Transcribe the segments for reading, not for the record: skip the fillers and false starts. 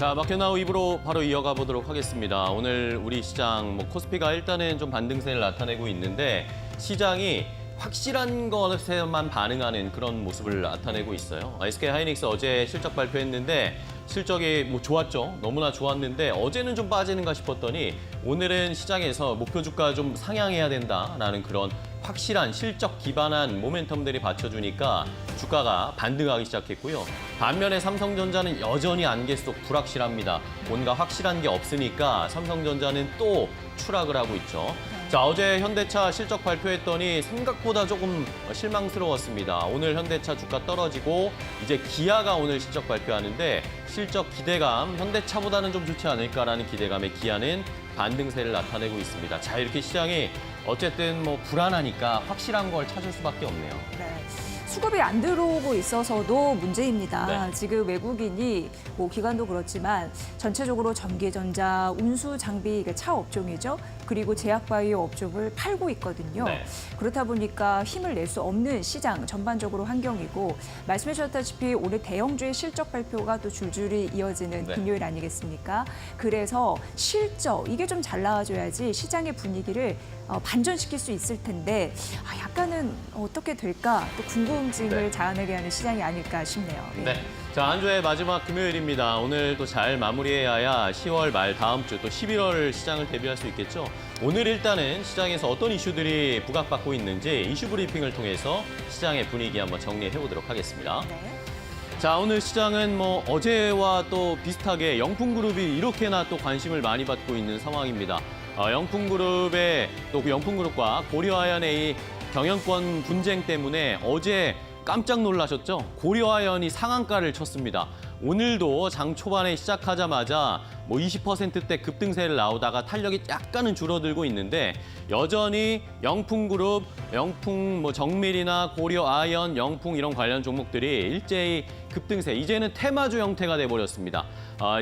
자, 마켓나우 2부로 바로 이어가 보도록 하겠습니다. 오늘 우리 시장 코스피가 일단은 좀 반등세를 나타내고 있는데 시장이 확실한 것에만 반응하는 그런 모습을 나타내고 있어요. SK하이닉스 어제 실적 발표했는데 실적이 좋았죠. 너무나 좋았는데 어제는 좀 빠지는가 싶었더니 오늘은 시장에서 목표 주가 좀 상향해야 된다라는 그런 확실한 실적 기반한 모멘텀들이 받쳐주니까 주가가 반등하기 시작했고요. 반면에 삼성전자는 여전히 안개 속 불확실합니다. 뭔가 확실한 게 없으니까 삼성전자는 또 추락을 하고 있죠. 자, 어제 현대차 실적 발표했더니 생각보다 조금 실망스러웠습니다. 오늘 현대차 주가 떨어지고 이제 기아가 오늘 실적 발표하는데 실적 기대감, 현대차보다는 좀 좋지 않을까라는 기대감에 기아는 반등세를 나타내고 있습니다. 자, 이렇게 시장이 어쨌든 불안하니까 확실한 걸 찾을 수밖에 없네요. 네. 수급이 안 들어오고 있어서도 문제입니다. 네. 지금 외국인이 기관도 그렇지만 전체적으로 전기전자, 운수 장비, 차 업종이죠. 그리고 제약바이오 업종을 팔고 있거든요. 네. 그렇다 보니까 힘을 낼 수 없는 시장 전반적으로 환경이고 말씀해 주셨다시피 오늘 대형주의 실적 발표가 또 줄줄이 이어지는 네. 금요일 아니겠습니까? 그래서 실적 이게 좀 잘 나와줘야지 시장의 분위기를 반전시킬 수 있을 텐데 약간은 어떻게 될까 또 궁금증을 네. 자아내게 하는 시장이 아닐까 싶네요. 예. 네. 자, 한 주의 마지막 금요일입니다. 오늘 또 잘 마무리해야 10월 말 다음 주 또 11월 시장을 대비할 수 있겠죠. 오늘 일단은 시장에서 어떤 이슈들이 부각받고 있는지 이슈 브리핑을 통해서 시장의 분위기 한번 정리해 보도록 하겠습니다. 네. 자, 오늘 시장은 어제와 또 비슷하게 영풍그룹이 이렇게나 또 관심을 많이 받고 있는 상황입니다. 영풍그룹의 또 영풍그룹과 고려아연의 경영권 분쟁 때문에 어제 깜짝 놀라셨죠? 고려아연이 상한가를 쳤습니다. 오늘도 장 초반에 시작하자마자 20%대 급등세를 나오다가 탄력이 약간은 줄어들고 있는데 여전히 영풍그룹, 정밀이나 고려아연, 영풍 이런 관련 종목들이 일제히 급등세, 이제는 테마주 형태가 돼버렸습니다.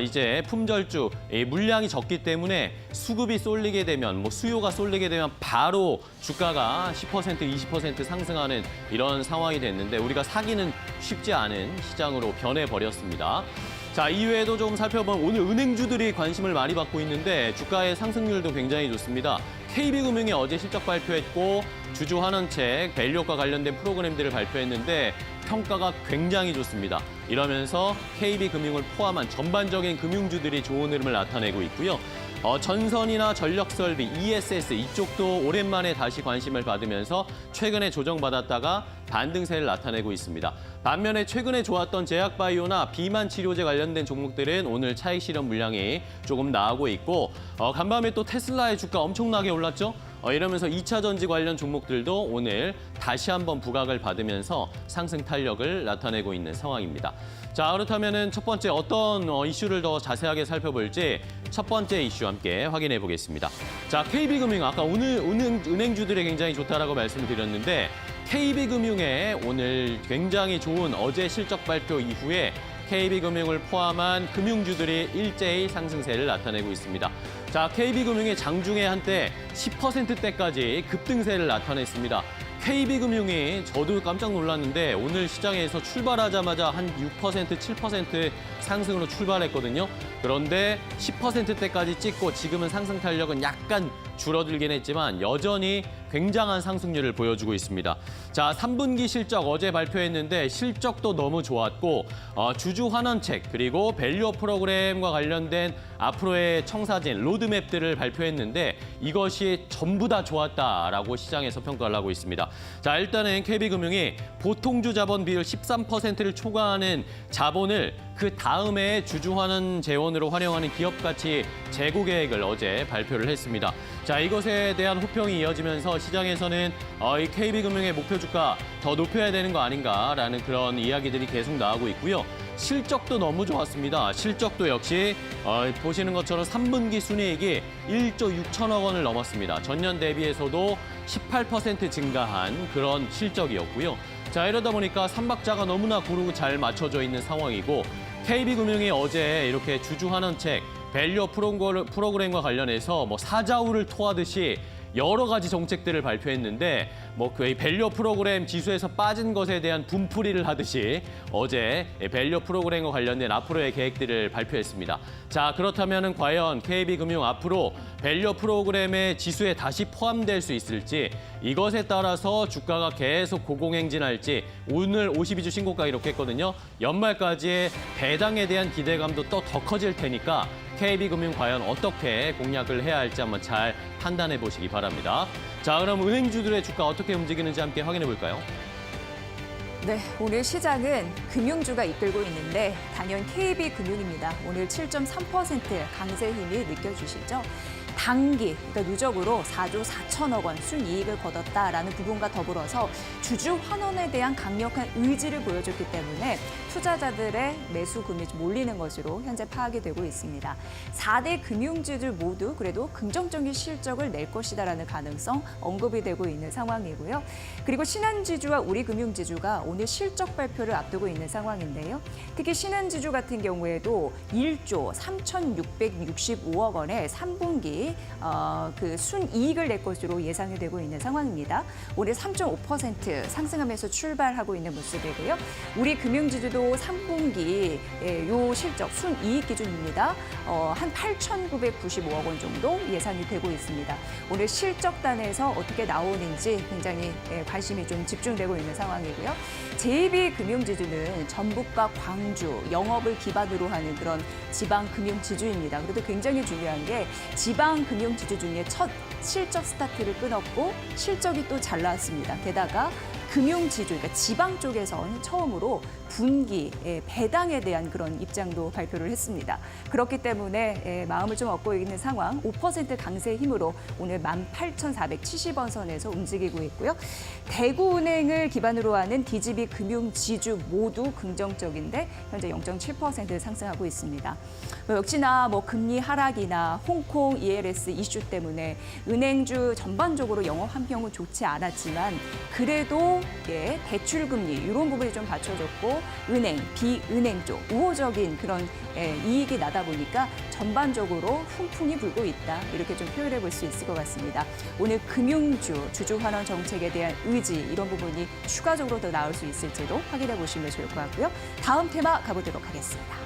이제 품절주, 물량이 적기 때문에 수급이 쏠리게 되면, 수요가 쏠리게 되면 바로 주가가 10%, 20% 상승하는 이런 상황이 됐는데 우리가 사기는 쉽지 않은 시장으로 변해버렸습니다. 자, 이외에도 좀 살펴보면 오늘 은행주들이 관심을 많이 받고 있는데 주가의 상승률도 굉장히 좋습니다. KB금융이 어제 실적 발표했고 주주환원책, 밸류업과 관련된 프로그램들을 발표했는데 평가가 굉장히 좋습니다. 이러면서 KB금융을 포함한 전반적인 금융주들이 좋은 흐름을 나타내고 있고요. 전선이나 전력설비, ESS 이쪽도 오랜만에 다시 관심을 받으면서 최근에 조정받았다가 반등세를 나타내고 있습니다. 반면에 최근에 좋았던 제약바이오나 비만 치료제 관련된 종목들은 오늘 차익 실현 물량이 조금 나오고 있고 간밤에 또 테슬라의 주가 엄청나게 올랐죠. 이러면서 2차 전지 관련 종목들도 오늘 다시 한번 부각을 받으면서 상승 탄력을 나타내고 있는 상황입니다. 자, 그렇다면 첫 번째 어떤 이슈를 더 자세하게 살펴볼지 첫 번째 이슈 함께 확인해 보겠습니다. 자, KB금융 아까 오늘 은행주들이 굉장히 좋다라고 말씀드렸는데 KB금융의 오늘 굉장히 좋은 어제 실적 발표 이후에 KB금융을 포함한 금융주들이 일제히 상승세를 나타내고 있습니다. 자, KB금융의 장중에 한때 10%대까지 급등세를 나타냈습니다. KB금융이 저도 깜짝 놀랐는데 오늘 시장에서 출발하자마자 한 6%, 7% 상승으로 출발했거든요. 그런데 10%대까지 찍고 지금은 상승 탄력은 약간 줄어들긴 했지만 여전히 굉장한 상승률을 보여주고 있습니다. 자, 3분기 실적 어제 발표했는데 실적도 너무 좋았고 주주 환원책 그리고 밸류업 프로그램과 관련된 앞으로의 청사진, 로드맵들을 발표했는데 이것이 전부 다 좋았다라고 시장에서 평가를 하고 있습니다. 자, 일단은 KB금융이 보통주 자본 비율 13%를 초과하는 자본을 그 다음에 주주 환원 재원으로 활용하는 기업 가치 재고 계획을 어제 발표를 했습니다. 자, 이것에 대한 호평이 이어지면서 시장에서는 이 KB금융의 목표 주가 더 높여야 되는 거 아닌가라는 그런 이야기들이 계속 나오고 있고요. 실적도 너무 좋았습니다. 실적도 역시 보시는 것처럼 3분기 순이익이 1조 6천억 원을 넘었습니다. 전년 대비해서도 18% 증가한 그런 실적이었고요. 자, 이러다 보니까 삼박자가 너무나 고르고 잘 맞춰져 있는 상황이고 KB금융이 어제 이렇게 주주 환원책, 밸류업 프로그램과 관련해서 사자우를 토하듯이 여러 가지 정책들을 발표했는데 뭐 그 밸류 프로그램 지수에서 빠진 것에 대한 분풀이를 하듯이 어제 밸류 프로그램과 관련된 앞으로의 계획들을 발표했습니다. 자, 그렇다면은 과연 KB금융 앞으로 밸류 프로그램의 지수에 다시 포함될 수 있을지, 이것에 따라서 주가가 계속 고공행진할지, 오늘 52주 신고가 이렇게했거든요. 연말까지의 배당에 대한 기대감도 또 더 커질 테니까 KB금융 과연 어떻게 공략을 해야 할지 한번 잘 판단해 보시기 바랍니다. 자, 그럼 은행주들의 주가 어떻게 움직이는지 함께 확인해 볼까요? 네, 오늘 시장은 금융주가 이끌고 있는데 단연 KB금융입니다. 오늘 7.3% 강세 힘이 느껴지시죠? 단기, 그러니까 누적으로 4조 4천억 원 순이익을 거뒀다라는 부분과 더불어서 주주 환원에 대한 강력한 의지를 보여줬기 때문에 투자자들의 매수금이 몰리는 것으로 현재 파악이 되고 있습니다. 4대 금융주들 모두 그래도 긍정적인 실적을 낼 것이다라는 가능성 언급이 되고 있는 상황이고요. 그리고 신한지주와 우리금융지주가 오늘 실적 발표를 앞두고 있는 상황인데요. 특히 신한지주 같은 경우에도 1조 3,665억 원의 3분기 그 순이익을 낼 것으로 예상이 되고 있는 상황입니다. 오늘 3.5% 상승하면서 출발하고 있는 모습이고요. 우리 금융지주도 3분기 요 실적 순이익 기준입니다. 한 8,995억 원 정도 예상이 되고 있습니다. 오늘 실적단에서 어떻게 나오는지 굉장히 관심이 좀 집중되고 있는 상황이고요. JB금융지주는 전북과 광주, 영업을 기반으로 하는 그런 지방금융지주입니다. 그래도 굉장히 중요한 게 지방금융지주 중에 첫 실적 스타트를 끊었고 실적이 또 잘 나왔습니다. 게다가 금융지주, 그러니까 지방 쪽에서는 처음으로 분기 배당에 대한 그런 입장도 발표를 했습니다. 그렇기 때문에 마음을 좀 얻고 있는 상황, 5% 강세 힘으로 오늘 18,470원 선에서 움직이고 있고요. 대구은행을 기반으로 하는 DGB 금융지주 모두 긍정적인데 현재 0.7% 상승하고 있습니다. 역시나 뭐 금리 하락이나 홍콩 ELS 이슈 때문에 은행주 전반적으로 영업 환경은 좋지 않았지만 그래도 대출금리 이런 부분이 좀 받쳐줬고 은행, 비은행 쪽 우호적인 그런 이익이 나다 보니까 전반적으로 훈풍이 불고 있다. 이렇게 좀 표현해 볼 수 있을 것 같습니다. 오늘 금융주, 주주 환원 정책에 대한 의지 이런 부분이 추가적으로 더 나올 수 있을지도 확인해 보시면 좋을 것 같고요. 다음 테마 가보도록 하겠습니다.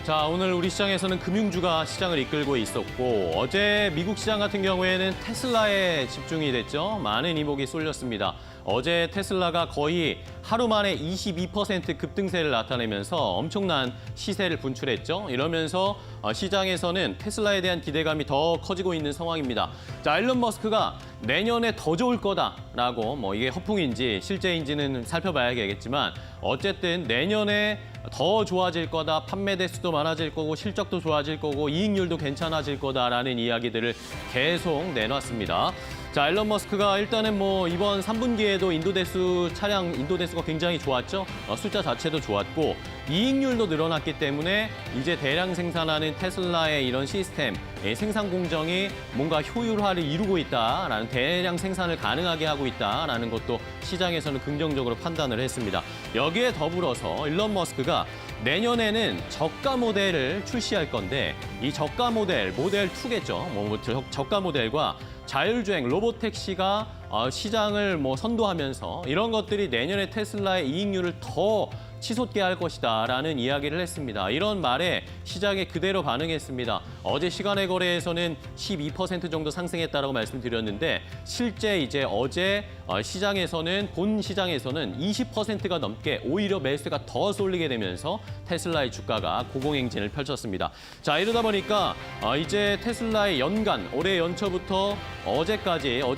자, 오늘 우리 시장에서는 금융주가 시장을 이끌고 있었고 어제 미국 시장 같은 경우에는 테슬라에 집중이 됐죠. 많은 이목이 쏠렸습니다. 어제 테슬라가 거의 하루 만에 22% 급등세를 나타내면서 엄청난 시세를 분출했죠. 이러면서 시장에서는 테슬라에 대한 기대감이 더 커지고 있는 상황입니다. 자, 일론 머스크가 내년에 더 좋을 거다라고 뭐 이게 허풍인지 실제인지는 살펴봐야겠지만 어쨌든 내년에 더 좋아질 거다, 판매 대수도 많아질 거고 실적도 좋아질 거고 이익률도 괜찮아질 거다라는 이야기들을 계속 내놨습니다. 자, 일론 머스크가 일단은 뭐 이번 3분기에도 인도 대수가 굉장히 좋았죠. 숫자 자체도 좋았고 이익률도 늘어났기 때문에 이제 대량 생산하는 테슬라의 이런 시스템, 생산 공정이 뭔가 효율화를 이루고 있다라는 대량 생산을 가능하게 하고 있다라는 것도 시장에서는 긍정적으로 판단을 했습니다. 여기에 더불어서 일론 머스크가 내년에는 저가 모델을 출시할 건데 이 저가 모델 2겠죠. 저가 모델과 자율주행 로보택시가 시장을 선도하면서 이런 것들이 내년에 테슬라의 이익률을 더 치솟게 할 것이다라는 이야기를 했습니다. 이런 말에 시장이 그대로 반응했습니다. 어제 시간의 거래에서는 12% 정도 상승했다라고 말씀드렸는데 실제 이제 어제 시장에서는 본 시장에서는 20%가 넘게 오히려 매수가 더 쏠리게 되면서 테슬라의 주가가 고공행진을 펼쳤습니다. 자, 이러다 보니까 이제 테슬라의 연간 올해 연초부터 어제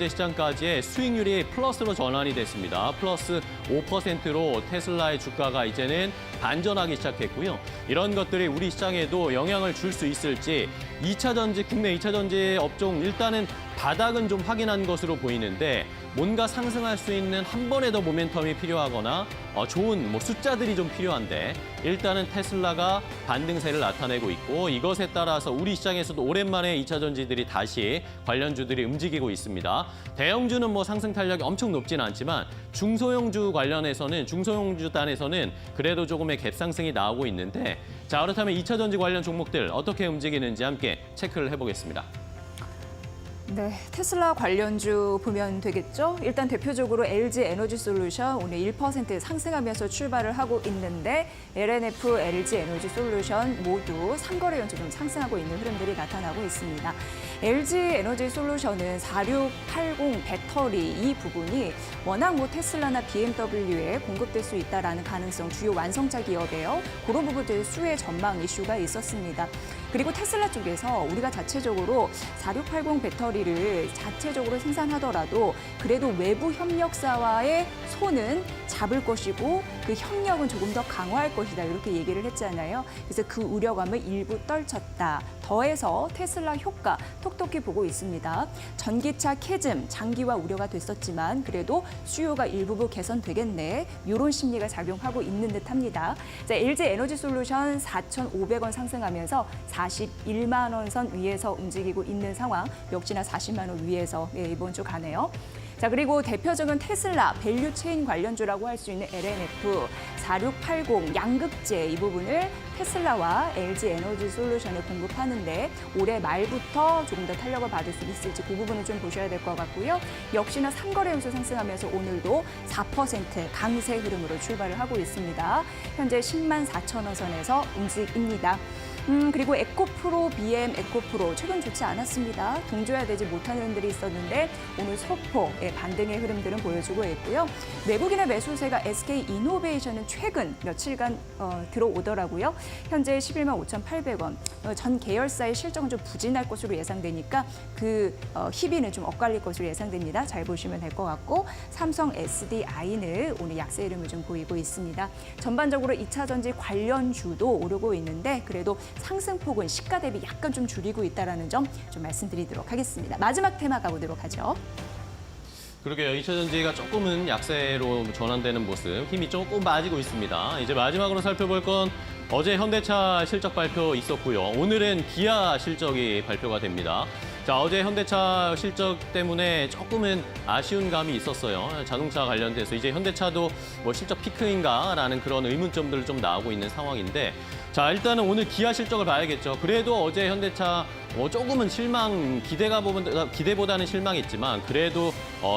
시장까지의 수익률이 플러스로 전환이 됐습니다. 플러스 5%로 테슬라의 주가가 이제는 반전하기 시작했고요. 이런 것들이 우리 시장에도 영향을 줄 수 있을지 국내 2차 전지 업종 일단은 바닥은 좀 확인한 것으로 보이는데 뭔가 상승할 수 있는 한 번에 더 모멘텀이 필요하거나 좋은 숫자들이 좀 필요한데 일단은 테슬라가 반등세를 나타내고 있고 이것에 따라서 우리 시장에서도 오랜만에 2차 전지들이 다시 관련주들이 움직이고 있습니다. 대형주는 상승 탄력이 엄청 높지는 않지만 중소형주 단에서는 그래도 조금의 갭상승이 나오고 있는데 자, 그렇다면 2차 전지 관련 종목들 어떻게 움직이는지 함께 체크를 해보겠습니다. 네, 테슬라 관련주 보면 되겠죠? 일단 대표적으로 LG 에너지 솔루션 오늘 1% 상승하면서 출발을 하고 있는데 LNF, LG 에너지 솔루션 모두 3거래 연속 좀 상승하고 있는 흐름들이 나타나고 있습니다. LG 에너지 솔루션은 4680 배터리 이 부분이 워낙 테슬라나 BMW에 공급될 수 있다라는 가능성 주요 완성차 기업이에요. 그런 부분들 수혜 전망 이슈가 있었습니다. 그리고 테슬라 쪽에서 우리가 자체적으로 4680 배터리를 자체적으로 생산하더라도 그래도 외부 협력사와의 손은 잡을 것이고 그 협력은 조금 더 강화할 것이다 이렇게 얘기를 했잖아요. 그래서 그 우려감을 일부 떨쳤다. 더해서 테슬라 효과 톡톡히 보고 있습니다. 전기차 캐즘 장기화 우려가 됐었지만 그래도 수요가 일부분 개선되겠네. 이런 심리가 작용하고 있는 듯합니다. 자, LG 에너지 솔루션 4,500원 상승하면서 41만 원 선 위에서 움직이고 있는 상황. 역시나 40만 원 위에서 이번 주 가네요. 자, 그리고 대표적인 테슬라 밸류 체인 관련주라고 할 수 있는 LNF 4680 양극재 이 부분을 테슬라와 LG 에너지 솔루션에 공급하는데 올해 말부터 조금 더 탄력을 받을 수 있을지 그 부분을 좀 보셔야 될 것 같고요. 역시나 3거래 연속 상승하면서 오늘도 4% 강세 흐름으로 출발을 하고 있습니다. 현재 10만 4천 원 선에서 움직입니다. 그리고 에코프로, BM 에코프로 최근 좋지 않았습니다. 동조해야 되지 못한 흐름들이 있었는데 오늘 소폭 반등의 흐름들은 보여주고 있고요. 외국인의 매수세가 SK이노베이션은 최근 며칠간 들어오더라고요. 현재 11만 5,800원. 전 계열사의 실적은 좀 부진할 것으로 예상되니까 그 희비는 좀 엇갈릴 것으로 예상됩니다. 잘 보시면 될 것 같고 삼성 SDI는 오늘 약세 흐름을 좀 보이고 있습니다. 전반적으로 2차 전지 관련주도 오르고 있는데 그래도 상승폭은 시가 대비 약간 좀 줄이고 있다는 점 좀 말씀드리도록 하겠습니다. 마지막 테마 가보도록 하죠. 그러게요. 2차 전지가 조금은 약세로 전환되는 모습, 힘이 조금 빠지고 있습니다. 이제 마지막으로 살펴볼 건 어제 현대차 실적 발표 있었고요. 오늘은 기아 실적이 발표가 됩니다. 자, 어제 현대차 실적 때문에 조금은 아쉬운 감이 있었어요. 자동차 관련돼서 이제 현대차도 실적 피크인가라는 그런 의문점들 좀 나오고 있는 상황인데 자, 일단은 오늘 기아 실적을 봐야겠죠. 그래도 어제 현대차 조금은 기대보다는 실망했지만 그래도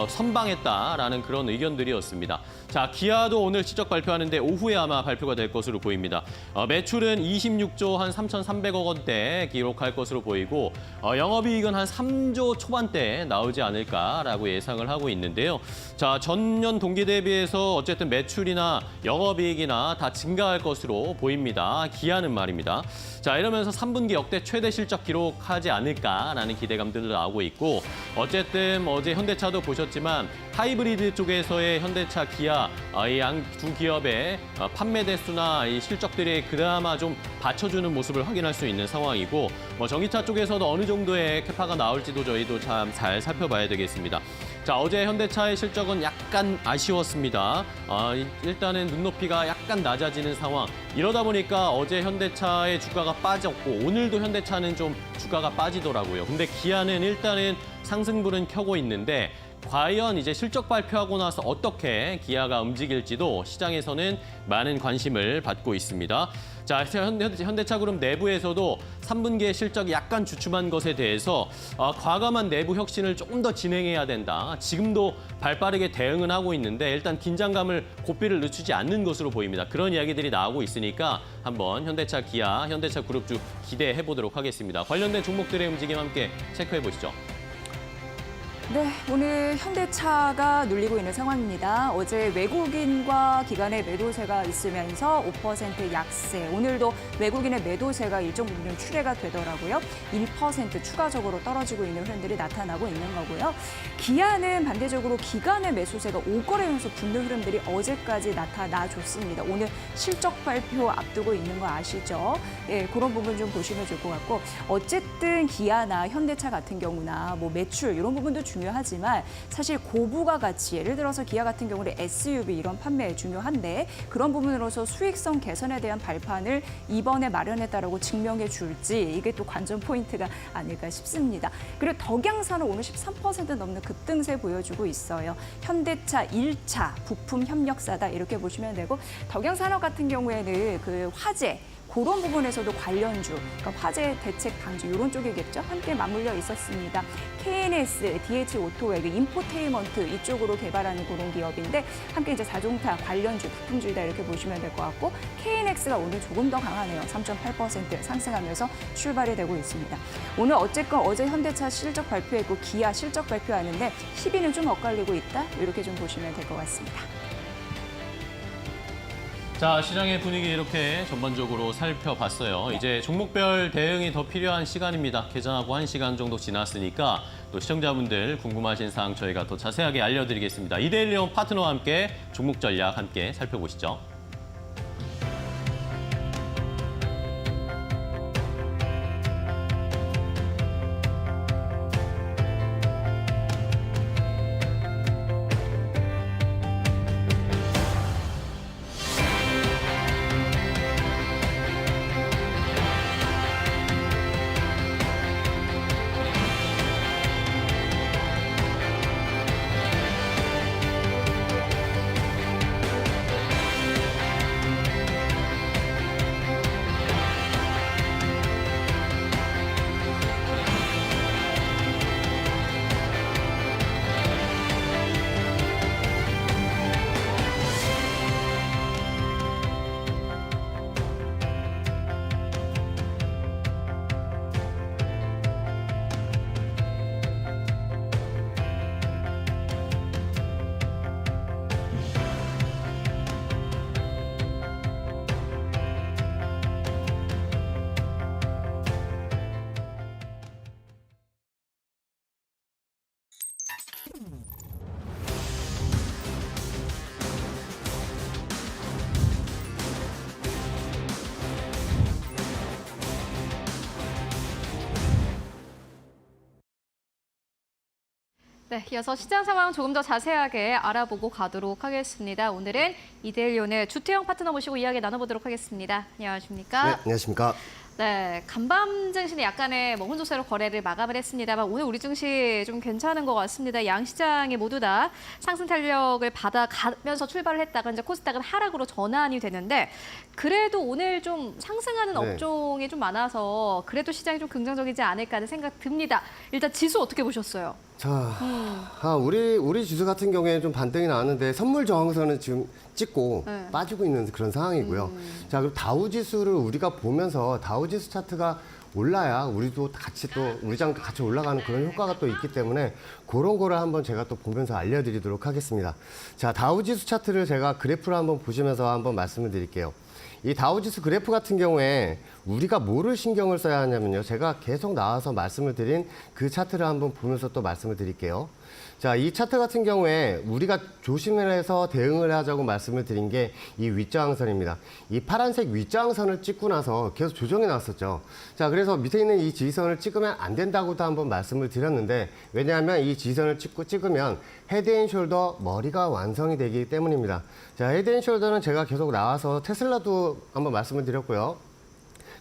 선방했다라는 그런 의견들이었습니다. 자, 기아도 오늘 실적 발표하는데 오후에 아마 발표가 될 것으로 보입니다. 매출은 26조 한 3,300억 원대 기록할 것으로 보이고 영업이익은 한 3조 초반대 나오지 않을까라고 예상을 하고 있는데요. 자, 전년 동기 대비해서 어쨌든 매출이나 영업이익이나 다 증가할 것으로 보입니다. 기아는 말입니다. 자, 이러면서 3분기 역대 최대 실적 기록하지 않을까라는 기대감들도 나오고 있고 어쨌든 어제 현대차도 보셨지만 하이브리드 쪽에서의 현대차, 기아 이 양 두 기업의 판매 대수나 이 실적들이 그나마 좀 받쳐주는 모습을 확인할 수 있는 상황이고 전기차 쪽에서도 어느 정도의 캐파가 나올지도 저희도 참 잘 살펴봐야 되겠습니다. 자, 어제 현대차의 실적은 약간 아쉬웠습니다. 일단은 눈높이가 약간 낮아지는 상황. 이러다 보니까 어제 현대차의 주가가 빠졌고 오늘도 현대차는 좀 주가가 빠지더라고요. 근데 기아는 일단은 상승불은 켜고 있는데 과연 이제 실적 발표하고 나서 어떻게 기아가 움직일지도 시장에서는 많은 관심을 받고 있습니다. 자, 현대차 그룹 내부에서도 3분기의 실적이 약간 주춤한 것에 대해서 과감한 내부 혁신을 조금 더 진행해야 된다. 지금도 발빠르게 대응은 하고 있는데 일단 긴장감을 고삐를 늦추지 않는 것으로 보입니다. 그런 이야기들이 나오고 있으니까 한번 현대차, 기아, 현대차 그룹주 기대해 보도록 하겠습니다. 관련된 종목들의 움직임 함께 체크해 보시죠. 네, 오늘 현대차가 눌리고 있는 상황입니다. 어제 외국인과 기관의 매도세가 있으면서 5% 약세. 오늘도 외국인의 매도세가 일정 부분 출회가 되더라고요. 1% 추가적으로 떨어지고 있는 흐름들이 나타나고 있는 거고요. 기아는 반대적으로 기관의 매수세가 5거래 연속 붙는 흐름들이 어제까지 나타나줬습니다. 오늘 실적 발표 앞두고 있는 거 아시죠? 예, 그런 부분 좀 보시면 좋을 것 같고 어쨌든 기아나 현대차 같은 경우나 매출 이런 부분도 중요하지만 사실 고부가 가치 예를 들어서 기아 같은 경우는 SUV 이런 판매 중요한데 그런 부분으로서 수익성 개선에 대한 발판을 이번에 마련했다라고 증명해 줄지 이게 또 관전 포인트가 아닐까 싶습니다. 그리고 덕양산업 오늘 13% 넘는 급등세 보여주고 있어요. 현대차 1차 부품 협력사다 이렇게 보시면 되고 덕양산업 같은 경우에는 그 화재 그런 부분에서도 관련주, 그러니까 화재 대책 방지 이런 쪽이겠죠. 함께 맞물려 있었습니다. KNS, DH 오토웨이, 인포테인먼트 이쪽으로 개발하는 그런 기업인데 함께 이제 자동차 관련주, 부품주이다 이렇게 보시면 될 것 같고 KNX가 오늘 조금 더 강하네요. 3.8% 상승하면서 출발이 되고 있습니다. 오늘 어쨌건 어제 현대차 실적 발표했고 기아 실적 발표하는데 10위는 좀 엇갈리고 있다. 이렇게 좀 보시면 될 것 같습니다. 자, 시장의 분위기 이렇게 전반적으로 살펴봤어요. 이제 종목별 대응이 더 필요한 시간입니다. 개장하고 1시간 정도 지났으니까 또 시청자분들 궁금하신 사항 저희가 더 자세하게 알려드리겠습니다. 이데일리온 파트너와 함께 종목 전략 함께 살펴보시죠. 네, 이어서 시장 상황 조금 더 자세하게 알아보고 가도록 하겠습니다. 오늘은 이데일리온의 주태영 파트너 모시고 이야기 나눠보도록 하겠습니다. 안녕하십니까? 네, 안녕하십니까? 네, 간밤 증시는 약간의 혼조세로 거래를 마감을 했습니다만 오늘 우리 증시 좀 괜찮은 것 같습니다. 양 시장이 모두 다 상승 탄력을 받아가면서 출발을 했다가 이제 코스닥은 하락으로 전환이 되는데 그래도 오늘 좀 상승하는 네. 업종이 좀 많아서 그래도 시장이 좀 긍정적이지 않을까 하는 생각 듭니다. 일단 지수 어떻게 보셨어요? 자, 우리 지수 같은 경우에는 좀 반등이 나왔는데 선물 저항선은 지금 찍고 네. 빠지고 있는 그런 상황이고요. 자, 그리고 다우 지수를 우리가 보면서 다우 지수 차트가 올라야 우리도 같이 또 우리랑 같이 올라가는 그런 효과가 또 있기 때문에 그런 거를 한번 제가 또 보면서 알려드리도록 하겠습니다. 자, 다우 지수 차트를 제가 그래프를 한번 보시면서 한번 말씀을 드릴게요. 이 다우지수 그래프 같은 경우에 우리가 뭐를 신경을 써야 하냐면요. 제가 계속 나와서 말씀을 드린 그 차트를 한번 보면서 또 말씀을 드릴게요. 자, 이 차트 같은 경우에 우리가 조심을 해서 대응을 하자고 말씀을 드린 게 이 윗저항선입니다. 이 파란색 윗저항선을 찍고 나서 계속 조정이 나왔었죠. 자, 그래서 밑에 있는 이 지지선을 찍으면 안 된다고도 한번 말씀을 드렸는데 왜냐하면 이 지지선을 찍으면 헤드앤숄더 머리가 완성이 되기 때문입니다. 자, 헤드앤숄더는 제가 계속 나와서 테슬라도 한번 말씀을 드렸고요.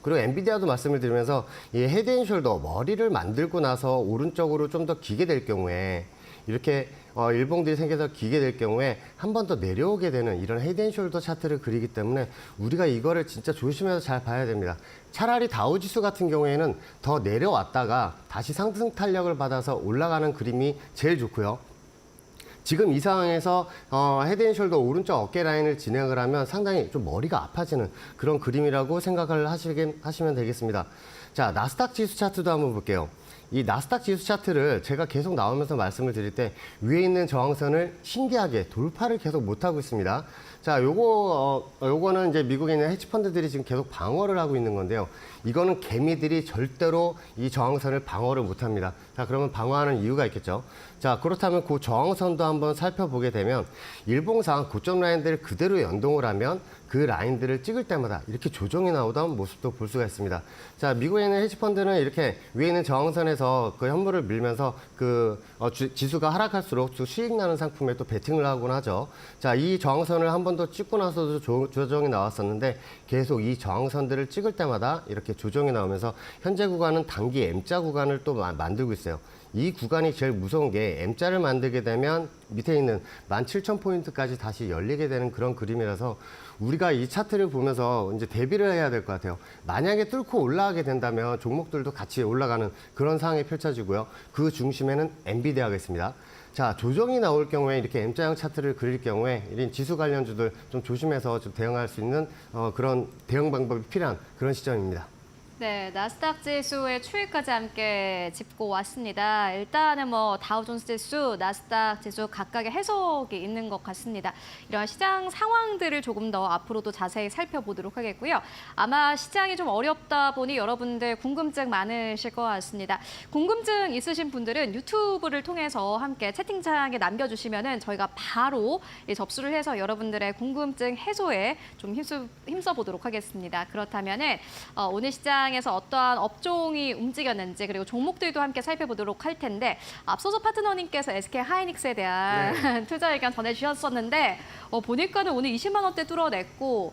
그리고 엔비디아도 말씀을 드리면서 이 헤드앤숄더 머리를 만들고 나서 오른쪽으로 좀 더 기게 될 경우에 이렇게 일봉들이 생겨서 기게 될 경우에 한 번 더 내려오게 되는 이런 헤드앤숄더 차트를 그리기 때문에 우리가 이거를 진짜 조심해서 잘 봐야 됩니다. 차라리 다우지수 같은 경우에는 더 내려왔다가 다시 상승 탄력을 받아서 올라가는 그림이 제일 좋고요. 지금 이 상황에서 헤드앤숄더 오른쪽 어깨 라인을 진행을 하면 상당히 좀 머리가 아파지는 그런 그림이라고 생각을 하시면 되겠습니다. 자, 나스닥 지수 차트도 한번 볼게요. 이 나스닥 지수 차트를 제가 계속 나오면서 말씀을 드릴 때 위에 있는 저항선을 신기하게 돌파를 계속 못하고 있습니다. 자, 요거는 이제 미국에 있는 헤지펀드들이 지금 계속 방어를 하고 있는 건데요. 이거는 개미들이 절대로 이 저항선을 방어를 못합니다. 자, 그러면 방어하는 이유가 있겠죠. 자, 그렇다면 그 저항선도 한번 살펴보게 되면 일봉상 고점 라인들을 그대로 연동을 하면 그 라인들을 찍을 때마다 이렇게 조정이 나오던 모습도 볼 수가 있습니다. 자, 미국에 있는 헤지펀드는 이렇게 위에 있는 저항선에서 그 현물을 밀면서 지수가 하락할수록 수익 나는 상품에 또 베팅을 하곤 하죠. 자, 이 저항선을 한 번 더 찍고 나서도 조정이 나왔었는데 계속 이 저항선들을 찍을 때마다 이렇게 조정이 나오면서 현재 구간은 단기 M자 구간을 또 만들고 있어요. 이 구간이 제일 무서운 게 M자를 만들게 되면 밑에 있는 17,000포인트까지 다시 열리게 되는 그런 그림이라서 우리가 이 차트를 보면서 이제 대비를 해야 될 것 같아요. 만약에 뚫고 올라가게 된다면 종목들도 같이 올라가는 그런 상황이 펼쳐지고요. 그 중심에는 엔비디아가 있습니다. 자, 조정이 나올 경우에 이렇게 M자형 차트를 그릴 경우에 이런 지수 관련주들 좀 조심해서 좀 대응할 수 있는 그런 대응 방법이 필요한 그런 시점입니다. 네, 나스닥 지수의 추이까지 함께 짚고 왔습니다. 일단은 뭐 다우존스 지수, 나스닥 지수 각각의 해석이 있는 것 같습니다. 이런 시장 상황들을 조금 더 앞으로도 자세히 살펴보도록 하겠고요. 아마 시장이 좀 어렵다 보니 여러분들 궁금증 많으실 것 같습니다. 궁금증 있으신 분들은 유튜브를 통해서 함께 채팅창에 남겨주시면은 저희가 바로 접수를 해서 여러분들의 궁금증 해소에 좀 힘써 보도록 하겠습니다. 그렇다면은 오늘 시장 에서 어떠한 업종이 움직였는지 그리고 종목들도 함께 살펴보도록 할 텐데 앞서서 파트너님께서 SK 하이닉스에 대한 투자 의견 전해주셨었는데 보니까는 오늘 20만 원대 뚫어냈고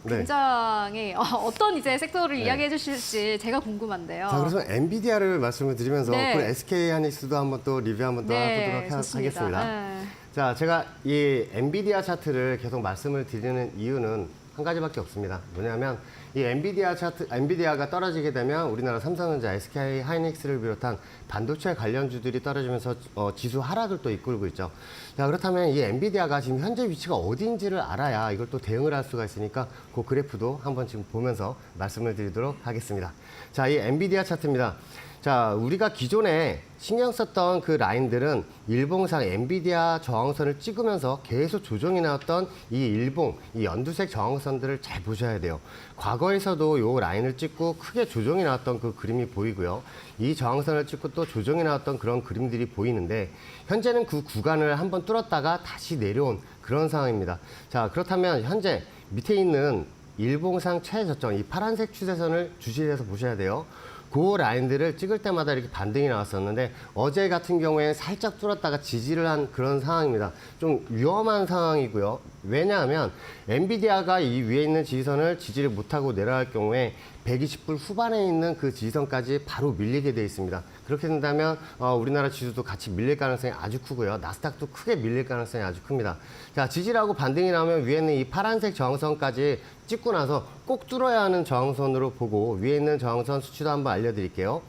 굉장히 어떤 이제 섹터를 이야기해 주실지 제가 궁금한데요. 자, 그래서 엔비디아를 말씀을 드리면서 네. 그 SK 하이닉스도 한번 또 리뷰 한번 또 해보도록 좋습니다. 하겠습니다. 네. 자, 제가 이 엔비디아 차트를 계속 말씀을 드리는 이유는 한 가지밖에 없습니다. 뭐냐면 이 엔비디아가 떨어지게 되면 우리나라 삼성전자, SK 하이닉스를 비롯한 반도체 관련주들이 떨어지면서 지수 하락을 또 이끌고 있죠. 자, 그렇다면 이 엔비디아가 지금 현재 위치가 어디인지를 알아야 이걸 또 대응을 할 수가 있으니까 그 그래프도 한번 지금 보면서 말씀을 드리도록 하겠습니다. 자, 이 엔비디아 차트입니다. 자, 우리가 기존에 신경 썼던 그 라인들은 일봉상 엔비디아 저항선을 찍으면서 계속 조정이 나왔던 이 일봉, 이 연두색 저항선들을 잘 보셔야 돼요. 과거에서도 이 라인을 찍고 크게 조정이 나왔던 그 그림이 보이고요. 이 저항선을 찍고 또 조정이 나왔던 그런 그림들이 보이는데 현재는 그 구간을 한번 뚫었다가 다시 내려온 그런 상황입니다. 자, 그렇다면 현재 밑에 있는 일봉상 최저점, 이 파란색 추세선을 주시해서 보셔야 돼요. 그 라인들을 찍을 때마다 이렇게 반등이 나왔었는데 어제 같은 경우에 살짝 뚫었다가 지지를 한 그런 상황입니다. 좀 위험한 상황이고요. 왜냐하면 엔비디아가 이 위에 있는 지지선을 지지를 못하고 내려갈 경우에 120불 후반에 있는 그 지지선까지 바로 밀리게 돼 있습니다. 그렇게 된다면 우리나라 지수도 같이 밀릴 가능성이 아주 크고요. 나스닥도 크게 밀릴 가능성이 아주 큽니다. 자, 지지라고 반등이 나오면 위에 있는 이 파란색 저항선까지 찍고 나서 꼭 뚫어야 하는 저항선으로 보고 위에 있는 저항선 수치도 한번 알려드릴게요.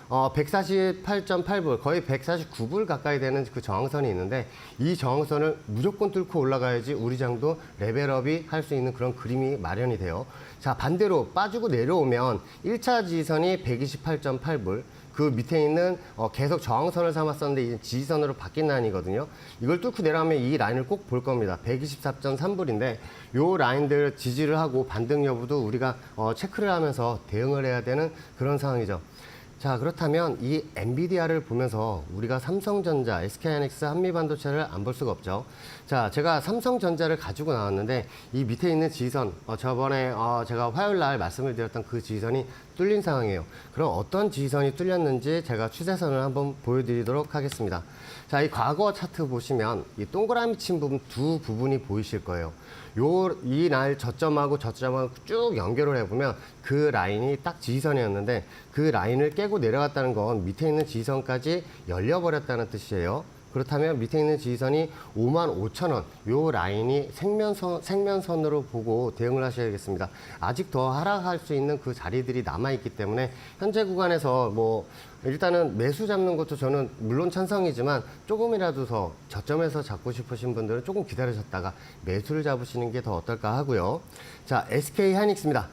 148.8불, 거의 149불 가까이 되는 그 저항선이 있는데 이 저항선을 무조건 뚫고 올라가야지 우리 장도 레벨업이 할 수 있는 그런 그림이 마련이 돼요. 자, 반대로 빠지고 내려오면 1차 지지선이 128.8불, 그 밑에 있는 계속 저항선을 삼았었는데 이제 지지선으로 바뀐 라인이거든요. 이걸 뚫고 내려가면 이 라인을 꼭 볼 겁니다. 124.3불인데 요 라인들 지지를 하고 반등 여부도 우리가 체크를 하면서 대응을 해야 되는 그런 상황이죠. 자, 그렇다면 이 엔비디아를 보면서 우리가 삼성전자, SK하이닉스, 한미반도체를 안 볼 수가 없죠. 자, 제가 삼성전자를 가지고 나왔는데 이 밑에 있는 지지선, 저번에 제가 화요일 날 말씀을 드렸던 그 지지선이 뚫린 상황이에요. 그럼 어떤 지지선이 뚫렸는지 제가 추세선을 한번 보여드리도록 하겠습니다. 자, 이 과거 차트 보시면 이 동그라미 친 부분 두 부분이 보이실 거예요. 이 날 저점하고 저점하고 쭉 연결을 해보면 그 라인이 딱 지지선이었는데 그 라인을 깨고 내려갔다는 건 밑에 있는 지지선까지 열려버렸다는 뜻이에요. 그렇다면 밑에 있는 지지선이 55,000원, 요 라인이 생면선으로 보고 대응을 하셔야겠습니다. 아직 더 하락할 수 있는 그 자리들이 남아있기 때문에 현재 구간에서 일단은 매수 잡는 것도 저는 물론 찬성이지만 조금이라도 더 저점에서 잡고 싶으신 분들은 조금 기다리셨다가 매수를 잡으시는 게 더 어떨까 하고요. 자, SK 하이닉스입니다.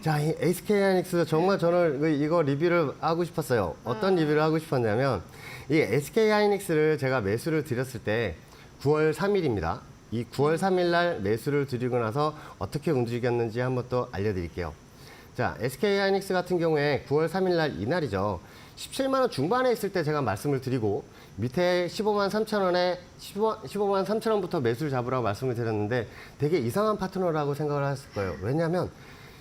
자, 이 SK 하이닉스 정말 저는 이거 리뷰를 하고 싶었어요. 어떤 리뷰를 하고 싶었냐면 이 SK 하이닉스를 제가 매수를 드렸을 때 9월 3일입니다. 이 9월 3일 날 매수를 드리고 나서 어떻게 움직였는지 한번 또 알려드릴게요. 자, SK 하이닉스 같은 경우에 9월 3일 날 이날이죠. 17만 원 중반에 있을 때 제가 말씀을 드리고 밑에 15만 3천 원에 15만 3천 원부터 매수를 잡으라고 말씀을 드렸는데 되게 이상한 파트너라고 생각을 했을 거예요. 왜냐하면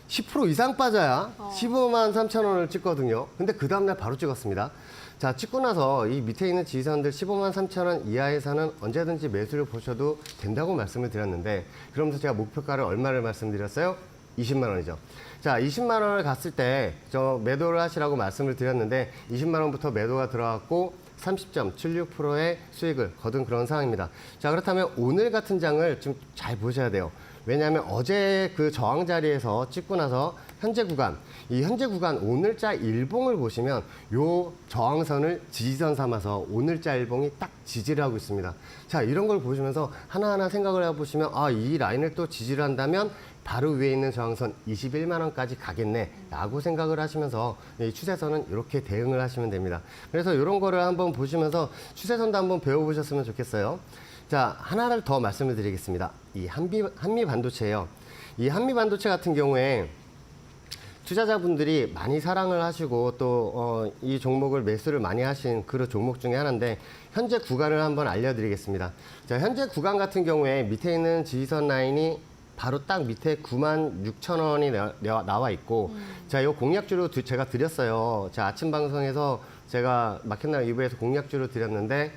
10% 이상 빠져야 15만 3천 원을 찍거든요. 근데 그 다음날 바로 찍었습니다. 자, 찍고 나서 이 밑에 있는 지지선들 15만 3천 원 이하에서는 언제든지 매수를 보셔도 된다고 말씀을 드렸는데 그러면서 제가 목표가를 얼마를 말씀드렸어요? 20만 원이죠. 자, 20만 원을 갔을 때 저 매도를 하시라고 말씀을 드렸는데 20만 원부터 매도가 들어갔고 30.76%의 수익을 거둔 그런 상황입니다. 자, 그렇다면 오늘 같은 장을 좀 잘 보셔야 돼요. 왜냐하면 어제 그 저항 자리에서 찍고 나서 현재 구간, 이 현재 구간 오늘자 일봉을 보시면 요 저항선을 지지선 삼아서 오늘자 일봉이 딱 지지를 하고 있습니다. 자, 이런 걸 보시면서 하나하나 생각을 해보시면 아, 이 라인을 또 지지를 한다면 바로 위에 있는 저항선 21만 원까지 가겠네 라고 생각을 하시면서 이 추세선은 이렇게 대응을 하시면 됩니다. 그래서 이런 거를 한번 보시면서 추세선도 한번 배워보셨으면 좋겠어요. 자, 하나를 더 말씀을 드리겠습니다. 이 한미 반도체예요. 이 한미 반도체 같은 경우에 투자자분들이 많이 사랑을 하시고 또 이 종목을 매수를 많이 하신 그런 종목 중에 하나인데 현재 구간을 한번 알려드리겠습니다. 자, 현재 구간 같은 경우에 밑에 있는 지지선 라인이 바로 딱 밑에 96,000원이 나와 있고 자, 이 공략주로 제가 드렸어요. 자, 아침 방송에서 제가 마켓나 2부에서 공략주로 드렸는데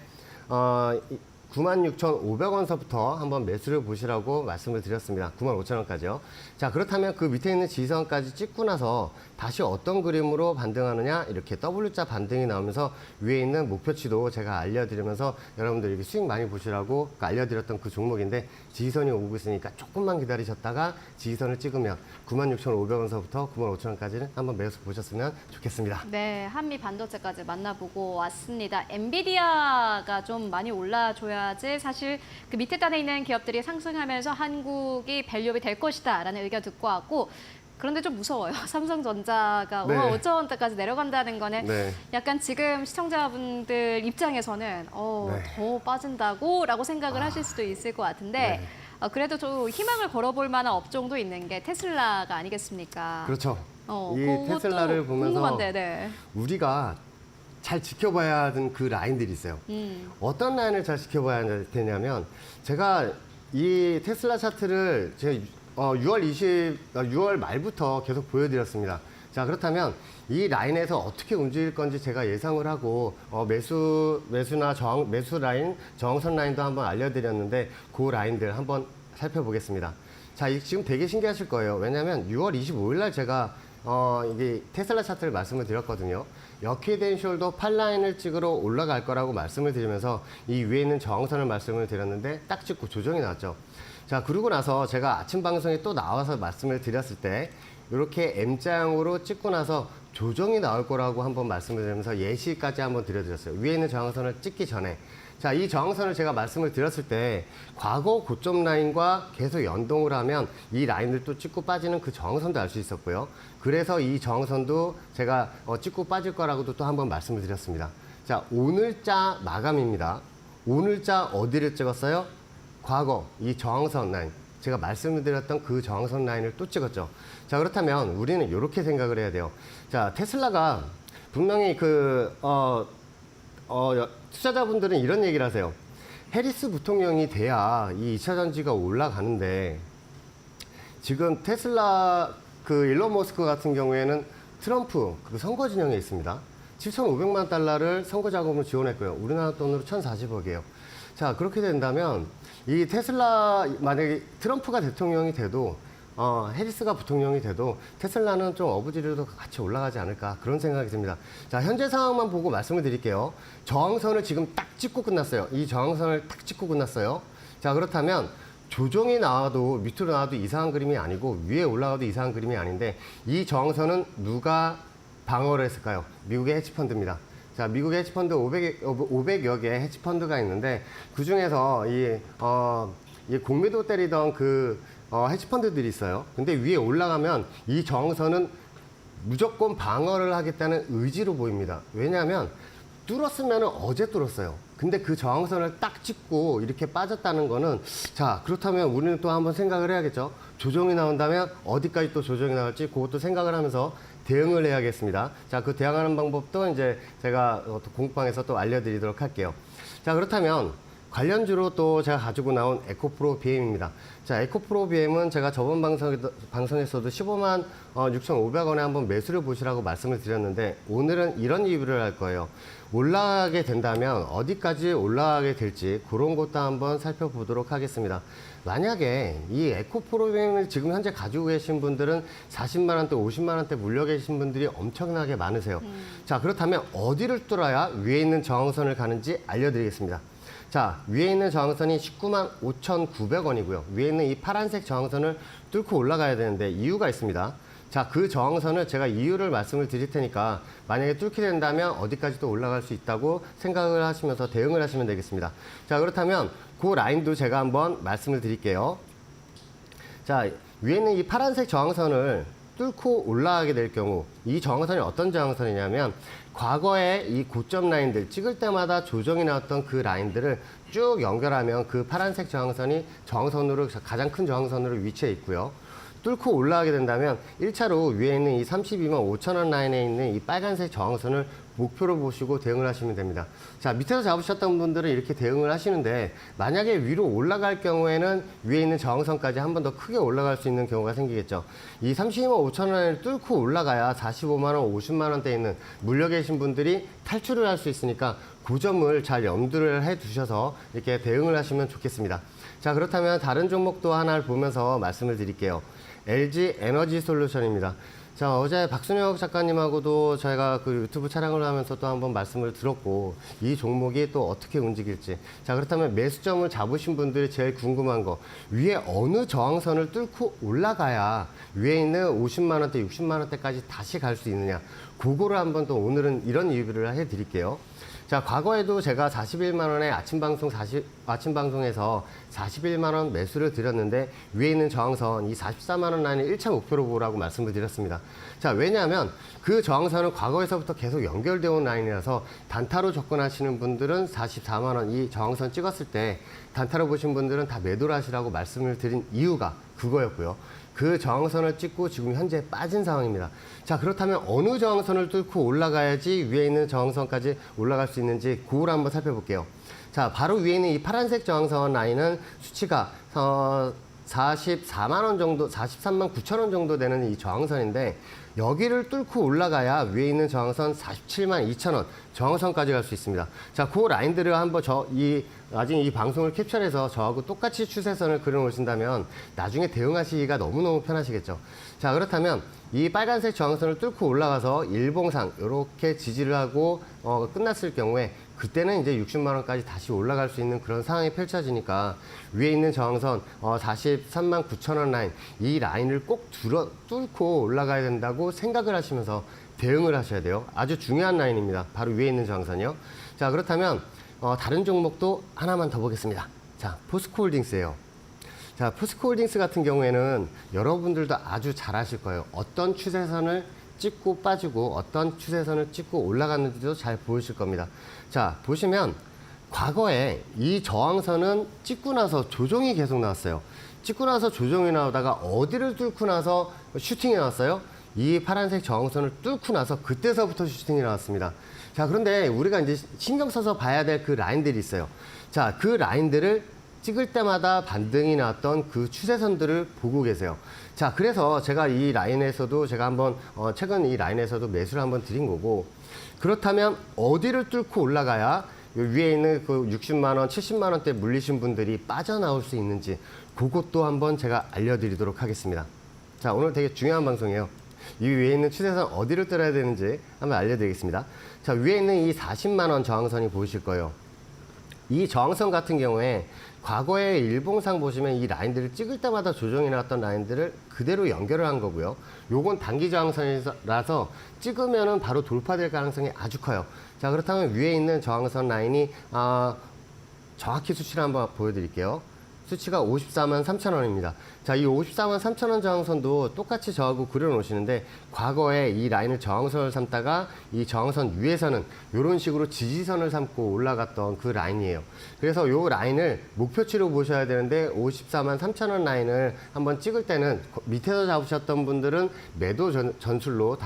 96,500원서부터 한번 매수를 보시라고 말씀을 드렸습니다. 95,000원까지요. 자, 그렇다면 그 밑에 있는 지지선까지 찍고 나서 다시 어떤 그림으로 반등하느냐 이렇게 W자 반등이 나오면서 위에 있는 목표치도 제가 알려드리면서 여러분들 이렇게 수익 많이 보시라고 알려드렸던 그 종목인데 지지선이 오고 있으니까 조금만 기다리셨다가 지지선을 찍으면 96,500원서부터 95,000원까지는 한번 매수 보셨으면 좋겠습니다. 네, 한미 반도체까지 만나보고 왔습니다. 엔비디아가 좀 많이 올라줘야지 사실 그 밑에 단에 있는 기업들이 상승하면서 한국이 밸류업이 될 것이다라는 의견 듣고 왔고 그런데 좀 무서워요. 삼성전자가 네. 5만 5천 원대까지 내려간다는 거는 네. 약간 지금 시청자분들 입장에서는 네. 더 빠진다고라고 생각을 하실 수도 있을 것 같은데 네. 그래도 좀 희망을 걸어볼 만한 업종도 있는 게 테슬라가 아니겠습니까? 그렇죠. 이 그것도 테슬라를 보면서 궁금한데, 네. 우리가 잘 지켜봐야 하는 그 라인들이 있어요. 어떤 라인을 잘 지켜봐야 되냐면 제가 이 테슬라 차트를 제가 6월 말부터 계속 보여드렸습니다. 자, 그렇다면 이 라인에서 어떻게 움직일 건지 제가 예상을 하고 매수나 매수 라인, 저항선 라인도 한번 알려드렸는데 그 라인들 한번 살펴보겠습니다. 자, 지금 되게 신기하실 거예요. 왜냐하면 6월 25일 날 제가 이게 테슬라 차트를 말씀을 드렸거든요. 역히된 숄더 8라인을 찍으러 올라갈 거라고 말씀을 드리면서 이 위에 있는 저항선을 말씀을 드렸는데 딱 찍고 조정이 나왔죠. 자, 그러고 나서 제가 아침 방송에 또 나와서 말씀을 드렸을 때 이렇게 M자형으로 찍고 나서 조정이 나올 거라고 한번 말씀을 드리면서 예시까지 한번 드려드렸어요. 위에 있는 저항선을 찍기 전에. 자, 이 저항선을 제가 말씀을 드렸을 때 과거 고점 라인과 계속 연동을 하면 이 라인을 또 찍고 빠지는 그 저항선도 알 수 있었고요. 그래서 이 저항선도 제가 찍고 빠질 거라고도 또 한번 말씀을 드렸습니다. 자, 오늘자 마감입니다. 오늘자 어디를 찍었어요? 과거 이 저항선 라인. 제가 말씀을 드렸던 그 저항선 라인을 또 찍었죠. 자, 그렇다면 우리는 이렇게 생각을 해야 돼요. 자, 테슬라가 분명히 투자자분들은 이런 얘기를 하세요. 해리스 부통령이 돼야 이 2차 전지가 올라가는데 지금 테슬라 그 일론 머스크 같은 경우에는 트럼프 그 선거 진영에 있습니다. 7,500만 달러를 선거 자금으로 지원했고요. 우리나라 돈으로 1,040억이에요. 자, 그렇게 된다면 이 테슬라 만약에 트럼프가 대통령이 돼도 해리스가 부통령이 돼도 테슬라는 좀 어부지리로 같이 올라가지 않을까 그런 생각이 듭니다. 자, 현재 상황만 보고 말씀을 드릴게요. 저항선을 지금 딱 찍고 끝났어요. 이 저항선을 딱 찍고 끝났어요. 자, 그렇다면 조정이 나와도 밑으로 나와도 이상한 그림이 아니고 위에 올라가도 이상한 그림이 아닌데 이 저항선은 누가 방어를 했을까요? 미국의 헤지펀드입니다. 자, 미국의 헤지펀드 500여 개의 헤지펀드가 있는데 그중에서 이 공매도 때리던 그 헤지펀드들이 있어요. 근데 위에 올라가면 이 저항선은 무조건 방어를 하겠다는 의지로 보입니다. 왜냐하면 뚫었으면 어제 뚫었어요. 근데 그 저항선을 딱 찍고 이렇게 빠졌다는 거는 자, 그렇다면 우리는 또 한번 생각을 해야겠죠. 조정이 나온다면 어디까지 또 조정이 나올지 그것도 생각을 하면서 대응을 해야겠습니다. 자, 그 대응하는 방법도 이제 제가 공방에서 또 알려드리도록 할게요. 자, 그렇다면 관련주로 또 제가 가지고 나온 에코프로 BM입니다. 자, 에코프로 BM은 제가 저번 방송에서도 15만 6,500원에 한번 매수를 보시라고 말씀을 드렸는데 오늘은 이런 리뷰를 할 거예요. 올라가게 된다면 어디까지 올라가게 될지 그런 것도 한번 살펴보도록 하겠습니다. 만약에 이 에코프로빙을 지금 현재 가지고 계신 분들은 40만 원대, 50만 원대 물려 계신 분들이 엄청나게 많으세요. 자, 그렇다면 어디를 뚫어야 위에 있는 저항선을 가는지 알려드리겠습니다. 자, 위에 있는 저항선이 19만 5,900원이고요. 위에 있는 이 파란색 저항선을 뚫고 올라가야 되는데 이유가 있습니다. 자, 그 저항선을 제가 이유를 말씀을 드릴 테니까 만약에 뚫게 된다면 어디까지도 올라갈 수 있다고 생각을 하시면서 대응을 하시면 되겠습니다. 자, 그렇다면 그 라인도 제가 한번 말씀을 드릴게요. 자, 위에 있는 이 파란색 저항선을 뚫고 올라가게 될 경우 이 저항선이 어떤 저항선이냐면 과거에 이 고점 라인들 찍을 때마다 조정이 나왔던 그 라인들을 쭉 연결하면 그 파란색 저항선이 저항선으로 가장 큰 저항선으로 위치해 있고요. 뚫고 올라가게 된다면 1차로 위에 있는 이 32만 5천 원 라인에 있는 이 빨간색 저항선을 목표로 보시고 대응을 하시면 됩니다. 자, 밑에서 잡으셨던 분들은 이렇게 대응을 하시는데 만약에 위로 올라갈 경우에는 위에 있는 저항선까지 한 번 더 크게 올라갈 수 있는 경우가 생기겠죠. 이 32만 5천 원을 뚫고 올라가야 45만 원, 50만 원대에 있는 물려 계신 분들이 탈출을 할 수 있으니까 그 점을 잘 염두를 해 두셔서 이렇게 대응을 하시면 좋겠습니다. 자, 그렇다면 다른 종목도 하나를 보면서 말씀을 드릴게요. LG 에너지 솔루션입니다. 자, 어제 박순혁 작가님하고도 저희가 그 유튜브 촬영을 하면서 또 한번 말씀을 들었고 이 종목이 또 어떻게 움직일지. 자, 그렇다면 매수점을 잡으신 분들이 제일 궁금한 거 위에 어느 저항선을 뚫고 올라가야 위에 있는 50만 원대, 60만 원대까지 다시 갈 수 있느냐. 그거를 한번 또 오늘은 이런 리뷰를 해드릴게요. 자, 과거에도 제가 41만 원에 아침 방송에서 41만 원 매수를 드렸는데 위에 있는 저항선 이 44만 원 라인을 1차 목표로 보라고 말씀을 드렸습니다. 자, 왜냐하면 그 저항선은 과거에서부터 계속 연결되어 온 라인이라서 단타로 접근하시는 분들은 44만 원 이 저항선 찍었을 때 단타로 보신 분들은 다 매도를 하시라고 말씀을 드린 이유가 그거였고요. 그 저항선을 찍고 지금 현재 빠진 상황입니다. 자, 그렇다면 어느 저항선을 뚫고 올라가야지 위에 있는 저항선까지 올라갈 수 있는지 그걸 한번 살펴볼게요. 자, 바로 위에 있는 이 파란색 저항선 라인은 수치가 44만 원 정도, 43만 9천 원 정도 되는 이 저항선인데 여기를 뚫고 올라가야 위에 있는 저항선 47만 2천 원 저항선까지 갈 수 있습니다. 자, 그 라인들을 한번 나중에 이 방송을 캡처해서 저하고 똑같이 추세선을 그려놓으신다면 나중에 대응하시기가 너무너무 편하시겠죠. 자, 그렇다면 이 빨간색 저항선을 뚫고 올라가서 일봉상 이렇게 지지를 하고 끝났을 경우에 그때는 이제 60만 원까지 다시 올라갈 수 있는 그런 상황이 펼쳐지니까 위에 있는 저항선 43만 9천 원 라인 이 라인을 꼭 뚫고 올라가야 된다고 생각을 하시면서 대응을 하셔야 돼요. 아주 중요한 라인입니다. 바로 위에 있는 저항선이요. 자, 그렇다면 다른 종목도 하나만 더 보겠습니다. 자, 포스코홀딩스예요. 자, 포스코홀딩스 같은 경우에는 여러분들도 아주 잘 아실 거예요. 어떤 추세선을 찍고 빠지고 어떤 추세선을 찍고 올라갔는지도 잘 보이실 겁니다. 자, 보시면 과거에 이 저항선은 찍고 나서 조정이 계속 나왔어요. 찍고 나서 조정이 나오다가 어디를 뚫고 나서 슈팅이 나왔어요? 이 파란색 저항선을 뚫고 나서 그때서부터 슈팅이 나왔습니다. 자, 그런데 우리가 이제 신경 써서 봐야 될 그 라인들이 있어요. 자, 그 라인들을 찍을 때마다 반등이 나왔던 그 추세선들을 보고 계세요. 자, 그래서 제가 이 라인에서도 제가 한번 최근 이 라인에서도 매수를 한번 드린 거고 그렇다면 어디를 뚫고 올라가야 위에 있는 그 60만 원, 70만 원대 물리신 분들이 빠져나올 수 있는지 그것도 한번 제가 알려드리도록 하겠습니다. 자, 오늘 되게 중요한 방송이에요. 이 위에 있는 추세선 어디를 뚫어야 되는지 한번 알려드리겠습니다. 자, 위에 있는 이 40만 원 저항선이 보이실 거예요. 이 저항선 같은 경우에 과거에 일봉상 보시면 이 라인들을 찍을 때마다 조정이 나왔던 라인들을 그대로 연결을 한 거고요. 요건 단기 저항선이라서 찍으면은 바로 돌파될 가능성이 아주 커요. 자, 그렇다면 위에 있는 저항선 라인이 정확히 수치를 한번 보여드릴게요. 수치가 54만 3천 원입니다. 자, 이 54만 3천 원 저항선도 똑같이 저하고 그려놓으시는데 과거에 이 라인을 저항선을 삼다가 이 저항선 위에서는 이런 식으로 지지선을 삼고 올라갔던 그 라인이에요. 그래서 이 라인을 목표치로 보셔야 되는데 54만 3천 원 라인을 한번 찍을 때는 밑에서 잡으셨던 분들은 매도 전술로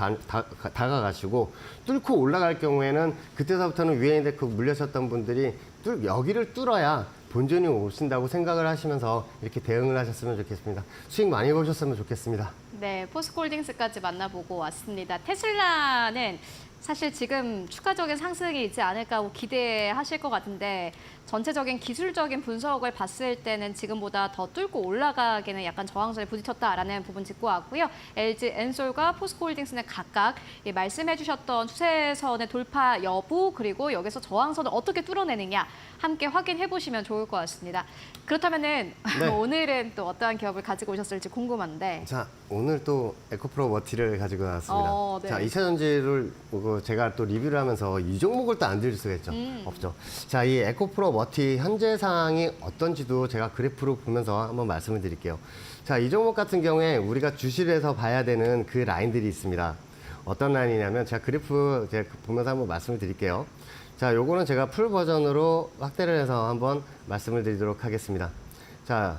다가가시고 뚫고 올라갈 경우에는 그때서부터는 위에 있는데 그 물려셨던 분들이 여기를 뚫어야 본전이 오신다고 생각을 하시면서 이렇게 대응을 하셨으면 좋겠습니다. 수익 많이 보셨으면 좋겠습니다. 네, 포스코홀딩스까지 만나보고 왔습니다. 테슬라는 사실 지금 추가적인 상승이 있지 않을까 하고 기대하실 것 같은데 전체적인 기술적인 분석을 봤을 때는 지금보다 더 뚫고 올라가기는 약간 저항선에 부딪혔다라는 부분 짚고 왔고요. LG 엔솔과 포스코홀딩스는 각각 말씀해 주셨던 추세선의 돌파 여부 그리고 여기서 저항선을 어떻게 뚫어내느냐 함께 확인해 보시면 좋을 것 같습니다. 그렇다면은 네. 오늘은 또 어떠한 기업을 가지고 오셨을지 궁금한데. 자, 오늘 또 에코프로 머티를 가지고 나왔습니다. 네. 자, 2차전지를 제가 또 리뷰를 하면서 이 종목을 또 안 드릴 수가 있죠. 없죠. 자, 이 에코프로 머티 현재 상황이 어떤지도 제가 그래프로 보면서 한번 말씀을 드릴게요. 자, 이 종목 같은 경우에 우리가 주시를 봐야 되는 그 라인들이 있습니다. 어떤 라인이냐면 제가 그래프 제가 보면서 한번 말씀을 드릴게요. 자, 요거는 제가 풀 버전으로 확대를 해서 한번 말씀을 드리도록 하겠습니다. 자,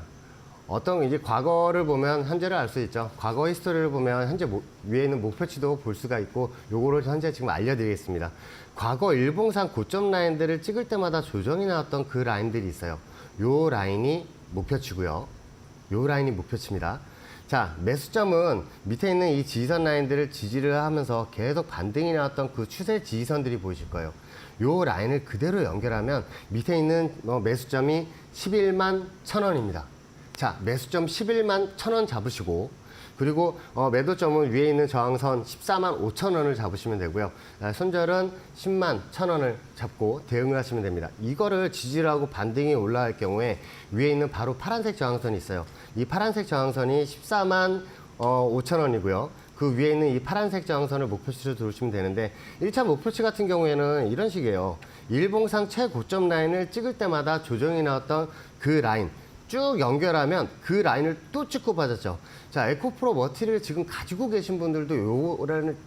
이제 과거를 보면 현재를 알 수 있죠. 과거 히스토리를 보면 현재 위에 있는 목표치도 볼 수가 있고 요거를 현재 지금 알려드리겠습니다. 과거 일봉상 고점 라인들을 찍을 때마다 조정이 나왔던 그 라인들이 있어요. 요 라인이 목표치고요. 요 라인이 목표치입니다. 자, 매수점은 밑에 있는 이 지지선 라인들을 지지를 하면서 계속 반등이 나왔던 그 추세 지지선들이 보이실 거예요. 요 라인을 그대로 연결하면 밑에 있는 매수점이 11만 1,000원입니다. 자, 매수점 11만 1,000원 잡으시고 그리고 매도점은 위에 있는 저항선 14만 5,000원을 잡으시면 되고요. 손절은 10만 1,000원을 잡고 대응을 하시면 됩니다. 이거를 지지를 하고 반등이 올라갈 경우에 위에 있는 바로 파란색 저항선이 있어요. 이 파란색 저항선이 14만 5,000원이고요. 그 위에 있는 이 파란색 저항선을 목표치로 들어오시면 되는데 1차 목표치 같은 경우에는 이런 식이에요. 일봉상 최고점 라인을 찍을 때마다 조정이 나왔던 그 라인 쭉 연결하면 그 라인을 또 찍고 빠졌죠. 자, 에코프로 머티를 지금 가지고 계신 분들도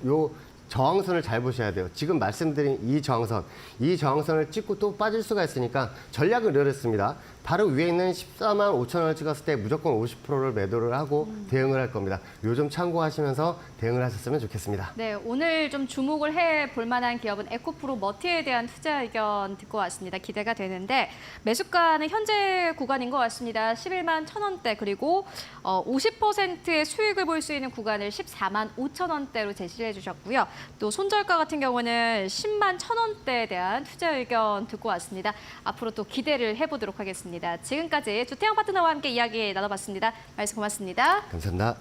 요 저항선을 잘 보셔야 돼요. 지금 말씀드린 이 저항선을 찍고 또 빠질 수가 있으니까 전략을 내렸습니다. 바로 위에 있는 14만 5,000원을 찍었을 때 무조건 50%를 매도를 하고 대응을 할 겁니다. 요 점 참고하시면서 대응을 하셨으면 좋겠습니다. 네, 오늘 좀 주목을 해볼 만한 기업은 에코프로 머티에 대한 투자 의견 듣고 왔습니다. 기대가 되는데 매수가는 현재 구간인 것 같습니다. 11만 1,000원대 그리고 50%의 수익을 볼 수 있는 구간을 14만 5,000원대로 제시를 해주셨고요. 또 손절가 같은 경우는 10만 1,000원대에 대한 투자 의견 듣고 왔습니다. 앞으로 또 기대를 해보도록 하겠습니다. 지금까지 주태영 파트너와 함께 이야기 나눠봤습니다. 말씀 고맙습니다. 감사합니다.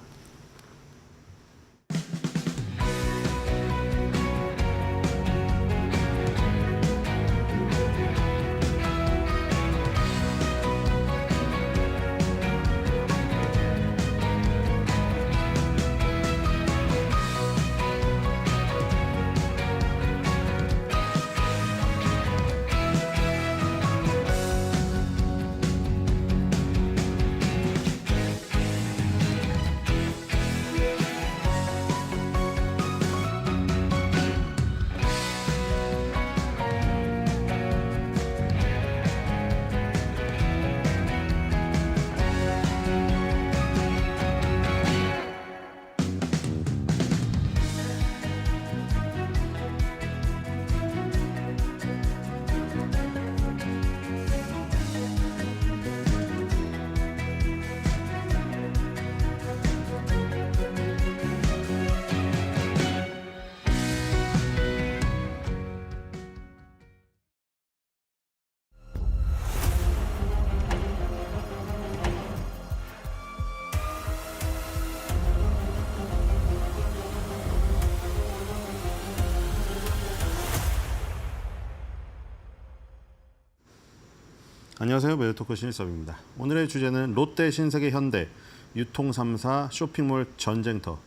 안녕하세요. 매드토크 신일섭입니다. 오늘의 주제는 롯데, 신세계, 현대, 유통 3사, 쇼핑몰 전쟁터.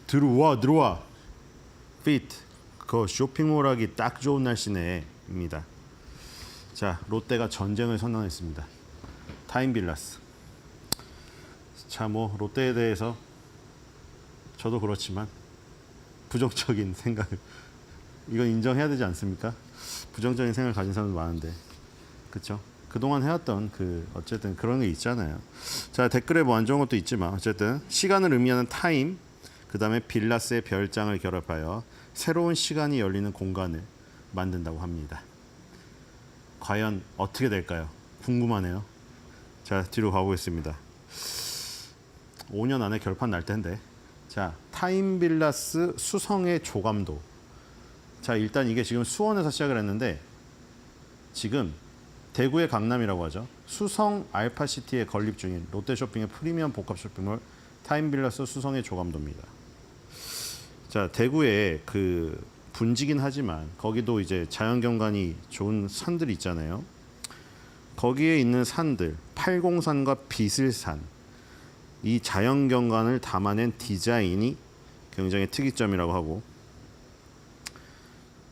들어와. 피트. 그 쇼핑몰 하기 딱 좋은 날씨네입니다. 자, 롯데가 전쟁을 선언했습니다. 타임빌라스. 자, 롯데에 대해서 저도 그렇지만 부정적인 생각을 이건 인정해야 되지 않습니까? 부정적인 생각을 가진 사람도 많은데, 그렇죠? 그동안 해왔던 어쨌든 그런 게 있잖아요. 자, 댓글에 안 좋은 것도 있지만 어쨌든 시간을 의미하는 타임, 그다음에 빌라스의 별장을 결합하여 새로운 시간이 열리는 공간을 만든다고 합니다. 과연 어떻게 될까요? 궁금하네요. 자, 뒤로 가보겠습니다. 5년 안에 결판 날 텐데. 자, 타임 빌라스 수성의 조감도. 자, 일단 이게 지금 수원에서 시작을 했는데 지금 대구의 강남이라고 하죠. 수성 알파시티에 건립 중인 롯데쇼핑의 프리미엄 복합 쇼핑몰 타임빌라스 수성의 조감도입니다. 자, 대구에 그 분지긴 하지만 거기도 이제 자연경관이 좋은 산들이 있잖아요. 거기에 있는 산들, 팔공산과 비슬산, 이 자연경관을 담아낸 디자인이 굉장히 특이점이라고 하고,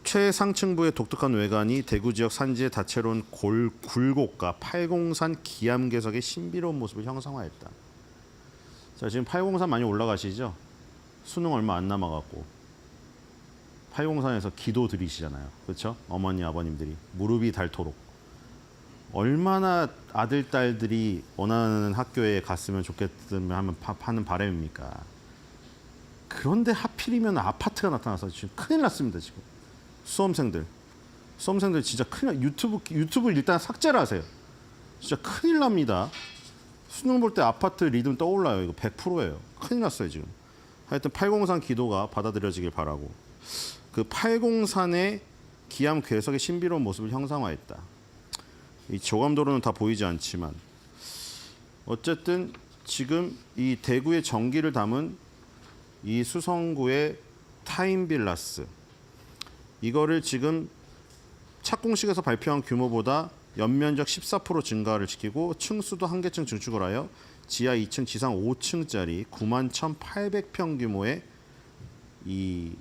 최상층부의 독특한 외관이 대구 지역 산지의 다채로운 굴곡과 팔공산 기암괴석의 신비로운 모습을 형상화했다. 자, 지금 팔공산 많이 올라가시죠? 수능 얼마 안 남아갖고 팔공산에서 기도 드리시잖아요. 그렇죠? 어머니 아버님들이 무릎이 닳도록 얼마나 아들 딸들이 원하는 학교에 갔으면 좋겠으면 하는 바람입니까? 그런데 하필이면 아파트가 나타나서 지금 큰일 났습니다. 지금 수험생들 진짜 큰일. 유튜브 일단 삭제를 하세요. 진짜 큰일 납니다. 수능 볼 때 아파트 리듬 떠올라요. 이거 100%예요. 큰일 났어요 지금. 하여튼 팔공산 기도가 받아들여지길 바라고. 그 팔공산의 기암 괴석의 신비로운 모습을 형상화했다. 이 조감도로는 다 보이지 않지만 어쨌든 지금 이 대구의 정기를 담은 이 수성구의 타임빌라스, 이거를 지금 착공식에서 발표한 규모보다 연면적 14% 증가를 시키고 층수도 한 개층 증축을 하여 지하 2층, 지상 5층짜리 91,800평 규모의 이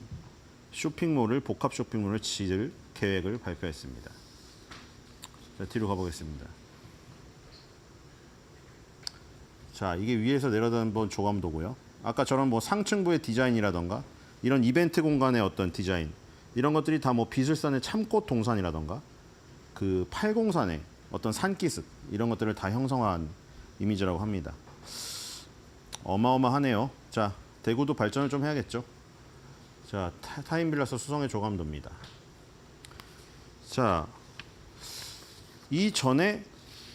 쇼핑몰을, 복합 쇼핑몰을 지을 계획을 발표했습니다. 자, 뒤로 가보겠습니다. 자, 이게 위에서 내려다본 본 조감도고요. 아까 저런 뭐 상층부의 디자인이라던가 이런 이벤트 공간의 어떤 디자인, 이런 것들이 다 뭐 비술산의 참꽃 동산이라던가 그 팔공산의 어떤 산기슭, 이런 것들을 다 형성한 이미지라고 합니다. 어마어마하네요. 자, 대구도 발전을 좀 해야겠죠. 자, 타임빌라스 수성의 조감도입니다. 자, 이전에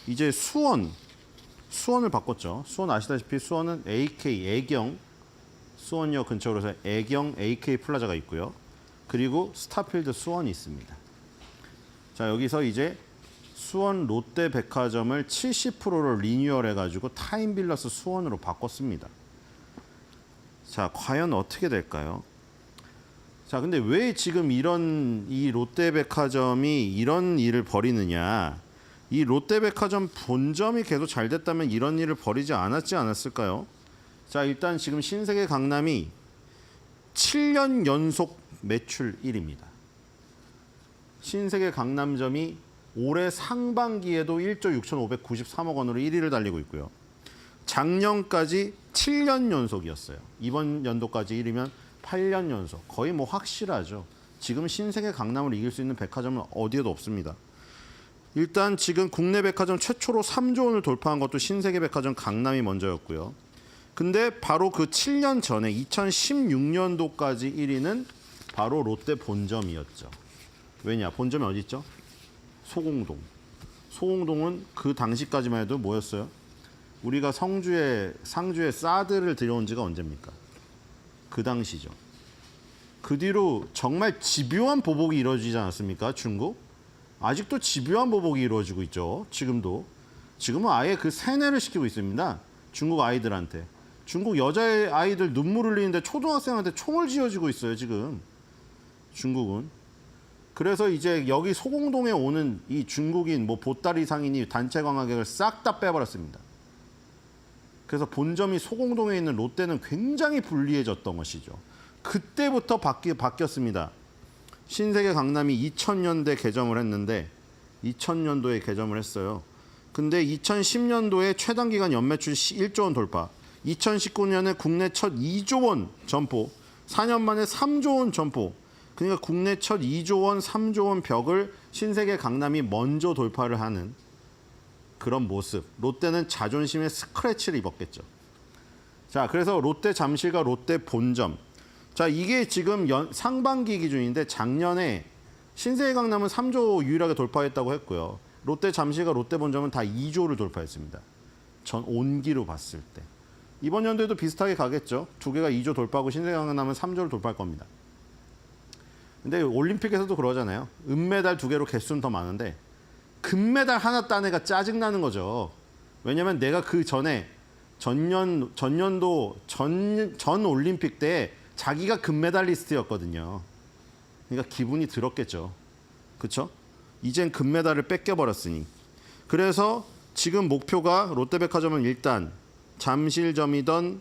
이제 수원을 바꿨죠. 수원 아시다시피 수원은 애경 수원역 근처로 해서 애경 AK 플라자가 있고요. 그리고 스타필드 수원이 있습니다. 자, 여기서 이제 수원 롯데백화점을 70%를 리뉴얼해가지고 타임빌라스 수원으로 바꿨습니다. 자, 과연 어떻게 될까요? 자, 근데 왜 지금 이 롯데백화점이 이런 일을 벌이느냐? 이 롯데백화점 본점이 계속 잘 됐다면 이런 일을 벌이지 않았을까요? 자, 일단 지금 신세계 강남이 7년 연속 매출 1위입니다. 신세계 강남점이 올해 상반기에도 1조 6,593억 원으로 1위를 달리고 있고요. 작년까지 7년 연속이었어요. 이번 연도까지 1위면 8년 연속. 거의 뭐 확실하죠. 지금 신세계 강남을 이길 수 있는 백화점은 어디에도 없습니다. 일단 지금 국내 백화점 최초로 3조 원을 돌파한 것도 신세계 백화점 강남이 먼저였고요. 근데 바로 그 7년 전에 2016년도까지 1위는 바로 롯데 본점이었죠. 왜냐? 본점이 어디 있죠? 소공동. 소공동은 그 당시까지만 해도 뭐였어요? 우리가 상주에 사드를 들여온 지가 언제입니까? 그 당시죠. 그 뒤로 정말 집요한 보복이 이루어지지 않았습니까? 중국? 아직도 집요한 보복이 이루어지고 있죠. 지금은 아예 그 세뇌를 시키고 있습니다. 중국 아이들한테. 중국 여자아이들 눈물 흘리는데 초등학생한테 총을 쥐어주고 있어요, 지금. 중국은. 그래서 이제 여기 소공동에 오는 이 중국인, 뭐 보따리 상인이 단체 관광객을 싹 다 빼버렸습니다. 그래서 본점이 소공동에 있는 롯데는 굉장히 불리해졌던 것이죠. 그때부터 바뀌었습니다. 신세계 강남이 2000년대 개점을 했는데 2000년도에 개점을 했어요. 근데 2010년도에 최단 기간 연매출 1조 원 돌파, 2019년에 국내 첫 2조 원 점포, 4년 만에 3조 원 점포. 그러니까 국내 첫 2조 원, 3조 원 벽을 신세계 강남이 먼저 돌파를 하는 그런 모습. 롯데는 자존심에 스크래치를 입었겠죠. 자, 그래서 롯데 잠실과 롯데 본점. 자, 이게 지금 상반기 기준인데 작년에 신세계 강남은 3조 유일하게 돌파했다고 했고요. 롯데 잠실과 롯데 본점은 다 2조를 돌파했습니다. 전 온기로 봤을 때. 이번 연도에도 비슷하게 가겠죠. 두 개가 2조 돌파하고 신세계 강남은 3조를 돌파할 겁니다. 근데 올림픽에서도 그러잖아요. 은메달 2개로 개수는 더 많은데 금메달 하나 딴 애가 짜증나는 거죠. 왜냐면 내가 그 전에 전 올림픽 때 자기가 금메달리스트였거든요. 그러니까 기분이 들었겠죠. 그렇죠? 이젠 금메달을 뺏겨버렸으니. 그래서 지금 목표가 롯데백화점은 일단 잠실점이든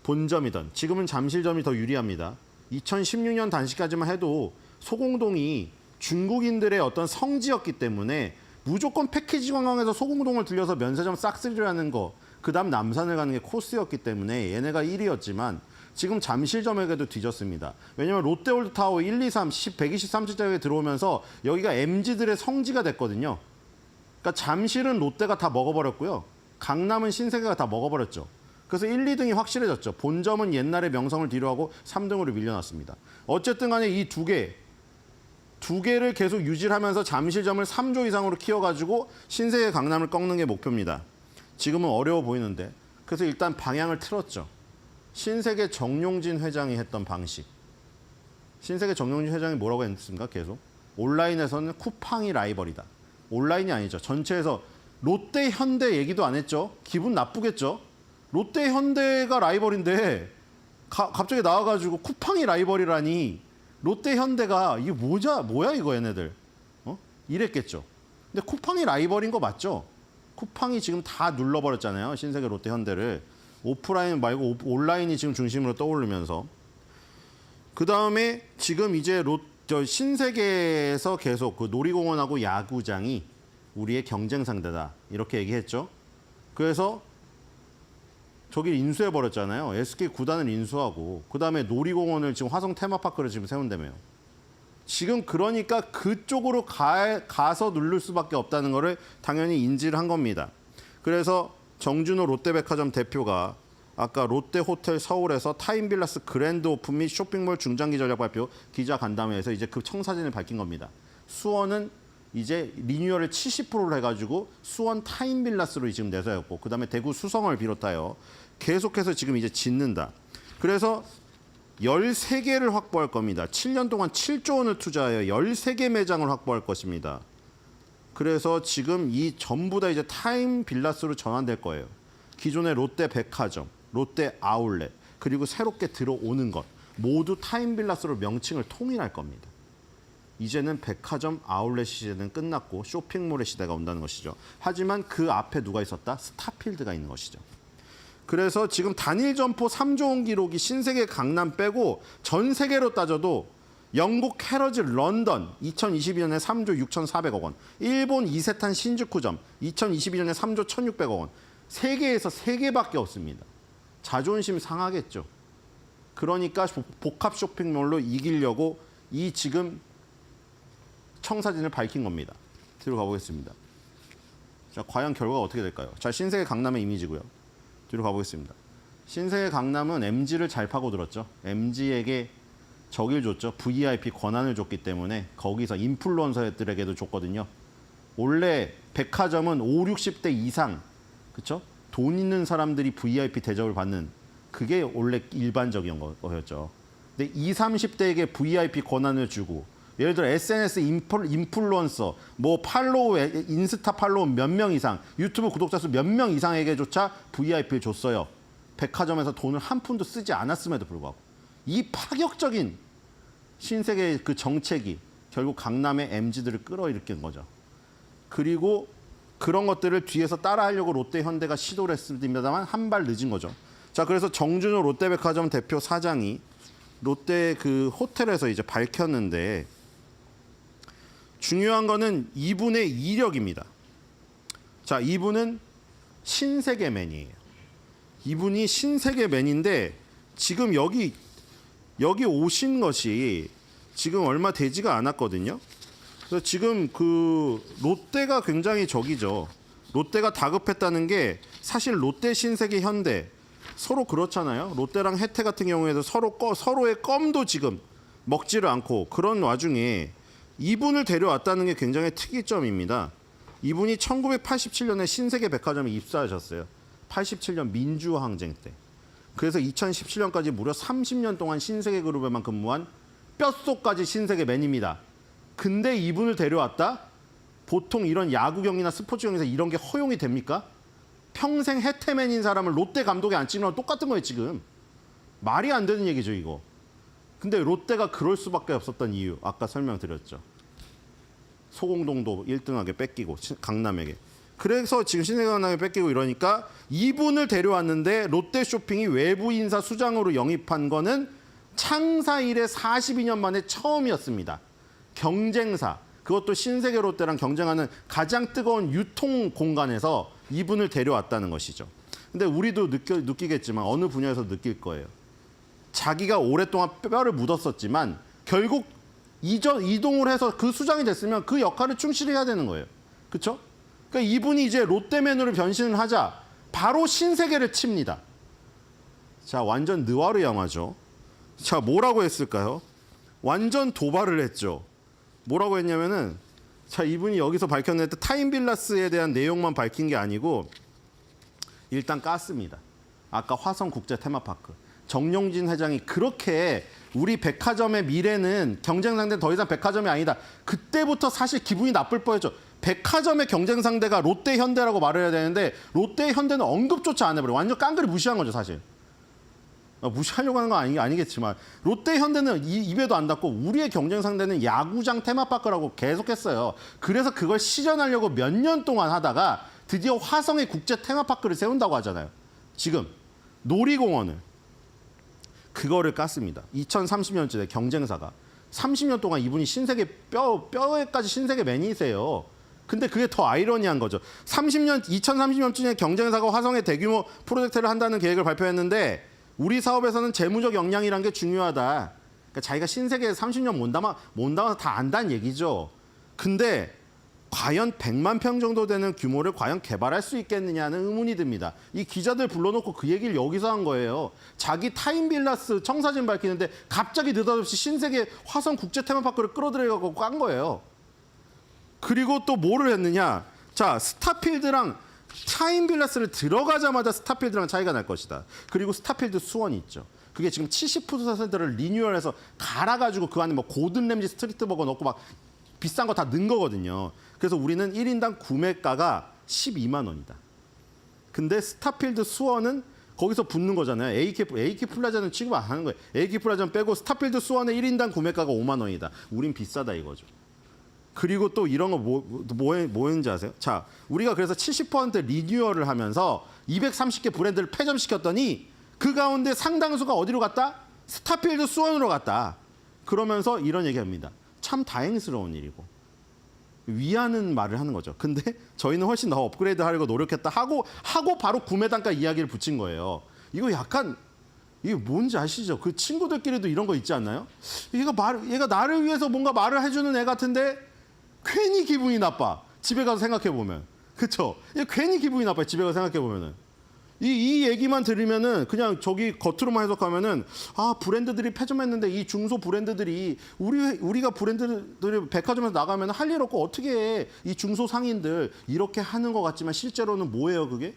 본점이든 지금은 잠실점이 더 유리합니다. 2016년 당시까지만 해도 소공동이 중국인들의 어떤 성지였기 때문에 무조건 패키지 관광에서 소공동을 들려서 면세점 싹쓸이라는 거, 그다음 남산을 가는 게 코스였기 때문에 얘네가 1위였지만 지금 잠실점에게도 뒤졌습니다. 왜냐하면 롯데월드타워 1, 2, 3, 123층짜리에 들어오면서 여기가 MZ들의 성지가 됐거든요. 그러니까 잠실은 롯데가 다 먹어버렸고요. 강남은 신세계가 다 먹어버렸죠. 그래서 1, 2등이 확실해졌죠. 본점은 옛날의 명성을 뒤로하고 3등으로 밀려났습니다. 어쨌든 간에 이 두 개를 계속 유지하면서 잠실점을 3조 이상으로 키워가지고 신세계 강남을 꺾는 게 목표입니다. 지금은 어려워 보이는데 그래서 일단 방향을 틀었죠. 신세계 정용진 회장이 했던 방식. 신세계 정용진 회장이 뭐라고 했습니까? 계속 온라인에서는 쿠팡이 라이벌이다. 온라인이 아니죠. 전체에서 롯데 현대 얘기도 안 했죠. 기분 나쁘겠죠. 롯데 현대가 라이벌인데 갑자기 나와가지고 쿠팡이 라이벌이라니 롯데 현대가 이게 뭐야 이거 얘네들 이랬겠죠. 근데 쿠팡이 라이벌인 거 맞죠? 쿠팡이 지금 다 눌러버렸잖아요. 신세계 롯데 현대를. 오프라인 말고 온라인이 지금 중심으로 떠오르면서 그 다음에 지금 이제 신세계에서 계속 그 놀이공원하고 야구장이 우리의 경쟁 상대다 이렇게 얘기했죠. 그래서 저길 인수해 버렸잖아요. SK 구단을 인수하고 그 다음에 놀이공원을 지금 화성 테마파크를 지금 세운다며요. 지금 그러니까 그쪽으로 가서 누를 수밖에 없다는 거를 당연히 인지를 한 겁니다. 그래서 정준호 롯데백화점 대표가 아까 롯데호텔 서울에서 타임빌라스 그랜드 오픈 및 쇼핑몰 중장기 전략 발표 기자간담회에서 이제 그 청사진을 밝힌 겁니다. 수원은 이제 리뉴얼을 70%를 해가지고 수원 타임빌라스로 지금 내세웠고 그다음에 대구 수성을 비롯하여 계속해서 지금 이제 짓는다. 그래서 13개를 확보할 겁니다. 7년 동안 7조 원을 투자하여 13개 매장을 확보할 것입니다. 그래서 지금 이 전부 다 이제 타임 빌라스로 전환될 거예요. 기존의 롯데 백화점, 롯데 아울렛, 그리고 새롭게 들어오는 것 모두 타임 빌라스로 명칭을 통일할 겁니다. 이제는 백화점 아울렛 시대는 끝났고 쇼핑몰의 시대가 온다는 것이죠. 하지만 그 앞에 누가 있었다? 스타필드가 있는 것이죠. 그래서 지금 단일 점포 3조 원 기록이 신세계 강남 빼고 전 세계로 따져도 영국 캐러즈 런던 2022년에 3조 6,400억 원, 일본 이세탄 신주쿠점 2022년에 3조 1,600억 원, 세계에서 3개밖에 없습니다. 자존심 상하겠죠. 그러니까 복합 쇼핑몰로 이기려고 이 지금 청사진을 밝힌 겁니다. 뒤로 가보겠습니다. 자, 과연 결과가 어떻게 될까요? 자, 신세계 강남의 이미지고요. 뒤로 가보겠습니다. 신세계 강남은 MG를 잘 파고들었죠. MG에게 저길 줬죠. VIP 권한을 줬기 때문에 거기서 인플루언서들에게도 줬거든요. 원래 백화점은 5, 60대 이상, 그렇죠? 돈 있는 사람들이 VIP 대접을 받는 그게 원래 일반적인 거였죠. 근데 20, 30대에게 VIP 권한을 주고 예를 들어 SNS 인플루언서, 뭐 팔로우, 인스타 팔로우 몇 명 이상, 유튜브 구독자 수 몇 명 이상에게조차 VIP를 줬어요. 백화점에서 돈을 한 푼도 쓰지 않았음에도 불구하고. 이 파격적인 신세계의 그 정책이 결국 강남의 MZ들을 끌어일으킨 거죠. 그리고 그런 것들을 뒤에서 따라하려고 롯데 현대가 시도를 했습니다만 한 발 늦은 거죠. 자, 그래서 정준호 롯데백화점 대표 사장이 롯데 그 호텔에서 이제 밝혔는데 중요한 거는 이분의 이력입니다. 자, 이분은 신세계맨이에요. 이분이 신세계맨인데 지금 여기 오신 것이 지금 얼마 되지가 않았거든요. 그래서 지금 그 롯데가 굉장히 적이죠. 롯데가 다급했다는 게 사실 롯데 신세계 현대 서로 그렇잖아요. 롯데랑 혜태 같은 경우에도 서로의 껌도 지금 먹지를 않고 그런 와중에 이분을 데려왔다는 게 굉장히 특이점입니다. 이분이 1987년에 신세계 백화점에 입사하셨어요. 87년 민주항쟁 때. 그래서 2017년까지 무려 30년 동안 신세계그룹에만 근무한 뼛속까지 신세계맨입니다. 근데 이분을 데려왔다? 보통 이런 야구 경기나 스포츠 경기에서 이런 게 허용이 됩니까? 평생 해태맨인 사람을 롯데 감독이 안 찍는 건 똑같은 거예요, 지금. 말이 안 되는 얘기죠, 이거. 근데 롯데가 그럴 수밖에 없었던 이유, 아까 설명드렸죠. 소공동도 1등하게 뺏기고, 강남에게. 그래서 지금 신세계 뺏기고 이러니까 이분을 데려왔는데 롯데 쇼핑이 외부 인사 수장으로 영입한 거는 창사 이래 42년 만에 처음이었습니다. 경쟁사, 그것도 신세계 롯데랑 경쟁하는 가장 뜨거운 유통 공간에서 이분을 데려왔다는 것이죠. 근데 우리도 느끼겠지만 어느 분야에서 느낄 거예요. 자기가 오랫동안 뼈를 묻었었지만 결국 이동을 해서 그 수장이 됐으면 그 역할을 충실히 해야 되는 거예요. 그렇죠? 그러니까 이분이 이제 롯데맨으로 변신을 하자 바로 신세계를 칩니다. 자, 완전 느와르 영화죠. 자, 뭐라고 했을까요? 완전 도발을 했죠. 뭐라고 했냐면은, 자, 이분이 여기서 밝혔는데 타임빌라스에 대한 내용만 밝힌 게 아니고 일단 깠습니다. 아까 화성국제 테마파크. 정용진 회장이 그렇게 우리 백화점의 미래는 경쟁 상대는 더 이상 백화점이 아니다. 그때부터 사실 기분이 나쁠 뻔했죠. 백화점의 경쟁 상대가 롯데 현대라고 말을 해야 되는데 롯데 현대는 언급조차 안 해버려요. 완전 깡그리 무시한 거죠, 사실. 무시하려고 하는 건 아니겠지만 롯데 현대는 입에도 안 닿고 우리의 경쟁 상대는 야구장 테마파크라고 계속했어요. 그래서 그걸 실현하려고 몇 년 동안 하다가 드디어 화성의 국제 테마파크를 세운다고 하잖아요. 지금 놀이공원을 그거를 깠습니다. 2030년쯤에 경쟁사가 30년 동안 이분이 신세계 뼈에까지 신세계 매니세요. 근데 그게 더 아이러니한 거죠. 2030년쯤에 경쟁사가 화성의 대규모 프로젝트를 한다는 계획을 발표했는데 우리 사업에서는 재무적 역량이란 게 중요하다. 그러니까 자기가 신세계에 30년 못 담아서 다 안다는 얘기죠. 근데 과연 100만 평 정도 되는 규모를 과연 개발할 수 있겠느냐는 의문이 듭니다. 이 기자들 불러놓고 그 얘기를 여기서 한 거예요. 자기 타임빌라스 청사진 밝히는데 갑자기 느닷없이 신세계 화성 국제 테마파크를 끌어들여갖고 깐 거예요. 그리고 또 뭐를 했느냐. 자, 스타필드랑 타임빌라스를 들어가자마자 스타필드랑 차이가 날 것이다. 그리고 스타필드 수원이 있죠. 그게 지금 70%를 리뉴얼해서 갈아가지고 그 안에 뭐 고든 램지 스트리트버거 넣고 막 비싼 거 다 넣은 거거든요. 그래서 우리는 1인당 구매가가 12만 원이다. 근데 스타필드 수원은 거기서 붙는 거잖아요. AK 플라자는 취급 안 하는 거예요. AK 플라자는 빼고 스타필드 수원의 1인당 구매가가 5만 원이다. 우린 비싸다 이거죠. 그리고 또 이런 거 뭐였는지 아세요? 자, 우리가 그래서 70% 리뉴얼을 하면서 230개 브랜드를 폐점시켰더니 그 가운데 상당수가 어디로 갔다? 스타필드 수원으로 갔다. 그러면서 이런 얘기합니다. 참 다행스러운 일이고 위하는 말을 하는 거죠. 근데 저희는 훨씬 더 업그레이드 하려고 노력했다 하고 바로 구매 단가 이야기를 붙인 거예요. 이거 약간 이게 뭔지 아시죠? 그 친구들끼리도 이런 거 있지 않나요? 얘가 나를 위해서 뭔가 말을 해주는 애 같은데 괜히 기분이 나빠. 집에 가서 생각해 보면, 그렇죠? 괜히 기분이 나빠요. 집에 가서 생각해 보면은. 이 얘기만 들으면은 그냥 저기 겉으로만 해석하면은 아, 브랜드들이 폐점했는데 이 중소 브랜드들이 우리가 브랜드들이 백화점에서 나가면 할 일 없고 어떻게 해. 이 중소 상인들 이렇게 하는 것 같지만 실제로는 뭐예요, 그게?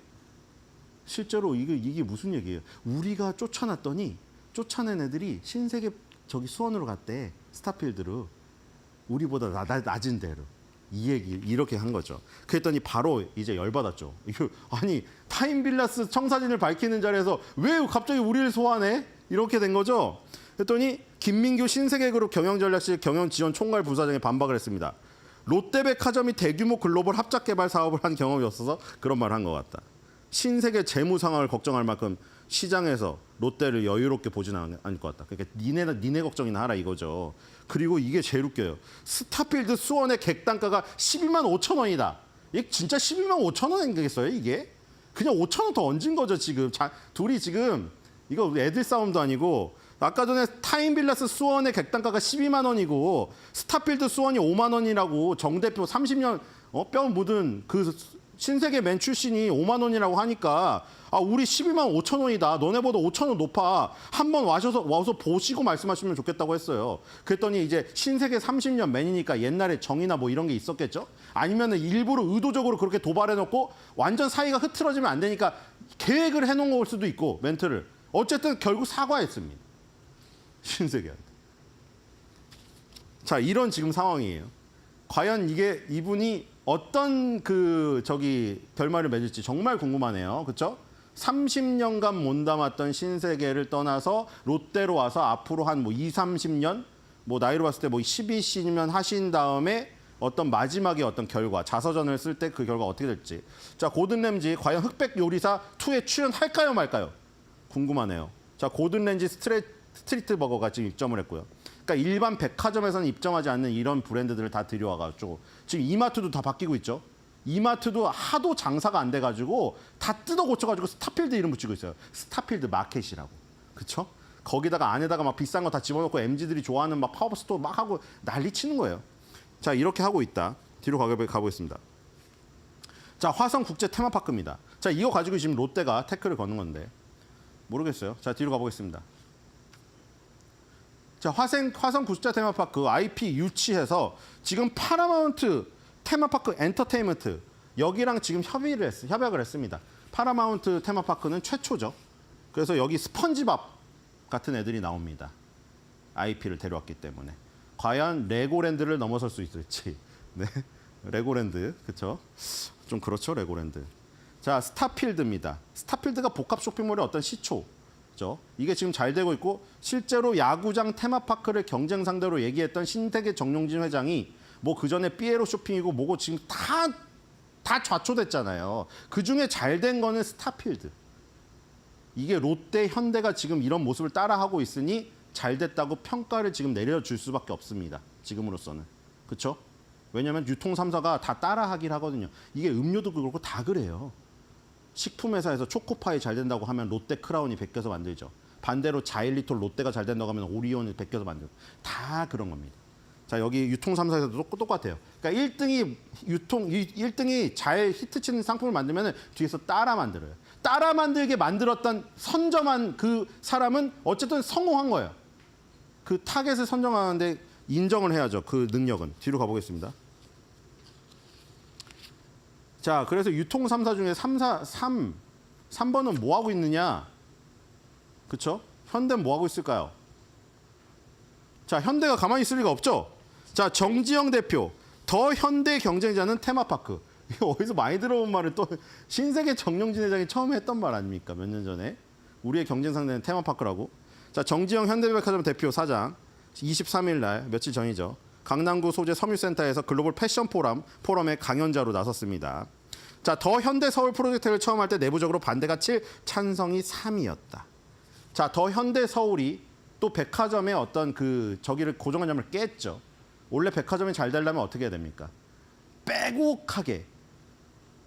실제로 이게 무슨 얘기예요? 우리가 쫓아낸 애들이 신세계 저기 수원으로 갔대. 스타필드로. 우리보다 낮은 데로. 이 얘기 이렇게 한 거죠. 그랬더니 바로 이제 열받았죠. 이거 아니 타임빌라스 청사진을 밝히는 자리에서 왜 갑자기 우리를 소환해? 이렇게 된 거죠. 그랬더니 김민규 신세계그룹 경영전략실 경영지원 총괄 부사장이 반박을 했습니다. 롯데백화점이 대규모 글로벌 합작개발 사업을 한 경험이 없어서 그런 말을 한 것 같다. 신세계 재무 상황을 걱정할 만큼 시장에서 롯데를 여유롭게 보지는 않을 것 같다. 그러니까 니네 걱정이나 하라 이거죠. 그리고 이게 제일 웃겨요. 스타필드 수원의 객단가가 12만 5천 원이다. 이게 진짜 12만 5천 원이겠어요, 이게? 그냥 5천 원 더 얹은 거죠, 지금. 둘이 지금 이거 애들 싸움도 아니고 아까 전에 타임빌라스 수원의 객단가가 12만 원이고 스타필드 수원이 5만 원이라고 정 대표 30년 뼈 묻은 그 신세계맨 출신이 5만 원이라고 하니까 아, 우리 12만 5천 원이다. 너네보다 5천 원 높아. 한번 와서 보시고 말씀하시면 좋겠다고 했어요. 그랬더니 이제 신세계 30년 맨이니까 옛날에 정이나 뭐 이런 게 있었겠죠? 아니면 일부러 의도적으로 그렇게 도발해놓고 완전 사이가 흐트러지면 안 되니까 계획을 해놓은 걸 수도 있고 멘트를. 어쨌든 결국 사과했습니다. 신세계한테. 자, 이런 지금 상황이에요. 과연 이분이 어떤 결말을 맺을지 정말 궁금하네요. 그렇죠? 30년간 몸담았던 신세계를 떠나서 롯데로 와서 앞으로 한 30년, 나이로 봤을 때 12시면 하신 다음에 어떤 마지막에 어떤 결과, 자서전을 쓸 때 그 결과 어떻게 될지. 자, 고든 램지 과연 흑백 요리사 2에 출연할까요, 말까요? 궁금하네요. 자, 고든 램지 스트리트 버거가 지금 입점을 했고요. 그러니까 일반 백화점에서는 입점하지 않는 이런 브랜드들을 다 들여와가지고 지금 이마트도 다 바뀌고 있죠. 이마트도 하도 장사가 안 돼가지고 다 뜯어 고쳐가지고 스타필드 이름 붙이고 있어요. 스타필드 마켓이라고. 그렇죠? 거기다가 안에다가 막 비싼 거 다 집어넣고 MZ들이 좋아하는 막 파워업 스토어 막 하고 난리 치는 거예요. 자, 이렇게 하고 있다. 뒤로 가보겠습니다. 자, 화성 국제 테마파크입니다. 자, 이거 가지고 지금 롯데가 태클을 거는 건데 모르겠어요. 자, 뒤로 가보겠습니다. 자, 화성 국제 테마파크 IP 유치해서 지금 파라마운트 테마파크 엔터테인먼트 여기랑 지금 협약을 했습니다. 파라마운트 테마파크는 최초죠. 그래서 여기 스펀지밥 같은 애들이 나옵니다. IP를 데려왔기 때문에. 과연 레고랜드를 넘어설 수 있을지. 네, 레고랜드, 그렇죠? 좀 그렇죠, 레고랜드. 자, 스타필드입니다. 스타필드가 복합 쇼핑몰의 어떤 시초죠. 이게 지금 잘 되고 있고 실제로 야구장 테마파크를 경쟁 상대로 얘기했던 신세계 정용진 회장이 그 전에 삐에로 쇼핑이고 뭐고 지금 다 좌초됐잖아요. 그 중에 잘 된 거는 스타필드. 이게 롯데, 현대가 지금 이런 모습을 따라하고 있으니 잘 됐다고 평가를 지금 내려줄 수밖에 없습니다. 지금으로서는. 그렇죠? 왜냐하면 유통 3사가 다 따라하긴 하거든요. 이게 음료도 그렇고 다 그래요. 식품회사에서 초코파이 잘 된다고 하면 롯데 크라운이 베껴서 만들죠. 반대로 자일리톨 롯데가 잘 된다고 하면 오리온이 베껴서 만들고. 다 그런 겁니다. 자, 여기 유통 3사에서도 똑같아요. 그러니까 1등이 잘 히트치는 상품을 만들면 뒤에서 따라 만들어요. 따라 만들게 만들었던 선점한 그 사람은 어쨌든 성공한 거예요. 그 타겟을 선정하는데 인정을 해야죠. 그 능력은. 뒤로 가보겠습니다. 자, 그래서 유통 3사 중에 3번은 뭐 하고 있느냐? 그렇죠? 현대는 뭐 하고 있을까요? 자, 현대가 가만히 있을 리가 없죠. 자, 정지영 대표. 더 현대 경쟁자는 테마파크. 이거 어디서 많이 들어본 말을 또 신세계 정용진 회장이 처음에 했던 말 아닙니까? 몇 년 전에. 우리의 경쟁 상대는 테마파크라고. 자, 정지영 현대백화점 대표 사장 23일 날 며칠 전이죠. 강남구 소재 섬유센터에서 글로벌 패션 포럼의 강연자로 나섰습니다. 자, 더 현대 서울 프로젝트를 처음 할 때 내부적으로 반대가 7, 찬성이 3이었다. 자, 더 현대 서울이 또 백화점의 어떤 저기를 고정관념을 깼죠. 원래 백화점이 잘 되려면 어떻게 해야 됩니까? 빼곡하게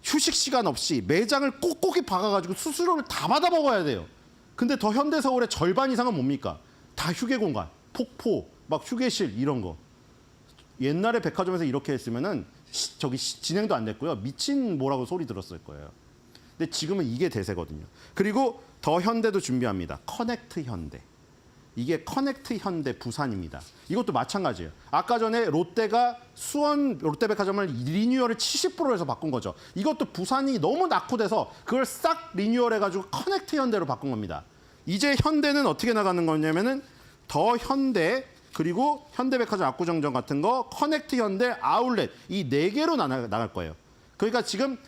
휴식 시간 없이 매장을 꼿꼿이 박아가지고 수수료를 다 받아 먹어야 돼요. 근데 더 현대 서울의 절반 이상은 뭡니까? 다 휴게 공간, 폭포, 막 휴게실 이런 거. 옛날에 백화점에서 이렇게 했으면은 진행도 안 됐고요. 미친 뭐라고 소리 들었을 거예요. 근데 지금은 이게 대세거든요. 그리고 더 현대도 준비합니다. 커넥트 현대. 이게 커넥트 현대 부산입니다. 이것도 마찬가지예요. 아까 전에 롯데가 수원 롯데백화점을 리뉴얼을 70%에서 바꾼 거죠. 이것도 부산이 너무 낙후돼서 그걸 싹 리뉴얼해가지고 커넥트 현대로 바꾼 겁니다. 이제 현대는 어떻게 나가는 거냐면은 더 현대 그리고 현대백화점 압구정점 같은 거 커넥트 현대 아울렛 이 4개로 나갈 거예요. 그러니까 지금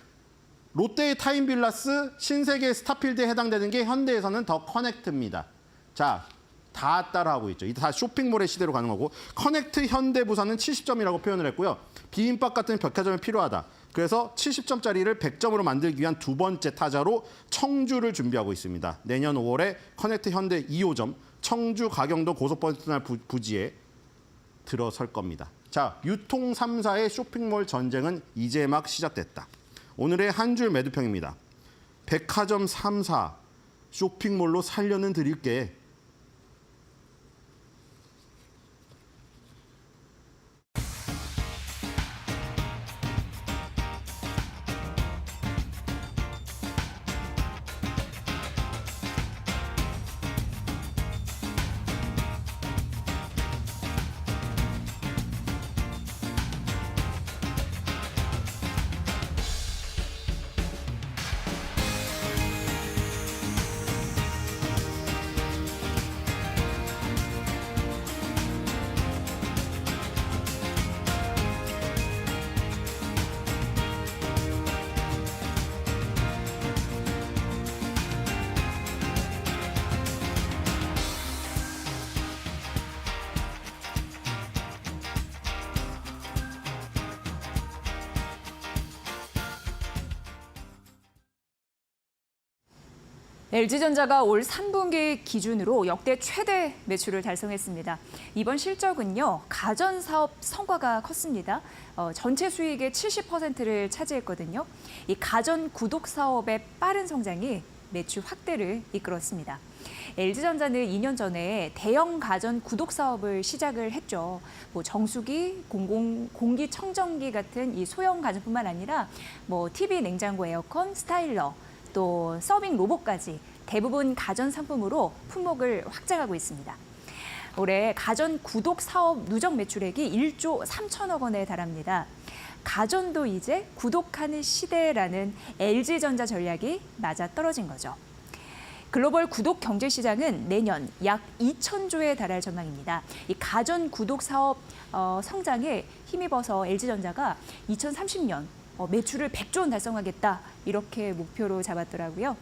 롯데의 타임빌라스 신세계 스타필드에 해당되는 게 현대에서는 더 커넥트입니다. 자, 다 따라하고 있죠. 다 쇼핑몰의 시대로 가는 거고 커넥트 현대 부산은 70점이라고 표현을 했고요. 비빔밥 같은 백화점이 필요하다. 그래서 70점짜리를 100점으로 만들기 위한 두 번째 타자로 청주를 준비하고 있습니다. 내년 5월에 커넥트 현대 2호점 청주 가경도 고속버스터널 부지에 들어설 겁니다. 자, 유통 3사의 쇼핑몰 전쟁은 이제 막 시작됐다. 오늘의 한 줄 매도평입니다. 백화점 3사 쇼핑몰로 살려는 드릴게. LG전자가 올 3분기 기준으로 역대 최대 매출을 달성했습니다. 이번 실적은요, 가전사업 성과가 컸습니다. 전체 수익의 70%를 차지했거든요. 이 가전 구독 사업의 빠른 성장이 매출 확대를 이끌었습니다. LG전자는 2년 전에 대형 가전 구독 사업을 시작을 했죠. 뭐 정수기, 공기청정기 같은 이 소형 가전뿐만 아니라 뭐 TV, 냉장고, 에어컨, 스타일러, 또 서빙 로봇까지 대부분 가전 상품으로 품목을 확장하고 있습니다. 올해 가전 구독 사업 누적 매출액이 1조 3천억 원에 달합니다. 가전도 이제 구독하는 시대라는 LG전자 전략이 맞아떨어진 거죠. 글로벌 구독 경제 시장은 내년 약 2천조에 달할 전망입니다. 이 가전 구독 사업 성장에 힘입어서 LG전자가 2030년 매출을 100조 원 달성하겠다 이렇게 목표로 잡았더라고요.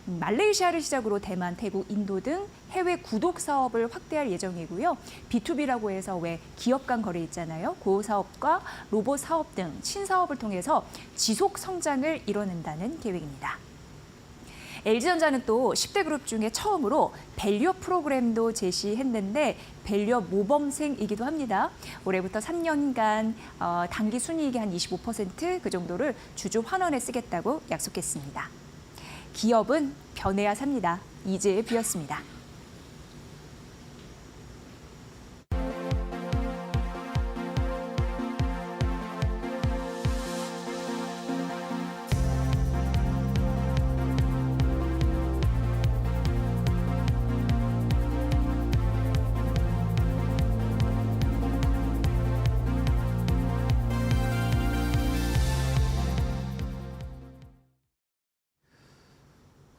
말레이시아를 시작으로 대만, 태국, 인도 등 해외 구독 사업을 확대할 예정이고요. B2B라고 해서 왜 기업 간 거래 있잖아요. 그 사업과 로봇 사업 등 신사업을 통해서 지속 성장을 이뤄낸다는 계획입니다. LG전자는 또 10대 그룹 중에 처음으로 밸류업 프로그램도 제시했는데 밸류업 모범생이기도 합니다. 올해부터 3년간 단기 순이익의 한 25% 그 정도를 주주 환원에 쓰겠다고 약속했습니다. 기업은 변해야 삽니다. 이제의 뷰였습니다.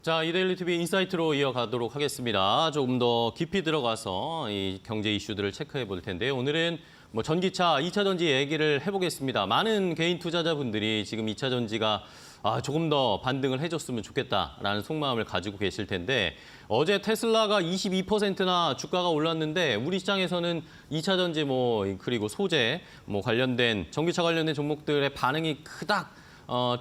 자, 이데일리 TV 인사이트로 이어가도록 하겠습니다. 조금 더 깊이 들어가서 이 경제 이슈들을 체크해 볼 텐데요. 오늘은 뭐 전기차, 2차 전지 얘기를 해보겠습니다. 많은 개인 투자자분들이 지금 2차 전지가 조금 더 반등을 해줬으면 좋겠다라는 속마음을 가지고 계실 텐데 어제 테슬라가 22%나 주가가 올랐는데 우리 시장에서는 2차 전지 그리고 소재 관련된 전기차 관련된 종목들의 반응이 그닥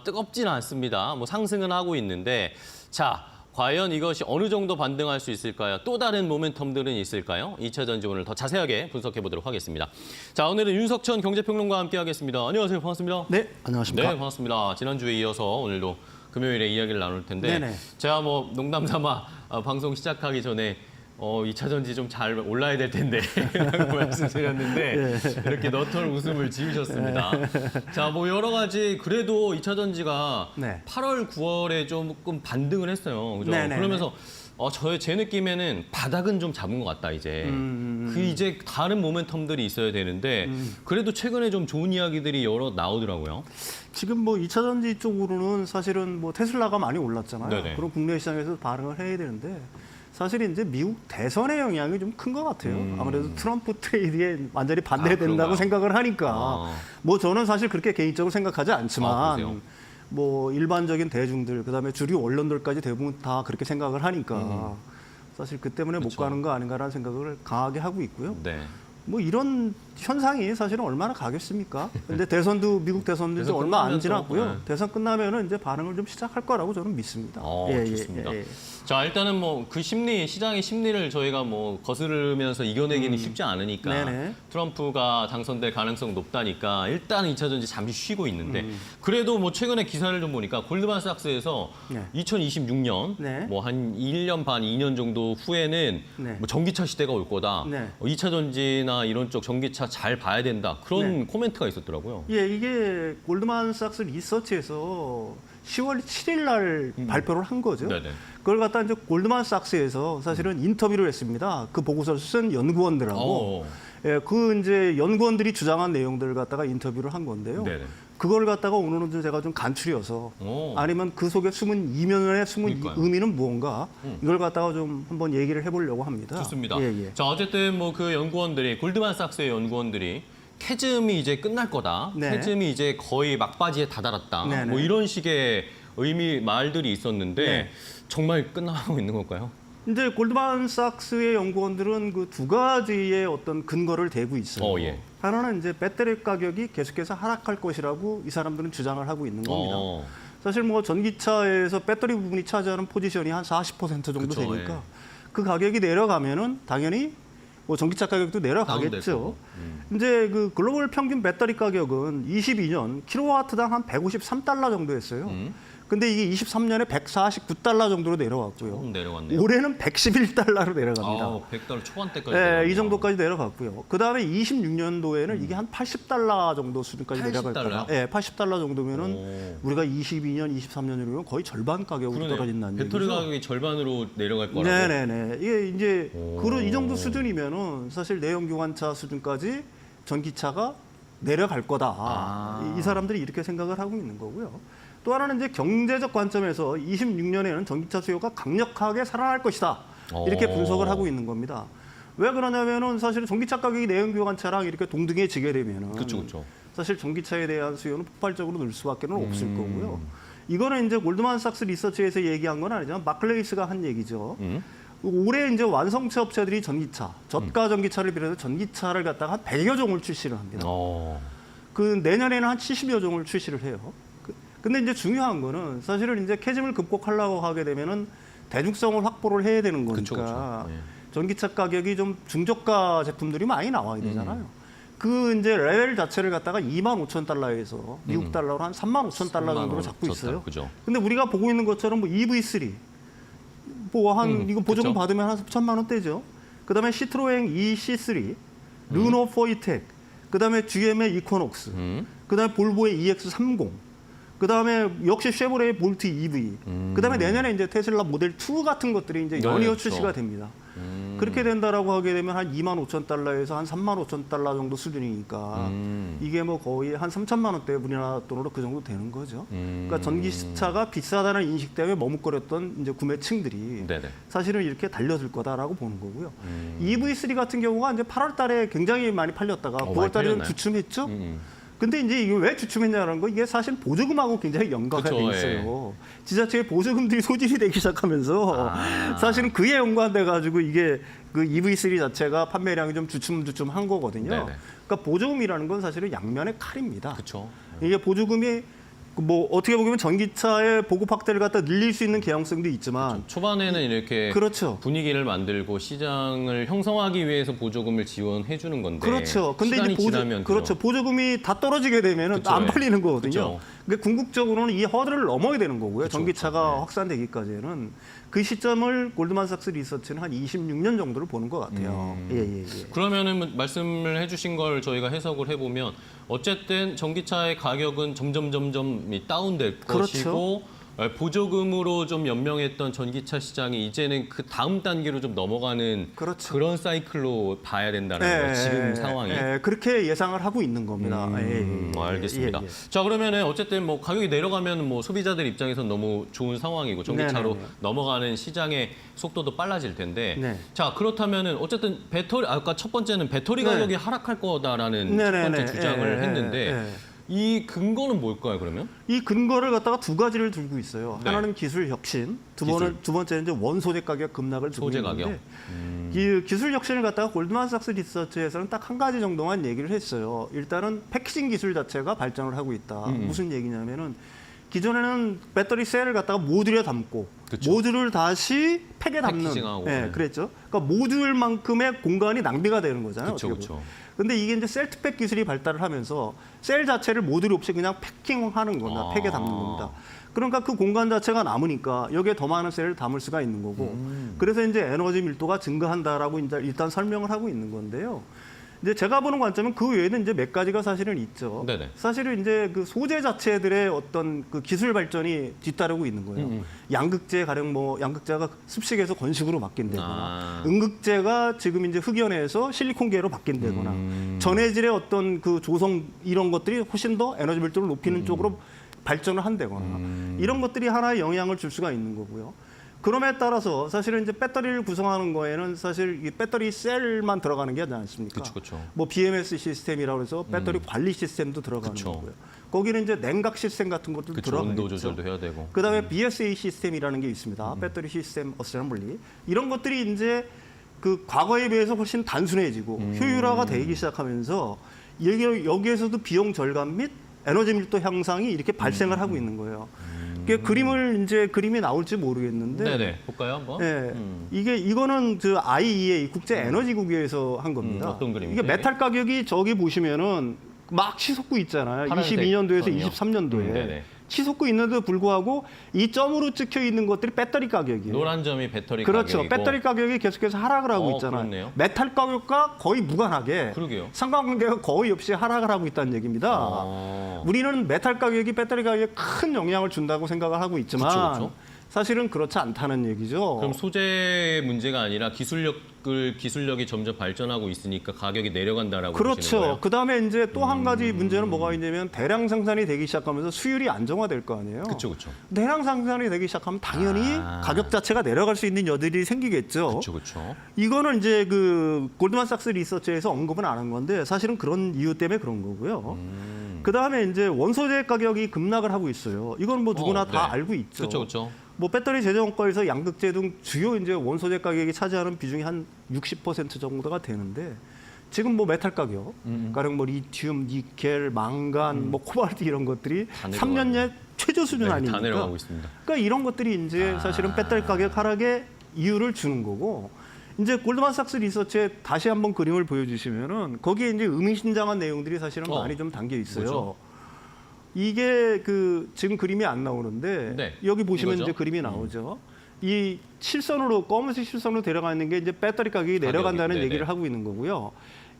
뜨겁지는 않습니다. 상승은 하고 있는데 자, 과연 이것이 어느 정도 반등할 수 있을까요? 또 다른 모멘텀들은 있을까요? 2차 전지 오늘 더 자세하게 분석해 보도록 하겠습니다. 자, 오늘은 윤석천 경제평론가와 함께하겠습니다. 안녕하세요. 반갑습니다. 네, 안녕하십니까. 네, 반갑습니다. 지난주에 이어서 오늘도 금요일에 이야기를 나눌 텐데 네네. 제가 농담 삼아 방송 시작하기 전에 2차 전지 좀 잘 올라야 될 텐데 라고 말씀드렸는데 이렇게 너털 웃음을 지으셨습니다. 자, 여러 가지 그래도 2차 전지가 네. 8월, 9월에 조금 반등을 했어요. 그죠? 네네네. 그러면서 제 느낌에는 바닥은 좀 잡은 것 같다, 이제. 이제 다른 모멘텀들이 있어야 되는데 그래도 최근에 좀 좋은 이야기들이 여러 나오더라고요. 지금 2차 전지 쪽으로는 사실은 테슬라가 많이 올랐잖아요. 네네. 그럼 국내 시장에서 반응을 해야 되는데 사실 이제 미국 대선의 영향이 좀 큰 것 같아요. 아무래도 트럼프 트레이드에 완전히 반대된다고 그런가요? 생각을 하니까 저는 사실 그렇게 개인적으로 생각하지 않지만 그러세요? 일반적인 대중들 그다음에 주류 언론들까지 대부분 다 그렇게 생각을 하니까 사실 그 때문에 못 그쵸. 가는 거 아닌가라는 생각을 강하게 하고 있고요. 네. 이런 현상이 사실은 얼마나 가겠습니까? 근데 미국 대선도 이제 얼마 안 끝나면 지났고요. 네. 대선 끝나면은 이제 반응을 좀 시작할 거라고 저는 믿습니다. 좋습니다. 자, 일단은 그 시장의 심리를 저희가 거스르면서 이겨내기는 쉽지 않으니까 네네. 트럼프가 당선될 가능성 높다니까 일단 2차 전지 잠시 쉬고 있는데 그래도 최근에 기사를 좀 보니까 골드만삭스에서 네. 2026년 네. 한 1년 반, 2년 정도 후에는 네. 전기차 시대가 올 거다. 네. 2차 전지나 이런 쪽 전기차 잘 봐야 된다. 그런 코멘트가 있었더라고요. 이게 골드만삭스 리서치에서 10월 7일 날 발표를 한 거죠. 네네. 그걸 갖다 이제 골드만삭스에서 사실은 인터뷰를 했습니다. 그 보고서를 쓴 연구원들하고 그 이제 연구원들이 주장한 내용들을 갖다가 인터뷰를 한 건데요. 네네. 그걸 갖다가 오늘은 제가 좀 간추려서 아니면 그 속에 숨은 이면에 숨은 그러니까요. 의미는 무언가 이걸 갖다가 좀 한번 얘기를 해보려고 합니다. 좋습니다. 예. 자, 어쨌든 그 연구원들이 골드만삭스의 연구원들이 캐즘이 이제 끝날 거다. 네. 캐즘이 이제 거의 막바지에 다다랐다. 네네. 이런 식의 말들이 있었는데 네. 정말 끝나고 있는 걸까요? 이제 골드만삭스의 연구원들은 그 두 가지의 어떤 근거를 대고 있어요. 예. 하나는 이제 배터리 가격이 계속해서 하락할 것이라고 이 사람들은 주장을 하고 있는 겁니다. 사실 뭐 전기차에서 배터리 부분이 차지하는 포지션이 한 40% 정도 그쵸, 되니까 예. 그 가격이 내려가면은 당연히 뭐 전기차 가격도 내려가겠죠. 다운되고. 이제 그 글로벌 평균 배터리 가격은 22년 킬로와트당 한 153달러 정도였어요. 근데 이게 23년에 149달러 정도로 내려왔고요. 조금 내려갔네요. 올해는 111달러로 내려갑니다. 아, 100달러 초반대까지. 네, 내려갔네요. 이 정도까지 내려갔고요. 그 다음에 26년도에는 이게 한 80달러 정도 수준까지 80달러 요? 내려갈까요? 네, 80달러 정도면은 오. 우리가 22년, 23년으로 거의 절반 가격으로 그러네요. 떨어진다는 배터리 얘기죠. 가격이 절반으로 내려갈 거라고. 네네네. 이게 이제 오. 그런 이 정도 수준이면은 사실 내연기관차 수준까지 전기차가 내려갈 거다. 아. 이 사람들이 이렇게 생각을 하고 있는 거고요. 또 하나는 이제 경제적 관점에서 26년에는 전기차 수요가 강력하게 살아날 것이다. 이렇게 오. 분석을 하고 있는 겁니다. 왜 그러냐면은 사실 전기차 가격이 내연기관차랑 이렇게 동등해지게 되면은 그렇죠, 그렇죠. 사실 전기차에 대한 수요는 폭발적으로 늘 수밖에 없을 거고요. 이거는 이제 골드만삭스 리서치에서 얘기한 건 아니지만 마클레이스가 한 얘기죠. 올해 이제 완성체 업체들이 전기차, 저가 전기차를 비롯해서 전기차를 갖다가 한 100여 종을 출시를 합니다. 그 내년에는 한 70여 종을 출시를 해요. 근데 이제 중요한 거는 사실은 이제 캐즘을 극복하려고 하게 되면은 대중성을 확보를 해야 되는 거니까 그쵸, 그쵸. 예. 전기차 가격이 좀 중저가 제품들이 많이 나와야 되잖아요. 그 이제 레벨 자체를 갖다가 25,000달러에서 미국 달러로 한 35,000달러 정도로 잡고 있어요. 그죠. 근데 우리가 보고 있는 것처럼 뭐 EV3 뭐 한 이거 보조금 그쵸. 받으면 한 3천만 원대죠. 그다음에 시트로엥 EC3, 르노 포이텍, 그다음에 GM의 이코녹스, 그다음에 볼보의 EX30, 그다음에 역시 쉐보레의 볼트 EV, 그다음에 내년에 이제 테슬라 모델 2 같은 것들이 이제 연이어 그렇죠. 출시가 됩니다. 그렇게 된다라고 하게 되면 한 25,000달러에서 한 35,000달러 정도 수준이니까 이게 뭐 거의 한 3천만 원대 우리나라 돈으로 그 정도 되는 거죠. 그러니까 전기차가 비싸다는 인식 때문에 머뭇거렸던 이제 구매층들이 네네. 사실은 이렇게 달려들 거다라고 보는 거고요. EV3 같은 경우가 이제 8월 달에 굉장히 많이 팔렸다가 9월 달에 좀 팔렸나요? 주춤했죠. 근데 이제 이게 왜 주춤했냐는 거 이게 사실 보조금하고 굉장히 연관이 그쵸, 돼 있어요. 지자체의 보조금들이 소진이 되기 시작하면서 사실은 그에 연관돼 가지고 이게 그 EV3 자체가 판매량이 좀 주춤한 거거든요. 네네. 그러니까 보조금이라는 건 사실은 양면의 칼입니다. 그렇죠. 이게 보조금이 뭐 어떻게 보면 전기차의 보급 확대를 갖다 늘릴 수 있는 개연성도 있지만 초반에는 이렇게 그렇죠. 분위기를 만들고 시장을 형성하기 위해서 보조금을 지원해 주는 건데 그렇죠. 근데 시간이 이제 지나면 그렇죠. 보조금이 다 떨어지게 되면은 그쵸, 안 예. 팔리는 거거든요. 그쵸. 그러니까 궁극적으로는 이 허들을 넘어야 되는 거고요. 그쵸, 전기차가 그쵸. 네. 확산되기까지는 그 시점을 골드만삭스 리서치는 한 26년 정도를 보는 것 같아요. 예. 그러면은 말씀을 해주신 걸 저희가 해석을 해보면 어쨌든 전기차의 가격은 점점 다운될 그렇죠. 것이고 보조금으로 좀 연명했던 전기차 시장이 이제는 그 다음 단계로 좀 넘어가는 그렇죠. 그런 사이클로 봐야 된다는 거예요. 지금 상황이. 그렇게 예상을 하고 있는 겁니다. 알겠습니다. 예. 자, 그러면은 어쨌든 뭐 가격이 내려가면 뭐 소비자들 입장에선 너무 좋은 상황이고 전기차로 네네네. 넘어가는 시장의 속도도 빨라질 텐데. 네. 자, 그렇다면은 어쨌든 배터리 아까 첫 번째는 배터리 네. 가격이 하락할 거다라는 첫 네네네. 번째 주장을 했는데 이 근거는 뭘까요, 그러면? 이 근거를 갖다가 두 가지를 들고 있어요. 네. 하나는 기술 혁신, 두 기술. 번째는 이제 원소재 가격 급락을 두고 소재 있는데 가격. 이 기술 혁신을 갖다가 골드만삭스 리서치에서는 딱 한 가지 정도만 얘기를 했어요. 일단은 패키징 기술 자체가 발전을 하고 있다. 무슨 얘기냐면은 기존에는 배터리 셀을 갖다가 모듈에 담고 그쵸. 모듈을 다시 팩에 담는 패키징하고, 예, 네. 그랬죠. 그러니까 모듈만큼의 공간이 낭비가 되는 거잖아요. 그쵸, 어떻게 보면. 그쵸. 근데 이게 이제 셀트팩 기술이 발달을 하면서 셀 자체를 모듈 없이 그냥 패킹하는 겁니다. 아. 팩에 담는 겁니다. 그러니까 그 공간 자체가 남으니까 여기에 더 많은 셀을 담을 수가 있는 거고 그래서 이제 에너지 밀도가 증가한다라고 이제 일단 설명을 하고 있는 건데요. 이제 제가 보는 관점은 그 외에는 이제 몇 가지가 사실은 있죠. 네네. 사실은 이제 그 소재 자체들의 어떤 그 기술 발전이 뒤따르고 있는 거예요. 양극재 가령 뭐 양극재가 습식에서 건식으로 바뀐다거나 음극재가 지금 이제 흑연에서 실리콘계로 바뀐다거나 전해질의 어떤 그 조성 이런 것들이 훨씬 더 에너지 밀도를 높이는 쪽으로 발전을 한다거나 이런 것들이 하나의 영향을 줄 수가 있는 거고요. 그럼에 따라서 사실은 이제 배터리를 구성하는 거에는 사실 이 배터리 셀만 들어가는 게 아니지 않습니까? 그쵸. 뭐 BMS 시스템이라고 해서 배터리 관리 시스템도 들어가는 그쵸. 거고요. 거기는 이제 냉각 시스템 같은 것도 그쵸. 들어가 온도 있죠. 조절도 해야 되고. 그다음에 BSA 시스템이라는 게 있습니다. 배터리 시스템 어셈블리. 이런 것들이 이제 그 과거에 비해서 훨씬 단순해지고 효율화가 되기 시작하면서 여기에서도 비용 절감 및 에너지 밀도 향상이 이렇게 발생을 하고 있는 거예요. 그림이 나올지 모르겠는데 네네. 볼까요, 한번? 예, 이거는 그 IEA 국제 에너지국에서 한 겁니다. 어떤 그림이죠, 이게 메탈 가격이 저기 보시면은 막 치솟고 있잖아요. 파란색 22년도에서 선이요? 23년도에 네네. 치솟고 있는데도 불구하고 이 점으로 찍혀 있는 것들이 배터리 가격이에요. 노란 점이 배터리 그렇죠. 가격이고. 배터리 가격이 계속해서 하락을 하고 있잖아요. 그렇네요. 메탈 가격과 거의 무관하게 그러게요. 상관관계가 거의 없이 하락을 하고 있다는 얘기입니다. 우리는 메탈 가격이 배터리 가격에 큰 영향을 준다고 생각을 하고 있지만 그쵸. 사실은 그렇지 않다는 얘기죠. 그럼 소재 문제가 아니라 기술력이 점점 발전하고 있으니까 가격이 내려간다라고 보시는 그렇죠. 거예요? 그다음에 이제 또 한 가지 문제는 뭐가 있냐면 대량 생산이 되기 시작하면서 수율이 안정화될 거 아니에요. 그렇죠. 대량 생산이 되기 시작하면 당연히 가격 자체가 내려갈 수 있는 여들이 생기겠죠. 그렇죠. 이거는 이제 그 골드만삭스 리서치에서 언급은 안 한 건데 사실은 그런 이유 때문에 그런 거고요. 그다음에 이제 원소재 가격이 급락을 하고 있어요. 이건 뭐 누구나 다 네. 알고 있죠. 그렇죠. 뭐 배터리 제조원가에서 양극재 등 주요 이제 원소재 가격이 차지하는 비중이 한 60% 정도가 되는데 지금 뭐 메탈 가격, 가령 뭐 리튬, 니켈, 망간, 뭐 코발트 이런 것들이 다 내려가고 3년 내 최저 수준 네, 아닙니까? 다 내려가고 있습니다. 그러니까 이런 것들이 이제 사실은 배터리 가격 하락에 이유를 주는 거고 이제 골드만삭스 리서치에 다시 한번 그림을 보여주시면은 거기에 이제 의미심장한 내용들이 사실은 많이 좀 담겨 있어요. 뭐죠? 이게 그 지금 그림이 안 나오는데 네, 여기 보시면 이거죠? 이제 그림이 나오죠. 이 실선으로 검은색 실선으로 데려가 있는 게 이제 배터리 가격이 내려간다는 네네. 얘기를 하고 있는 거고요.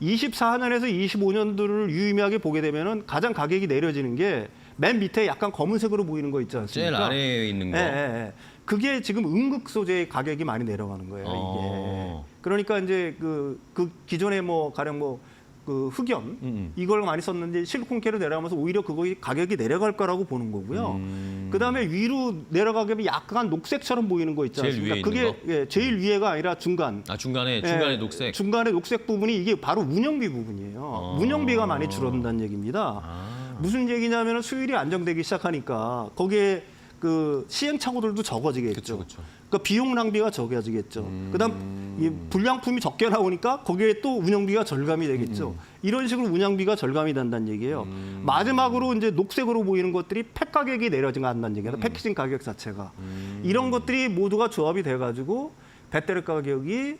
24년에서 25년도를 유의미하게 보게 되면은 가장 가격이 내려지는 게 맨 밑에 약간 검은색으로 보이는 거 있지 않습니까? 제일 아래에 있는 거. 예. 그게 지금 음극 소재의 가격이 많이 내려가는 거예요. 이게. 그러니까 이제 그 기존에 뭐 가령 뭐 그 흑연 이걸 많이 썼는데 실리콘계로 내려가면서 오히려 그거 가격이 내려갈 거라고 보는 거고요. 그다음에 위로 내려가면 약간 녹색처럼 보이는 거 있지 제일 않습니까? 위에 그게 있는 예, 제일 위에가 아니라 중간. 중간에 예, 녹색. 중간에 녹색 부분이 이게 바로 운영비 부분이에요. 운영비가 많이 줄어든다는 얘기입니다. 무슨 얘기냐면 수율이 안정되기 시작하니까 거기에 그 시행착오들도 적어지겠죠. 그쵸. 그러니까 비용 낭비가 적어지겠죠. 그다음 이 불량품이 적게 나오니까 거기에 또 운영비가 절감이 되겠죠. 이런 식으로 운영비가 절감이 된다는 얘기예요. 마지막으로 이제 녹색으로 보이는 것들이 팩 가격이 내려진다는 얘기예요. 패키징 가격 자체가. 이런 것들이 모두가 조합이 돼가지고 배터리 가격이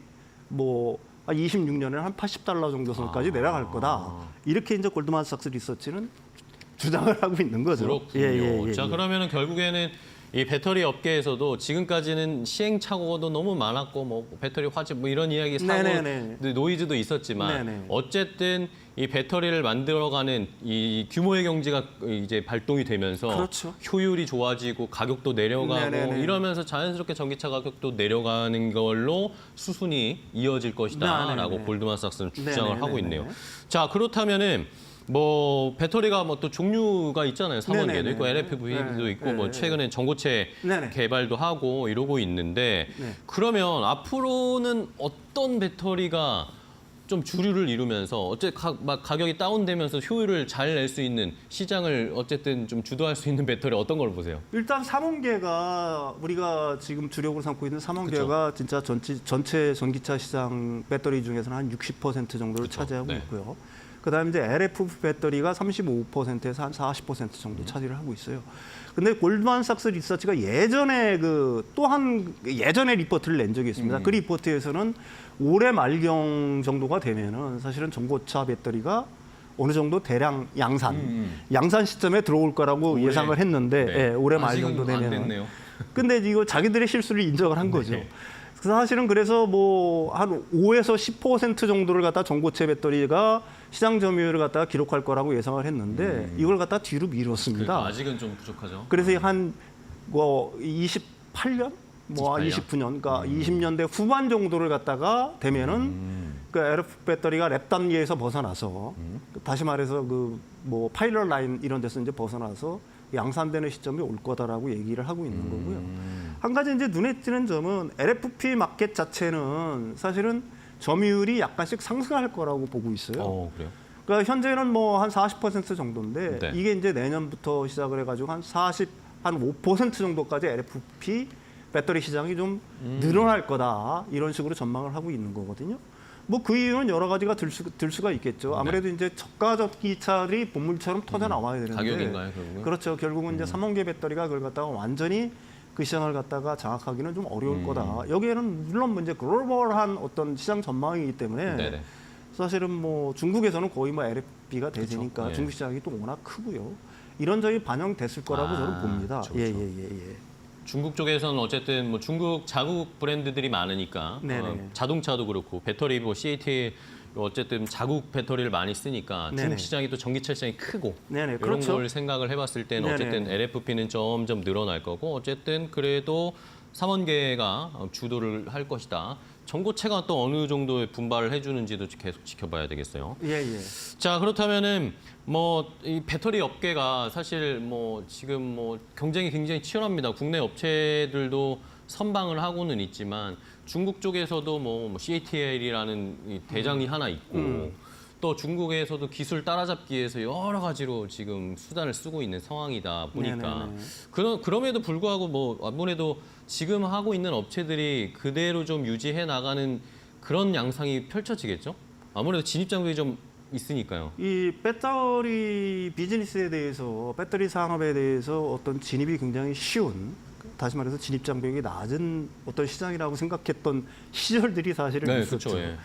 뭐 26년에 한 $80 정도 선까지 내려갈 거다. 이렇게 이제 골드만삭스 리서치는 주장을 하고 있는 거죠. 그렇군요. 자, 그러면은 결국에는 이 배터리 업계에서도 지금까지는 시행착오도 너무 많았고 뭐 배터리 화재 뭐 이런 이야기 사고 네네네. 노이즈도 있었지만 네네. 어쨌든 이 배터리를 만들어가는 이 규모의 경제가 이제 발동이 되면서 그렇죠. 효율이 좋아지고 가격도 내려가고 네네네. 이러면서 자연스럽게 전기차 가격도 내려가는 걸로 수순이 이어질 것이다라고 네네네. 골드만삭스는 주장을 네네네네. 하고 있네요. 자, 그렇다면은 뭐 배터리가 뭐 또 종류가 있잖아요. 3원계도 네네네. 있고 LFP도 네. 있고 뭐 네. 최근에 전고체 네네. 개발도 하고 이러고 있는데 네. 그러면 앞으로는 어떤 배터리가 좀 주류를 이루면서 막 가격이 다운되면서 효율을 잘 낼 수 있는 시장을 어쨌든 좀 주도할 수 있는 배터리 어떤 걸 보세요? 일단 3원계가 우리가 지금 주력으로 삼고 있는 3원계가 진짜 전체 전기차 시장 배터리 중에서는 한 60% 정도를 차지하고 네. 있고요. 그다음에 이제 LFP 배터리가 35%에서 한 40% 정도 차지를 하고 있어요. 근데 골드만삭스 리서치가 예전에 예전에 리포트를 낸 적이 있습니다. 그 리포트에서는 올해 말경 정도가 되면은 사실은 전고차 배터리가 어느 정도 대량 양산 시점에 들어올 거라고 올해. 예상을 했는데 네. 예, 올해 말 아직은 정도 안 되면. 됐네요. 근데 이거 자기들의 실수를 인정을 한 거죠. 사실은 그래서 뭐 한 5에서 10% 정도를 갖다 전고체 배터리가 시장 점유율을 갖다가 기록할 거라고 예상을 했는데 이걸 갖다 뒤로 미뤘습니다. 그러니까 아직은 좀 부족하죠. 그래서 한 뭐 28년, 뭐 28년? 29년, 그러니까 20년대 후반 정도를 갖다가 되면은 그 LFP 배터리가 랩 단계에서 벗어나서 다시 말해서 그 뭐 파일럿 라인 이런 데서 이제 벗어나서 양산되는 시점이 올 거다라고 얘기를 하고 있는 거고요. 한 가지 이제 눈에 띄는 점은 LFP 마켓 자체는 사실은 점유율이 약간씩 상승할 거라고 보고 있어요. 그래요? 그러니까 현재는 뭐 한 40% 정도인데 네. 이게 이제 내년부터 시작을 해가지고 한 5% 정도까지 LFP 배터리 시장이 좀 늘어날 거다 이런 식으로 전망을 하고 있는 거거든요. 뭐 그 이유는 여러 가지가 들 수가 있겠죠. 아무래도 이제 저가 전기차들이 본물처럼 터져 나와야 되는데 가격인가요, 결국은? 그렇죠. 결국은 이제 삼원계 배터리가 그걸 갖다가 완전히 그 시장을 갖다가 장악하기는 좀 어려울 거다. 여기에는 물론 이제 글로벌한 어떤 시장 전망이기 때문에 네네. 사실은 뭐 중국에서는 거의 뭐 LFP가 대세니까 예. 중국 시장이 또 워낙 크고요. 이런 점이 반영됐을 거라고 저는 봅니다. 그렇죠, 예, 그렇죠. 예, 예, 예. 중국 쪽에서는 어쨌든 뭐 중국 자국 브랜드들이 많으니까 네네. 자동차도 그렇고 배터리 뭐 CAT 어쨌든 자국 배터리를 많이 쓰니까 네네. 중국 시장이 또 전기차 시장이 크고 네네, 이런 그렇죠. 걸 생각을 해봤을 때는 네네. 어쨌든 LFP는 점점 늘어날 거고 어쨌든 그래도 삼원계가 주도를 할 것이다. 전고체가 또 어느 정도의 분발을 해주는지도 계속 지켜봐야 되겠어요. 예, 예. 자 그렇다면은 뭐 이 배터리 업계가 사실 뭐 지금 뭐 경쟁이 굉장히 치열합니다. 국내 업체들도 선방을 하고는 있지만 중국 쪽에서도 뭐 CATL이라는 이 대장이 하나 있고 또 중국에서도 기술 따라잡기 위해서 여러 가지로 지금 수단을 쓰고 있는 상황이다 보니까 그럼에도 불구하고 뭐 아무래도 지금 하고 있는 업체들이 그대로 좀 유지해 나가는 그런 양상이 펼쳐지겠죠? 아무래도 진입 장벽이 좀 있으니까요. 이 배터리 비즈니스에 대해서 배터리 산업에 대해서 어떤 진입이 굉장히 쉬운 다시 말해서 진입 장벽이 낮은 어떤 시장이라고 생각했던 시절들이 사실은 네, 있었죠. 그렇죠. 예.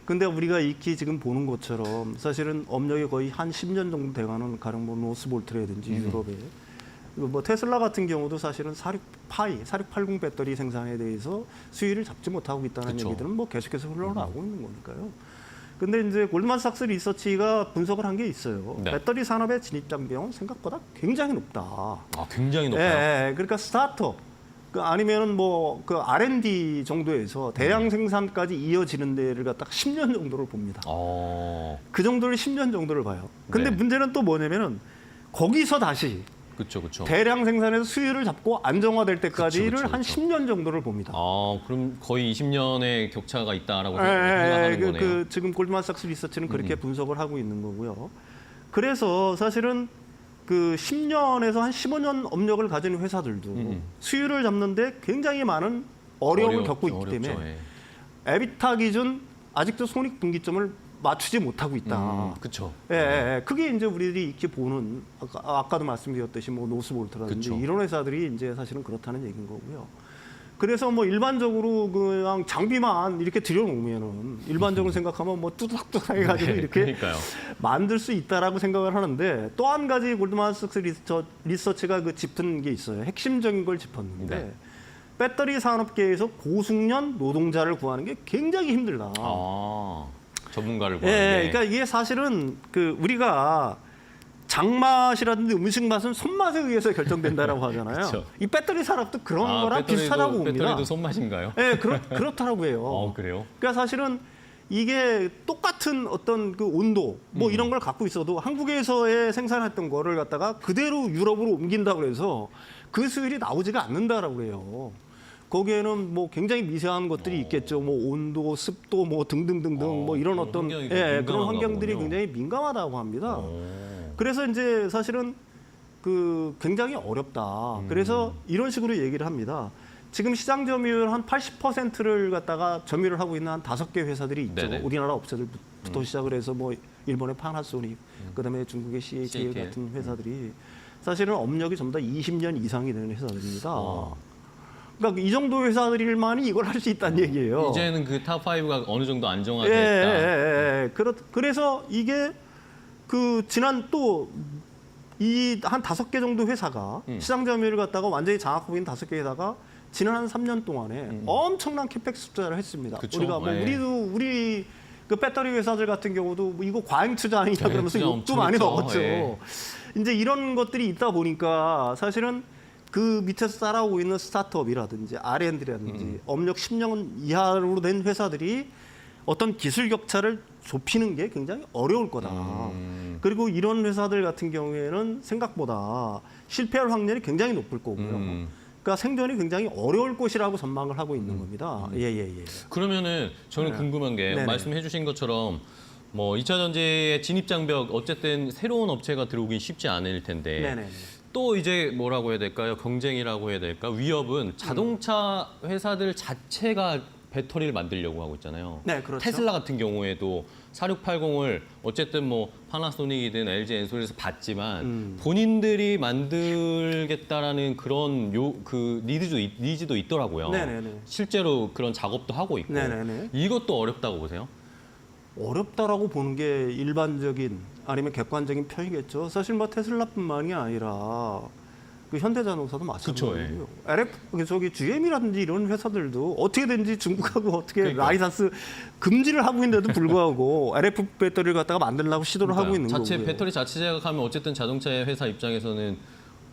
근데 우리가 익히 지금 보는 것처럼 사실은 업력이 거의 한 10년 정도 돼가는 가령 뭐 노스볼트라든지 유럽에 뭐 테슬라 같은 경우도 사실은 4680 배터리 생산에 대해서 수위를 잡지 못하고 있다는 그쵸. 얘기들은 뭐 계속해서 흘러나오고 있는 거니까요. 근데 이제 골드만삭스 리서치가 분석을 한 게 있어요. 네. 배터리 산업의 진입 장벽은 생각보다 굉장히 높다. 아 굉장히 높아요. 예, 그러니까 스타트업 아니면은 뭐 그 R&D 정도에서 대량 생산까지 이어지는 데를 갖다가 10년 정도를 봅니다. 그 정도를 10년 정도를 봐요. 근데 네. 문제는 또 뭐냐면은 거기서 다시 그렇죠. 대량 생산에서 수요를 잡고 안정화될 때까지를 그쵸. 한 10년 정도를 봅니다. 그럼 거의 20년의 격차가 있다라고 예, 생각하는 거네요. 그 지금 골드만삭스 리서치는 그렇게 분석을 하고 있는 거고요. 그래서 사실은 그 10년에서 한 15년 업력을 가진 회사들도 수요를 잡는데 굉장히 많은 어려움을 겪고 있기 어렵죠, 때문에 예. 에비타 기준 아직도 손익분기점을 맞추지 못하고 있다. 그렇죠. 예. 그게 이제 우리들이 익히 보는 아까도 말씀드렸듯이 뭐 노스볼트라든지 그쵸. 이런 회사들이 이제 사실은 그렇다는 얘기인 거고요. 그래서 뭐 일반적으로 그냥 장비만 이렇게 들여놓으면은 일반적으로 생각하면 뭐 뚜둑뚜둑 해가지고 이렇게 그러니까요. 만들 수 있다라고 생각을 하는데 또 한 가지 골드만삭스 리서치가 그 짚은 게 있어요. 핵심적인 걸 짚었는데 네. 배터리 산업계에서 고숙련 노동자를 구하는 게 굉장히 힘들다. 전문가를 예, 구하는 게. 그러니까 이게 사실은 그 우리가 장맛이라든지 음식 맛은 손맛에 의해서 결정된다라고 하잖아요. 그쵸. 이 배터리 산업도 그런 거랑 비슷하다고 봅니다. 배터리도 손맛인가요? 예, 그렇다라고 해요. 그래요? 그러니까 사실은 이게 똑같은 어떤 그 온도 뭐 이런 걸 갖고 있어도 한국에서의 생산했던 거를 갖다가 그대로 유럽으로 옮긴다고 해서 그 수율이 나오지가 않는다라고 해요. 거기에는 뭐 굉장히 미세한 것들이 있겠죠. 뭐 온도, 습도, 뭐 등등등등 뭐 이런 그런 어떤 환경이 좀 그런 민감한가 환경들이 보군요. 굉장히 민감하다고 합니다. 그래서 이제 사실은 그 굉장히 어렵다. 그래서 이런 식으로 얘기를 합니다. 지금 시장 점유율 한 80%를 갖다가 점유를 하고 있는 한 5개 회사들이 있죠. 네네. 우리나라 업체들부터 시작을 해서 뭐 일본의 파나소닉, 그다음에 중국의 CATL 같은 회사들이 사실은 업력이 전부 다 20년 이상이 되는 회사들입니다. 그러니까 이 정도 회사들만이 이걸 할 수 있다는 얘기예요. 이제는 그 탑 5가 어느 정도 안정화됐다. 예. 그래서 이게 그 지난 또 이 한 5개 정도 회사가 시장 점유율을 갖다가 완전히 장악하고 있는 5개 회사가 지난 한 3년 동안에 엄청난 캐펙스 투자를 했습니다. 그쵸. 우리가 뭐 예. 우리 그 배터리 회사들 같은 경우도 뭐 이거 과잉 투자 아니냐 그러면서 투자 욕도 엄청 많이 했죠. 먹었죠. 예. 이제 이런 것들이 있다 보니까 사실은 그 밑에서 따라오고 있는 스타트업이라든지 R&D라든지 업력 10년 이하로 된 회사들이 어떤 기술 격차를 좁히는 게 굉장히 어려울 거다. 그리고 이런 회사들 같은 경우에는 생각보다 실패할 확률이 굉장히 높을 거고요. 그러니까 생존이 굉장히 어려울 것이라고 전망을 하고 있는 겁니다. 예. 그러면은 저는 궁금한 게 네네. 말씀해 주신 것처럼 뭐 2차 전지의 진입 장벽 어쨌든 새로운 업체가 들어오긴 쉽지 않을 텐데 네네. 또 이제 뭐라고 해야 될까요? 경쟁이라고 해야 될까? 위협은 자동차 회사들 자체가 배터리를 만들려고 하고 있잖아요. 네, 그렇죠. 테슬라 같은 경우에도 4680을 어쨌든 뭐 파나소닉이든 LG 엔솔에서 봤지만 본인들이 만들겠다라는 그런 그 니즈도 있더라고요. 네네네. 실제로 그런 작업도 하고 있고. 네네네. 이것도 어렵다고 보세요? 어렵다라고 보는 게 일반적인 아니면 객관적인 편이겠죠. 사실 뭐 테슬라뿐만이 아니라 그 현대자동차도 마찬가지고요. 저기 GM이라든지 이런 회사들도 어떻게든지 중국하고 어떻게 그러니까. 라이선스 금지를 하고 있는데도 불구하고 LF 배터리를 갖다가 만들려고 시도를 하고 있는 자체 거고요. 배터리 자체 제작하면 어쨌든 자동차 회사 입장에서는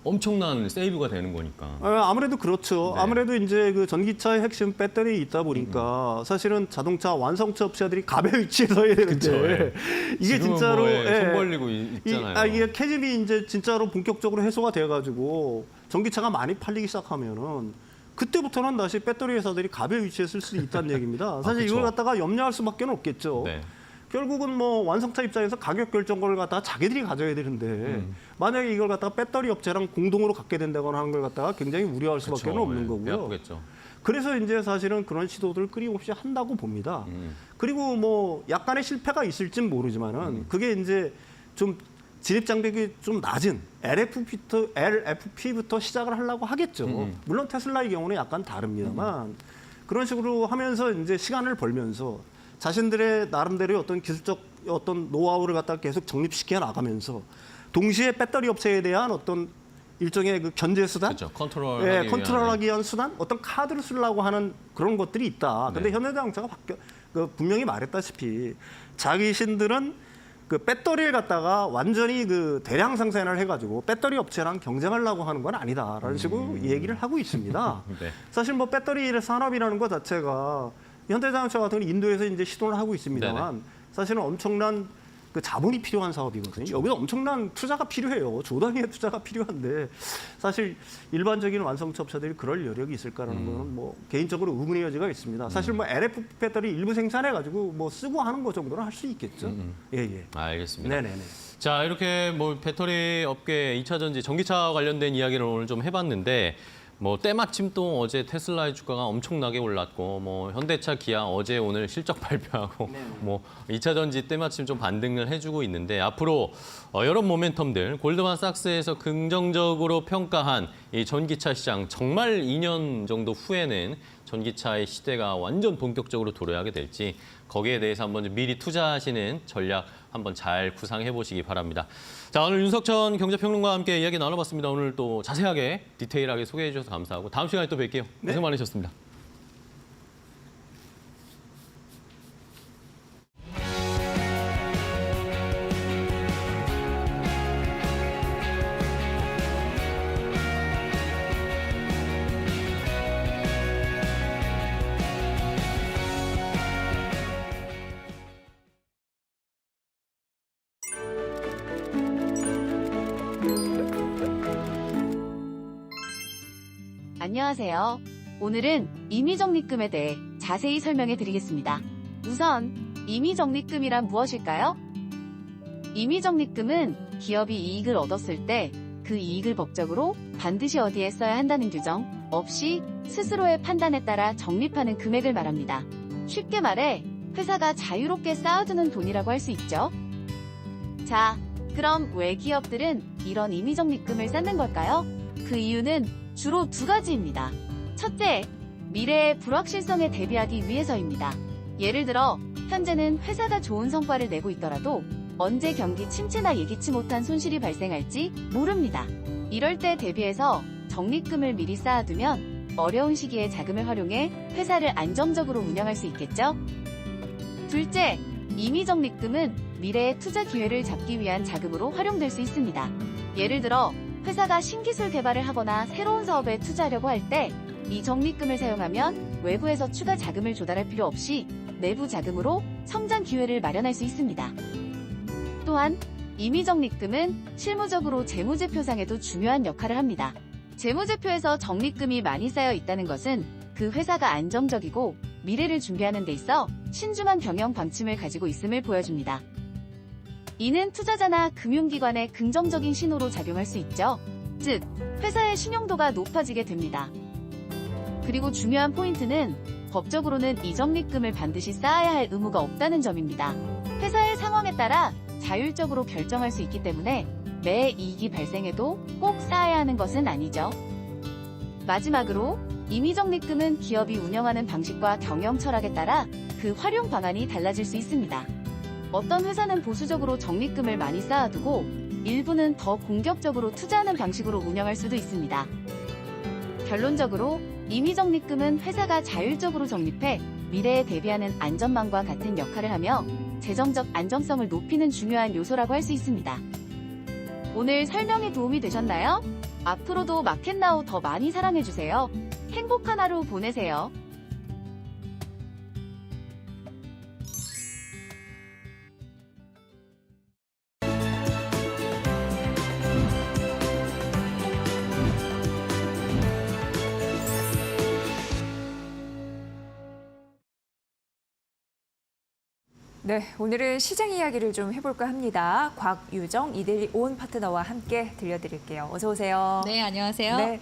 엄청난 세이브가 되는 거니까. 아무래도 그렇죠. 네. 아무래도 이제 그 전기차의 핵심 배터리 있다 보니까 사실은 자동차 완성차 업체들이 갑의 위치에 서야 되는데 그쵸, 예. 이게 지금은 진짜로 뭐, 예. 손 벌리고 있잖아요. 이게 캐즘이 이제 진짜로 본격적으로 해소가 돼가지고 전기차가 많이 팔리기 시작하면은 그때부터는 다시 배터리 회사들이 갑의 위치에 쓸 수도 있다는 얘기입니다. 사실 그쵸. 이걸 갖다가 염려할 수밖에 없겠죠. 네. 결국은 뭐 완성차 입장에서 가격 결정권을 갖다가 자기들이 가져야 되는데 만약에 이걸 갖다가 배터리 업체랑 공동으로 갖게 된다거나 하는 걸 갖다가 굉장히 우려할 수밖에 그쵸, 없는 예. 배 거고요. 아프겠죠. 그래서 이제 사실은 그런 시도들을 끊임없이 한다고 봅니다. 그리고 뭐 약간의 실패가 있을진 모르지만은 그게 이제 좀 진입 장벽이 좀 낮은 LFP부터 시작을 하려고 하겠죠. 물론 테슬라의 경우는 약간 다릅니다만 그런 식으로 하면서 이제 시간을 벌면서 자신들의 나름대로의 어떤 기술적 어떤 노하우를 갖다 계속 정립시켜 나가면서 동시에 배터리 업체에 대한 어떤 일종의 그 견제 수단, 그렇죠. 컨트롤하기 컨트롤하기 위한 수단, 어떤 카드를 쓰려고 하는 그런 것들이 있다. 근데 네. 현대자동차가 분명히 말했다시피 자기신들은 그 배터리를 갖다가 완전히 그 대량 생산을 해가지고 배터리 업체랑 경쟁하려고 하는 건 아니다라는 식으로 얘기를 하고 있습니다. 네. 사실 뭐 배터리 산업이라는 것 자체가 현대자동차 같은 경우는 인도에서 이제 시도를 하고 있습니다만 네네. 사실은 엄청난 그 자본이 필요한 사업이거든요. 여기서 엄청난 투자가 필요해요. 조단위의 투자가 필요한데 사실 일반적인 완성차 업체들이 그럴 여력이 있을까라는 거는 뭐 개인적으로 의문의 여지가 있습니다. 사실 뭐 LF 배터리 일부 생산해가지고 뭐 쓰고 하는 거 정도는 할 수 있겠죠. 예. 알겠습니다. 네네네. 자, 이렇게 뭐 배터리 업계 2차 전지, 전기차 관련된 이야기를 오늘 좀 해봤는데 뭐 때마침 또 어제 테슬라의 주가가 엄청나게 올랐고 뭐 현대차, 기아 어제 오늘 실적 발표하고 뭐 2차 전지 때마침 좀 반등을 해주고 있는데 앞으로 여러 모멘텀들 골드만삭스에서 긍정적으로 평가한 이 전기차 시장 정말 2년 정도 후에는 전기차의 시대가 완전 본격적으로 도래하게 될지 거기에 대해서 한번 좀 미리 투자하시는 전략 한번 잘 구상해 보시기 바랍니다. 자, 오늘 윤석천 경제평론가와 함께 이야기 나눠봤습니다. 오늘 또 자세하게 디테일하게 소개해 주셔서 감사하고 다음 시간에 또 뵐게요. 고생 많으셨습니다. 안녕하세요. 오늘은 임의적립금에 대해 자세히 설명해 드리겠습니다. 우선 임의적립금이란 무엇일까요? 임의적립금은 기업이 이익을 얻었을 때 그 이익을 법적으로 반드시 어디에 써야 한다는 규정 없이 스스로의 판단에 따라 적립하는 금액을 말합니다. 쉽게 말해 회사가 자유롭게 쌓아두는 돈이라고 할 수 있죠. 자, 그럼 왜 기업들은 이런 임의적립금을 쌓는 걸까요? 그 이유는 주로 두 가지입니다. 첫째, 미래의 불확실성에 대비하기 위해서입니다. 예를 들어 현재는 회사가 좋은 성과를 내고 있더라도 언제 경기 침체나 예기치 못한 손실이 발생할지 모릅니다. 이럴 때 대비해서 적립금을 미리 쌓아두면 어려운 시기에 자금을 활용해 회사를 안정적으로 운영할 수 있겠죠? 둘째, 임의적립금은 미래의 투자 기회를 잡기 위한 자금으로 활용될 수 있습니다. 예를 들어 회사가 신기술 개발을 하거나 새로운 사업에 투자하려고 할 때 이 적립금을 사용하면 외부에서 추가 자금을 조달할 필요 없이 내부 자금으로 성장 기회를 마련할 수 있습니다. 또한 임의적립금은 실무적으로 재무제표상에도 중요한 역할을 합니다. 재무제표에서 적립금이 많이 쌓여 있다는 것은 그 회사가 안정적이고 미래를 준비하는 데 있어 신중한 경영 방침을 가지고 있음을 보여줍니다. 이는 투자자나 금융기관의 긍정적인 신호로 작용할 수 있죠. 즉, 회사의 신용도가 높아지게 됩니다. 그리고 중요한 포인트는 법적으로는 이 적립금을 반드시 쌓아야 할 의무가 없다는 점입니다. 회사의 상황에 따라 자율적으로 결정할 수 있기 때문에 매 이익이 발생해도 꼭 쌓아야 하는 것은 아니죠. 마지막으로 임의적립금은 기업이 운영하는 방식과 경영 철학에 따라 그 활용 방안이 달라질 수 있습니다. 어떤 회사는 보수적으로 적립금을 많이 쌓아두고 일부는 더 공격적으로 투자하는 방식으로 운영할 수도 있습니다. 결론적으로 임의적립금은 회사가 자율적으로 적립해 미래에 대비하는 안전망과 같은 역할을 하며 재정적 안정성을 높이는 중요한 요소라고 할 수 있습니다. 오늘 설명이 도움이 되셨나요? 앞으로도 마켓나우 더 많이 사랑해주세요. 행복한 하루 보내세요. 네, 오늘은 시장 이야기를 좀 해볼까 합니다. 곽유정 이데일리 온 파트너와 함께 들려드릴게요. 어서 오세요. 네, 안녕하세요. 네.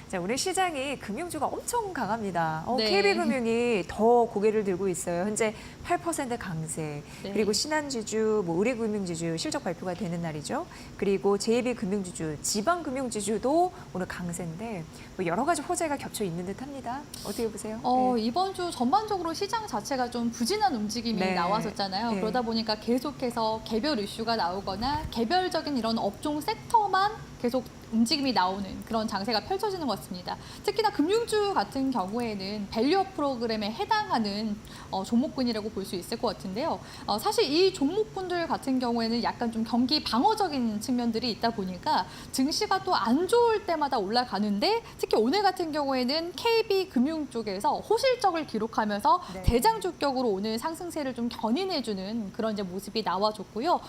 자, 오늘 시장이 금융주가 엄청 강합니다. 네. KB금융이 더 고개를 들고 있어요. 현재 8% 강세. 네. 그리고 신한지주, 의뢰금융지주 실적 발표가 되는 날이죠. 그리고 JB금융지주, 지방금융지주도 오늘 강세인데 뭐 여러 가지 호재가 겹쳐 있는 듯합니다. 어떻게 보세요? 네. 이번 주 전반적으로 시장 자체가 좀 부진한 움직임이 네. 나왔었잖아요. 네. 그러다 보니까 계속해서 개별 이슈가 나오거나 개별적인 이런 업종 섹터만 계속 움직임이 나오는 그런 장세가 펼쳐지는 것 같습니다. 특히나 금융주 같은 경우에는 밸류업 프로그램에 해당하는 종목군이라고 볼 수 있을 것 같은데요. 사실 이 종목군들 같은 경우에는 약간 좀 경기 방어적인 측면들이 있다 보니까 증시가 또 안 좋을 때마다 올라가는데 특히 오늘 같은 경우에는 KB금융 쪽에서 호실적을 기록하면서 네. 대장주격으로 오늘 상승세를 좀 견인해주는 그런 이제 모습이 나와줬고요.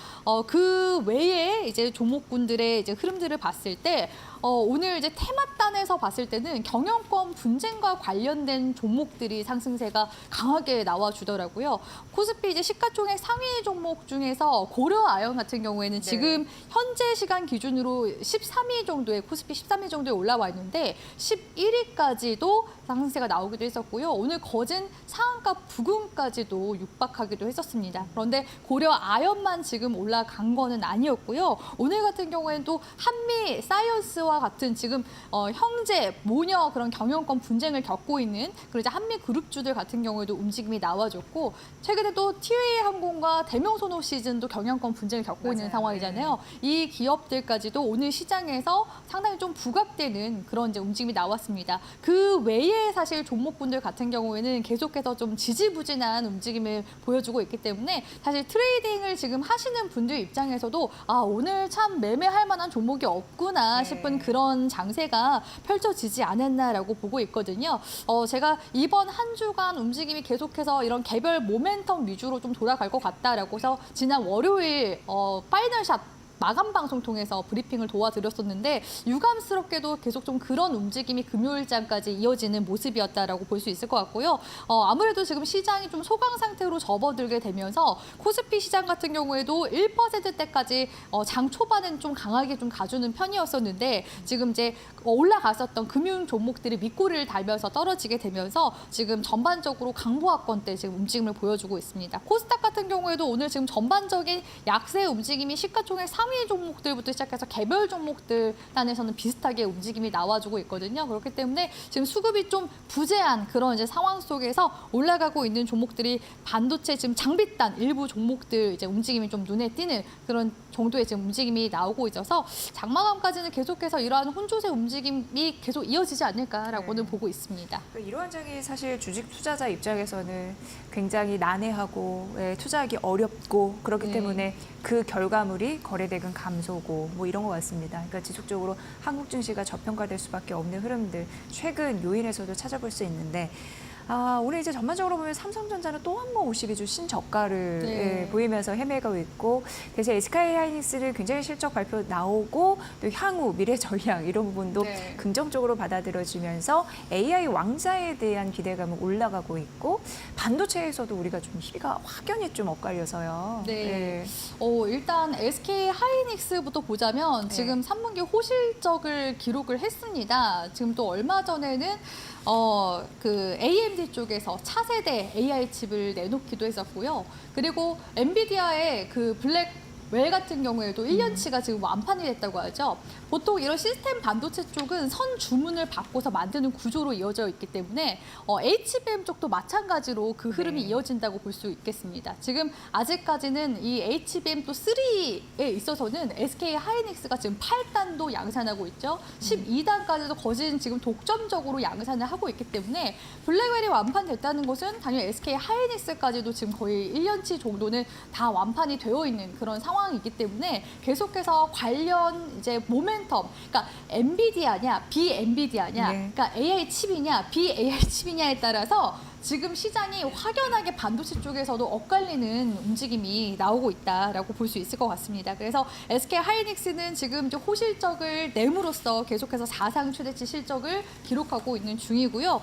그 외에 이제 종목군들의 이제 흐름들을 봤을 때 오늘 이제 테마단에서 봤을 때는 경영권 분쟁과 관련된 종목들이 상승세가 강하게 나와주더라고요. 코스피 이제 시가총액 상위 종목 중에서 고려아연 같은 경우에는 네. 지금 현재 시간 기준으로 13위 정도에 코스피 13위 정도에 올라와 있는데 11위까지도 상승세가 나오기도 했었고요. 오늘 거진 상한가 부근까지도 육박하기도 했었습니다. 그런데 고려아연만 지금 올라간 거는 아니었고요. 오늘 같은 경우에는 또 한미 사이언스와 같은 지금 형제, 모녀 그런 경영권 분쟁을 겪고 있는 그런 이제 한미 그룹주들 같은 경우에도 움직임이 나와줬고 최근에 또 티웨이 항공과 대명소노 시즌도 경영권 분쟁을 겪고 있는 맞아요. 상황이잖아요. 이 기업들까지도 오늘 시장에서 상당히 좀 부각되는 그런 이제 움직임이 나왔습니다. 그 외에 사실 종목군들 같은 경우에는 계속해서 좀 지지부진한 움직임을 보여주고 있기 때문에 사실 트레이딩을 지금 하시는 분들 입장에서도 오늘 참 매매할 만한 종목이 없구나 네. 싶은 그런 장세가 펼쳐지지 않았나라고 보고 있거든요. 제가 이번 한 주간 움직임이 계속해서 이런 개별 모멘텀 위주로 좀 돌아갈 것 같다라고 해서 지난 월요일 파이널샷 마감 방송 통해서 브리핑을 도와드렸었는데 유감스럽게도 계속 좀 그런 움직임이 금요일장까지 이어지는 모습이었다라고 볼 수 있을 것 같고요. 아무래도 지금 시장이 좀 소강 상태로 접어들게 되면서 코스피 시장 같은 경우에도 1%대까지 장 초반엔 좀 강하게 좀 가주는 편이었었는데 지금 이제 올라갔었던 금융 종목들이 밑꼬리를 달면서 떨어지게 되면서 지금 전반적으로 강보합권대 지금 움직임을 보여주고 있습니다. 코스닥 같은 경우에도 오늘 지금 전반적인 약세 움직임이 시가총액 상위 종목들부터 시작해서 개별 종목들 단에서는 비슷하게 움직임이 나와주고 있거든요. 그렇기 때문에 지금 수급이 좀 부재한 그런 이제 상황 속에서 올라가고 있는 종목들이 반도체 지금 장비단 일부 종목들 이제 움직임이 좀 눈에 띄는 그런 정도의 지금 움직임이 나오고 있어서 장마감까지는 계속해서 이러한 혼조세 움직임이 계속 이어지지 않을까라고는 네. 보고 있습니다. 이러한 점이 사실 주식 투자자 입장에서는 굉장히 난해하고 투자하기 어렵고 그렇기 네. 때문에 그 결과물이 거래대금 감소고 뭐 이런 것 같습니다. 그러니까 지속적으로 한국 증시가 저평가될 수밖에 없는 흐름들 최근 요인에서도 찾아볼 수 있는데 오늘 이제 전반적으로 보면 삼성전자는 또 한 번 52주 신저가를 네. 보이면서 헤매고 있고 대신 SK하이닉스는 굉장히 실적 발표 나오고 또 향후 미래 전략 이런 부분도 네. 긍정적으로 받아들여지면서 AI 왕자에 대한 기대감은 올라가고 있고 반도체에서도 우리가 좀 희비가 확연히 좀 엇갈려서요. 네. 일단 SK 하이닉스부터 보자면 네. 지금 3분기 호실적을 기록을 했습니다. 지금 또 얼마 전에는 그 AMD AMD 쪽에서 차세대 AI 칩을 내놓기도 했었고요. 그리고 엔비디아의 그 블랙웰 같은 경우에도 1년치가 지금 완판이 됐다고 하죠. 보통 이런 시스템 반도체 쪽은 선 주문을 받고서 만드는 구조로 이어져 있기 때문에 HBM 쪽도 마찬가지로 그 흐름이 이어진다고 볼 수 있겠습니다. 지금 아직까지는 이 HBM 또 3에 있어서는 SK 하이닉스가 지금 8단도 양산하고 있죠. 12단까지도 거진 지금 독점적으로 양산을 하고 있기 때문에 블랙웰이 완판됐다는 것은 당연히 SK 하이닉스까지도 지금 거의 1년치 정도는 다 완판이 되어 있는 그런 상황이기 때문에 계속해서 관련 이제 모멘텀, 그러니까 엔비디아냐 비엔비디아냐, 그러니까 AI 칩이냐 비AI 칩이냐에 따라서 지금 시장이 확연하게 반도체 쪽에서도 엇갈리는 움직임이 나오고 있다라고 볼 수 있을 것 같습니다. 그래서 SK 하이닉스는 지금 이제 호실적을 내므로써 계속해서 사상 최대치 실적을 기록하고 있는 중이고요.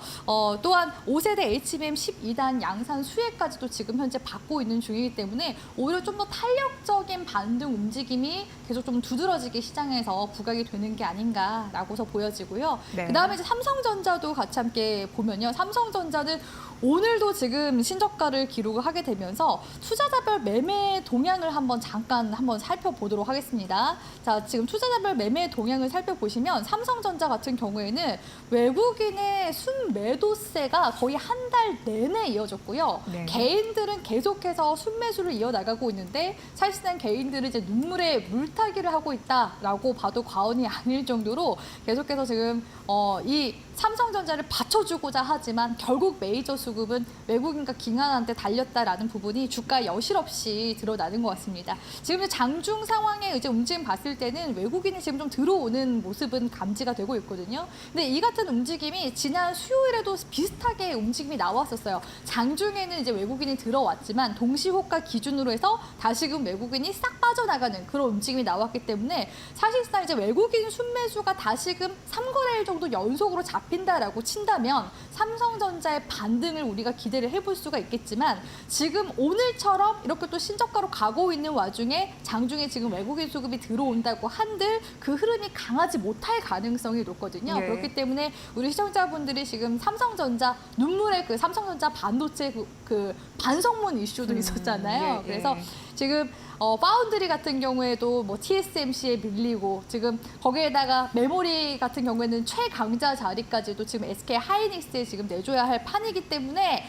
또한 5세대 HBM 12단 양산 수혜까지도 지금 현재 받고 있는 중이기 때문에 오히려 좀 더 탄력적인 반등 움직임이 계속 좀 두드러지게 시장에서 부각이 되는 게 아닌가라고서 보여지고요. 네. 그다음에 이제 삼성전자도 같이 함께 보면요. 삼성전자는 오늘도 지금 신저가를 기록을 하게 되면서 투자자별 매매 동향을 잠깐 살펴보도록 하겠습니다. 자, 지금 투자자별 매매 동향을 살펴보시면 삼성전자 같은 경우에는 외국인의 순매도세가 거의 한 달 내내 이어졌고요. 네. 개인들은 계속해서 순매수를 이어나가고 있는데 사실상 개인들은 이제 눈물에 물타기를 하고 있다라고 봐도 과언이 아닐 정도로 계속해서 지금 이 삼성전자를 받쳐주고자 하지만 결국 메이저 수급은 외국인과 기관한테 달렸다라는 부분이 주가에 여실없이 드러나는 것 같습니다. 지금 장중 상황의 이제 움직임 봤을 때는 외국인이 지금 좀 들어오는 모습은 감지가 되고 있거든요. 근데 이 같은 움직임이 지난 수요일에도 비슷하게 움직임이 나왔었어요. 장중에는 이제 외국인이 들어왔지만 동시호가 기준으로 해서 다시금 외국인이 싹 빠져나가는 그런 움직임이 나왔기 때문에 사실상 이제 외국인 순매수가 다시금 3거래일 정도 연속으로 잡힌다라고 친다면 삼성전자의 반등을 우리가 기대를 해볼 수가 있겠지만 지금 오늘처럼 이렇게 또 신저가로 가고 있는 와중에 장중에 지금 외국인 수급이 들어온다고 한들 그 흐름이 강하지 못할 가능성이 높거든요. 네. 그렇기 때문에 우리 시청자분들이 지금 삼성전자 눈물의 그 삼성전자 반도체 그 반성문 이슈도 있었잖아요. 예, 그래서 예. 지금 파운드리 같은 경우에도 뭐 TSMC에 밀리고 지금 거기에다가 메모리 같은 경우에는 최강자 자리까지도 지금 SK 하이닉스에 지금 내줘야 할 판이기 때문에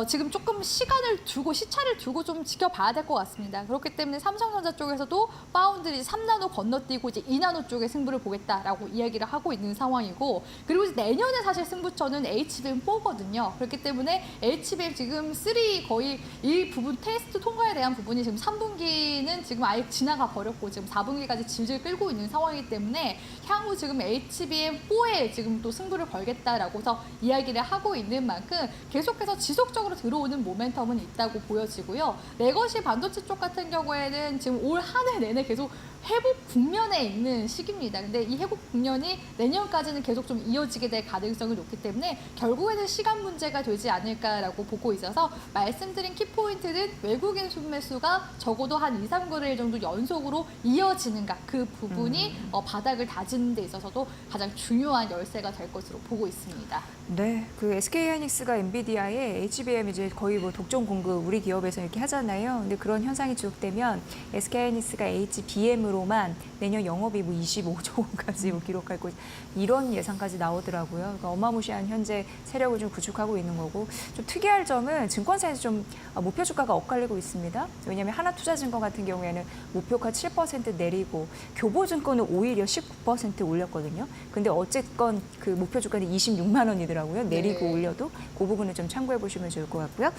지금 조금 시차를 두고 좀 지켜봐야 될 것 같습니다. 그렇기 때문에 삼성전자 쪽에서도 파운드리 3나노 건너뛰고 이제 2나노 쪽에 승부를 보겠다라고 이야기를 하고 있는 상황이고 그리고 이제 내년에 사실 승부처는 HBM4거든요. 그렇기 때문에 HBM 지금 3 거의 이 부분 테스트 통과에 대한 부분이 지금 3분기는 지금 아예 지나가 버렸고 지금 4분기까지 질질 끌고 있는 상황이기 때문에 향후 지금 HBM4에 지금 또 승부를 걸겠다라고서 이야기를 하고 있는 만큼 계속해서 지속적으로 들어오는 모멘텀은 있다고 보여지고요. 레거시 반도체 쪽 같은 경우에는 지금 올 한 해 내내 계속 회복 국면에 있는 시기입니다. 근데 이 회복 국면이 내년까지는 계속 좀 이어지게 될 가능성이 높기 때문에 결국에는 시간 문제가 되지 않을까라고 보고 있어서 말씀드린 키포인트는 외국인 순매수가 적어도 한 2, 3거래일 정도 연속으로 이어지는가 그 부분이 바닥을 다지는 데 있어서도 가장 중요한 열쇠가 될 것으로 보고 있습니다. 네, 그 SK 하이닉스가 엔비디아의 HBM 이제 거의 뭐 독점 공급 우리 기업에서 이렇게 하잖아요. 근데 그런 현상이 지속되면 SK 하이닉스가 HBM으로만 내년 영업이 뭐 25조 원까지 뭐 기록할 것 이런 예상까지 나오더라고요. 그러니까 어마무시한 현재 세력을 좀 구축하고 있는 거고 좀 특이할 점은 증권사에서 좀 목표 주가가 엇갈리고 있습니다. 왜냐하면 하나투자증권 같은 경우에는 목표가 7% 내리고 교보증권은 오히려 19% 올렸거든요. 근데 어쨌건 그 목표 주가는 26만 원이더라고요. 내리고 네. 올려도 그 부분을 좀 참고해 보시면 좋을 것 같고요.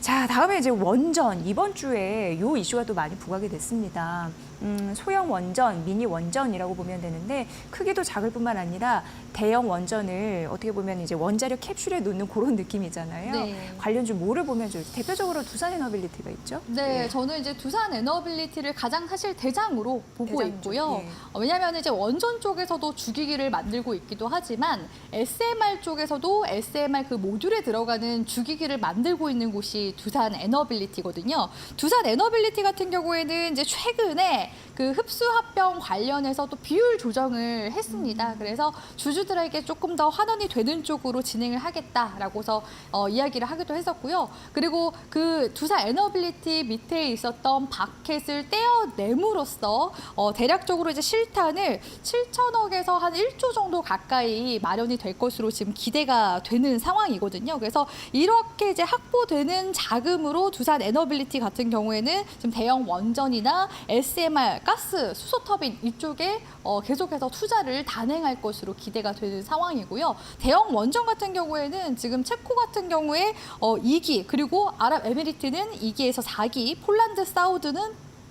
자, 다음에 이제 원전 이번 주에 요 이슈가 또 많이 부각이 됐습니다. 소형 원전, 미니 원전이라고 보면 되는데 크기도 작을 뿐만 아니라 대형 원전을 어떻게 보면 이제 원자력 캡슐에 놓는 그런 느낌이잖아요. 네. 관련주 뭐를 보면 좋을지 대표적으로 두산 에너빌리티가 있죠. 네, 예. 저는 이제 두산 에너빌리티를 가장 사실 대장으로 보고 대장주, 있고요. 예. 왜냐하면 이제 원전 쪽에서도 주기기를 만들고 있기도 하지만 SMR 쪽에서도 SMR 그 모듈에 들어가는 주기기를 만들고 있는 곳이 두산 에너빌리티거든요. 두산 에너빌리티 같은 경우에는 이제 최근에 그 흡수합병 관련해서 또 비율 조정을 했습니다. 그래서 주주들에게 조금 더 환원이 되는 쪽으로 진행을 하겠다라고서 이야기를 하기도 했었고요. 그리고 그 두산 에너빌리티 밑에 있었던 바켓을 떼어냄으로써 대략적으로 이제 실탄을 7천억에서 한 1조 정도 가까이 마련이 될 것으로 지금 기대가 되는 상황이거든요. 그래서 이렇게 이제 확보되는 자금으로 두산 에너빌리티 같은 경우에는 지금 대형 원전이나 SMR 가스 수소 터빈 이쪽에 계속해서 투자를 단행할 것으로 기대가 되는 상황이고요. 대형 원전 같은 경우에는 지금 체코 같은 경우에 2기 그리고 아랍에미리트는 2기에서 4기, 폴란드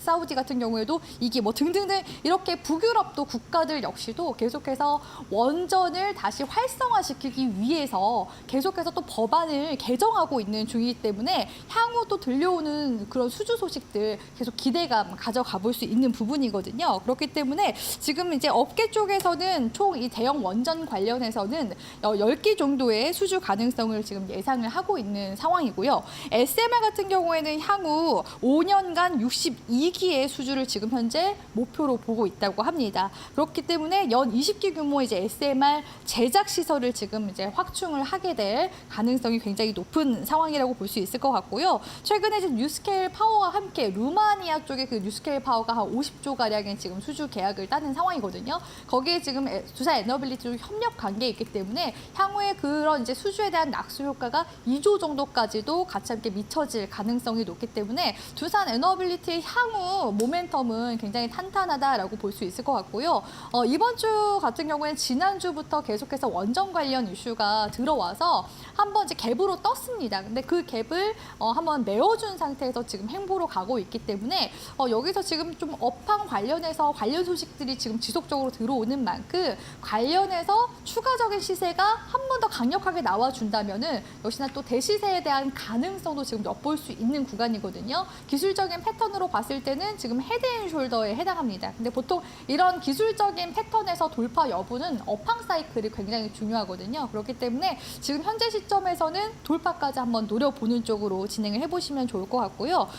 사우디 같은 경우에도 이게 뭐 등등등 이렇게 북유럽도 국가들 역시도 계속해서 원전을 다시 활성화시키기 위해서 계속해서 또 법안을 개정하고 있는 중이기 때문에 향후 또 들려오는 그런 수주 소식들 계속 기대감 가져가 볼 수 있는 부분이거든요. 그렇기 때문에 지금 이제 업계 쪽에서는 총 이 대형 원전 관련해서는 10기 정도의 수주 가능성을 지금 예상을 하고 있는 상황이고요. SMR 같은 경우에는 향후 5년간 62기의 수주를 지금 현재 목표로 보고 있다고 합니다. 그렇기 때문에 연 20기 규모의 이제 SMR 제작 시설을 지금 이제 확충을 하게 될 가능성이 굉장히 높은 상황이라고 볼 수 있을 것 같고요. 최근에 지금 뉴스케일 파워와 함께 루마니아 쪽에 그 뉴스케일 파워가 한 50조 가량의 지금 수주 계약을 따는 상황이거든요. 거기에 지금 두산 에너빌리티로 협력 관계에 있기 때문에 향후에 그런 이제 수주에 대한 낙수 효과가 2조 정도까지도 같이 함께 미쳐질 가능성이 높기 때문에 두산 에너빌리티의 향후 모멘텀은 굉장히 탄탄하다라고 볼 수 있을 것 같고요. 이번 주 같은 경우에는 지난주부터 계속해서 원전 관련 이슈가 들어와서 한번 이제 갭으로 떴습니다. 근데 그 갭을 한번 메워준 상태에서 지금 행보로 가고 있기 때문에 여기서 지금 좀 업황 관련해서 관련 소식들이 지금 지속적으로 들어오는 만큼 관련해서 추가적인 시세가 한 번 더 강력하게 나와준다면은 역시나 또 대시세에 대한 가능성도 지금 엿볼 수 있는 구간이거든요. 기술적인 패턴으로 봤을 때는 지금 헤드앤숄더에 해당합니다. 근데 보통 이런 기술적인 패턴에서 돌파 여부는 업황 사이클이 굉장히 중요하거든요. 그렇기 때문에 지금 현재 시점에서는 돌파까지 한번 노려보는 쪽으로 진행을 해보시면 좋을 것 같고요.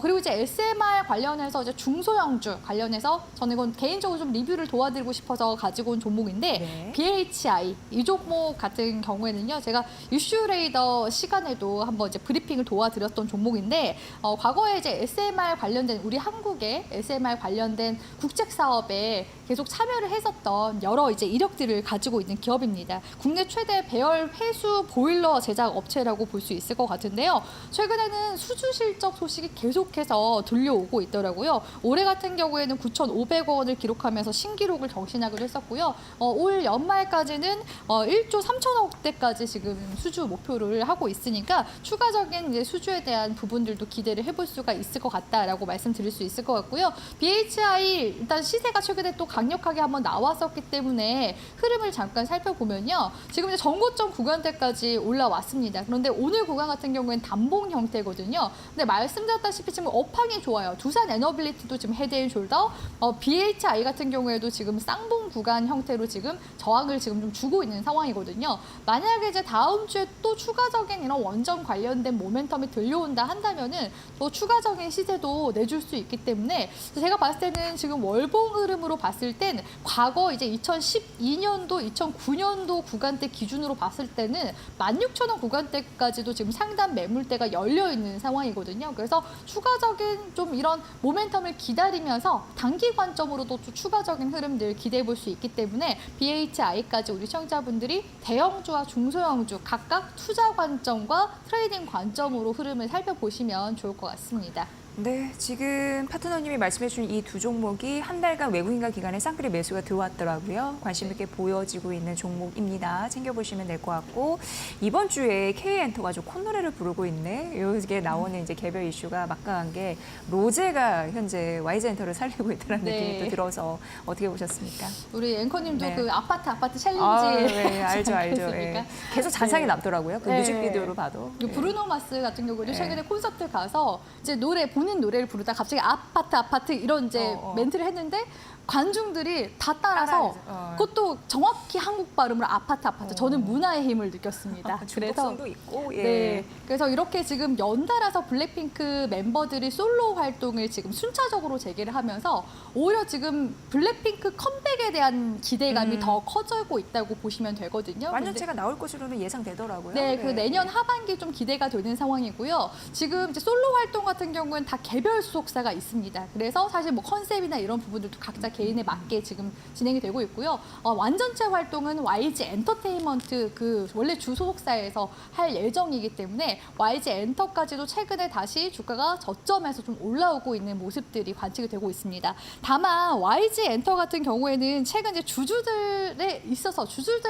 그리고 이제 SMR 관련해서 이제 중소형주 관련해서 저는 이건 개인적으로 좀 리뷰를 도와드리고 싶어서 가지고 온 종목인데 네. BHI 이 종목 같은 경우에는요, 제가 이슈레이더 시간에도 한번 이제 브리핑을 도와드렸던 종목인데 과거에 이제 SMR 관련된 우리 한국의 SMR 관련된 국책 사업에 계속 참여를 했었던 여러 이제 이력들을 가지고 있는 기업입니다. 국내 최대 배열 회수 보일러 제작 업체라고 볼 수 있을 것 같은데요. 최근에는 수주 실적 소식이 계속해서 들려오고 있더라고요. 올해 같은 경우에는 9,500원을 기록하면서 신기록을 경신하기도 했었고요. 올 연말까지는 1조 3천억대까지 지금 수주 목표를 하고 있으니까 추가적인 이제 수주에 대한 부분들도 기대를 해볼 수가 있을 것 같다라고 말씀드릴 수 있을 것 같고요. BHI 일단 시세가 최근에 또 강력하게 한번 나왔었기 때문에 흐름을 잠깐 살펴보면요. 지금 이제 전고점 구간대까지 올라왔습니다. 그런데 오늘 구간 같은 경우에는 단봉 형태거든요. 근데 말씀드렸다시피 지금 업황이 좋아요. 두산 에너빌리티도 지금 헤드앤숄더, BHI 같은 경우에도 지금 쌍봉 구간 형태로 지금 저항을 지금 좀 주고 있는 상황이거든요. 만약에 이제 다음 주에 또 추가적인 이런 원전 관련된 모멘텀이 들려온다 한다면은 또 추가적인 시세도 내줄 수 있기 때문에 제가 봤을 때는 지금 월봉 흐름으로 봤을 땐 과거 이제 2012년도, 2009년도 구간대 기준으로 봤을 때는 16,000원 구간대까지도 지금 상단 매물대가 열려 있는 상황이거든요. 그래서 추가적인 좀 이런 모멘텀을 기다리면서 단기 관점으로도 또 추가적인 흐름들 기대해 볼 수 있기 때문에 BHI까지 우리 시청자분들이 대형주와 중소형주 각각 투자 관점과 트레이딩 관점으로 흐름을 살펴보시면 좋을 것 같습니다. 네, 지금 파트너님이 말씀해주신 이 두 종목이 한 달간 외국인과 기관의 쌍끌이 매수가 들어왔더라고요. 관심 있게 보여지고 있는 종목입니다. 챙겨보시면 될 것 같고 이번 주에 K엔터가 좀 콧노래를 부르고 있네. 여기에 나오는 이제 개별 이슈가 막강한 게 로제가 현재 YG엔터를 살리고 있다는 네. 느낌이 또 들어서 어떻게 보셨습니까? 우리 앵커님도 네. 그 아파트 챌린지 네, 알죠. 예. 계속 잔상이 네. 남더라고요. 그 네. 뮤직비디오로 봐도. 이 예. 브루노 마스 같은 경우는 네. 최근에 콘서트 가서 이제 본인 노래를 부르다 갑자기 아파트 이런 이제 멘트를 했는데 관중들이 다 따라서 그것도 정확히 한국 발음으로 아파트. 저는 문화의 힘을 느꼈습니다. 중독성도 있고. 예. 네, 그래서 이렇게 지금 연달아서 블랙핑크 멤버들이 솔로 활동을 지금 순차적으로 재개를 하면서 오히려 지금 블랙핑크 컴백에 대한 기대감이 더 커지고 있다고 보시면 되거든요. 완전체가 나올 것으로는 예상되더라고요. 네, 그 내년 하반기 좀 기대가 되는 상황이고요. 지금 이제 솔로 활동 같은 경우는 다 개별 소속사가 있습니다. 그래서 사실 뭐 컨셉이나 이런 부분들도 각자 개인에 맞게 지금 진행이 되고 있고요. 완전체 활동은 YG 엔터테인먼트 그 원래 주 소속사에서 할 예정이기 때문에 YG 엔터까지도 최근에 다시 주가가 저점에서 좀 올라오고 있는 모습들이 관측이 되고 있습니다. 다만 YG 엔터 같은 경우에는 최근 이제 주주들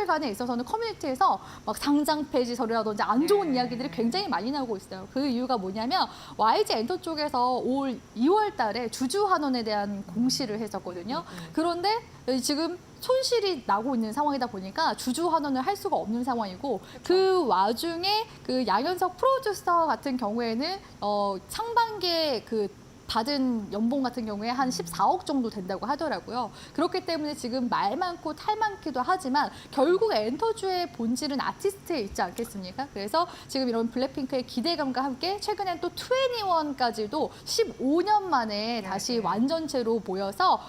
간에 있어서는 커뮤니티에서 막 상장 폐지 서류라든지 안 좋은 이야기들이 굉장히 많이 나오고 있어요. 그 이유가 뭐냐면 YG 엔터 쪽에서 올 2월 달에 주주 환원에 대한 공시를 했었거든요. 그런데 지금 손실이 나고 있는 상황이다 보니까 주주 환원을 할 수가 없는 상황이고 그 와중에 그 양현석 프로듀서 같은 경우에는 상반기에 그 받은 연봉 같은 경우에 한 14억 정도 된다고 하더라고요. 그렇기 때문에 지금 말 많고 탈 많기도 하지만 결국 엔터주의 본질은 아티스트에 있지 않겠습니까? 그래서 지금 이런 블랙핑크의 기대감과 함께 최근엔 또 21까지도 15년 만에 다시 완전체로 모여서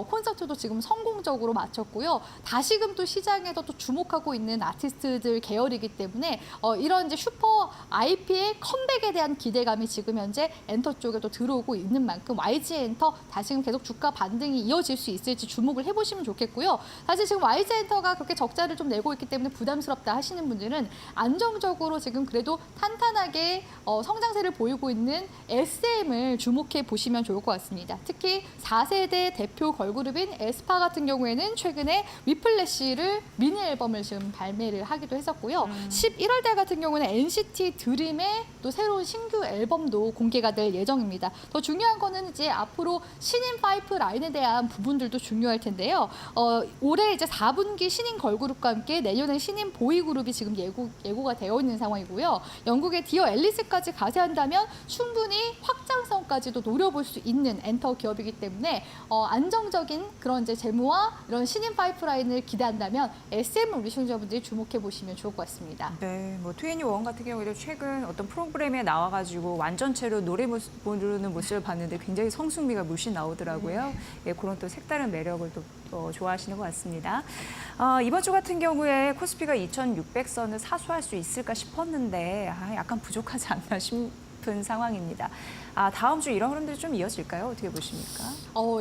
콘서트도 지금 성공적으로 마쳤고요. 다시금 또 시장에서 또 주목하고 있는 아티스트들 계열이기 때문에 이런 이제 슈퍼 IP의 컴백에 대한 기대감이 지금 현재 엔터 쪽에도 들어오고 있는 만큼 YG 엔터 다시금 계속 주가 반등이 이어질 수 있을지 주목을 해보시면 좋겠고요. 사실 지금 YG 엔터가 그렇게 적자를 좀 내고 있기 때문에 부담스럽다 하시는 분들은 안정적으로 지금 그래도 탄탄하게 성장세를 보이고 있는 SM을 주목해 보시면 좋을 것 같습니다. 특히 4세대 대표 걸그룹인 에스파 같은 경우에는 최근에 위플래시를 미니 앨범을 지금 발매를 하기도 했었고요. 11월 달 같은 경우는 NCT 드림의 또 새로운 신규 앨범도 공개가 될 예정입니다. 더 중요한 거는 이제 앞으로 신인 파이프 라인에 대한 부분들도 중요할 텐데요. 올해 이제 4분기 신인 걸그룹과 함께 내년에 신인 보이그룹이 지금 예고가 되어 있는 상황이고요. 영국의 디어 앨리스까지 가세한다면 충분히 확장성까지도 노려볼 수 있는 엔터 기업이기 때문에 안정적인 그런 이제 재무와 이런 신인 파이프라인을 기대한다면 SM 우리 시청자분들이 주목해 보시면 좋을 것 같습니다. 네, 뭐 21 같은 경우에도 최근 어떤 프로그램에 나와가지고 완전체로 노래 부르는 모습을 봤는데 굉장히 성숙미가 물씬 나오더라고요. 예, 그런 또 색다른 매력을 또 좋아하시는 것 같습니다. 이번 주 같은 경우에 코스피가 2,600선을 사수할 수 있을까 싶었는데 약간 부족하지 않나 싶은 상황입니다. 다음 주 이런 흐름들이 좀 이어질까요? 어떻게 보십니까?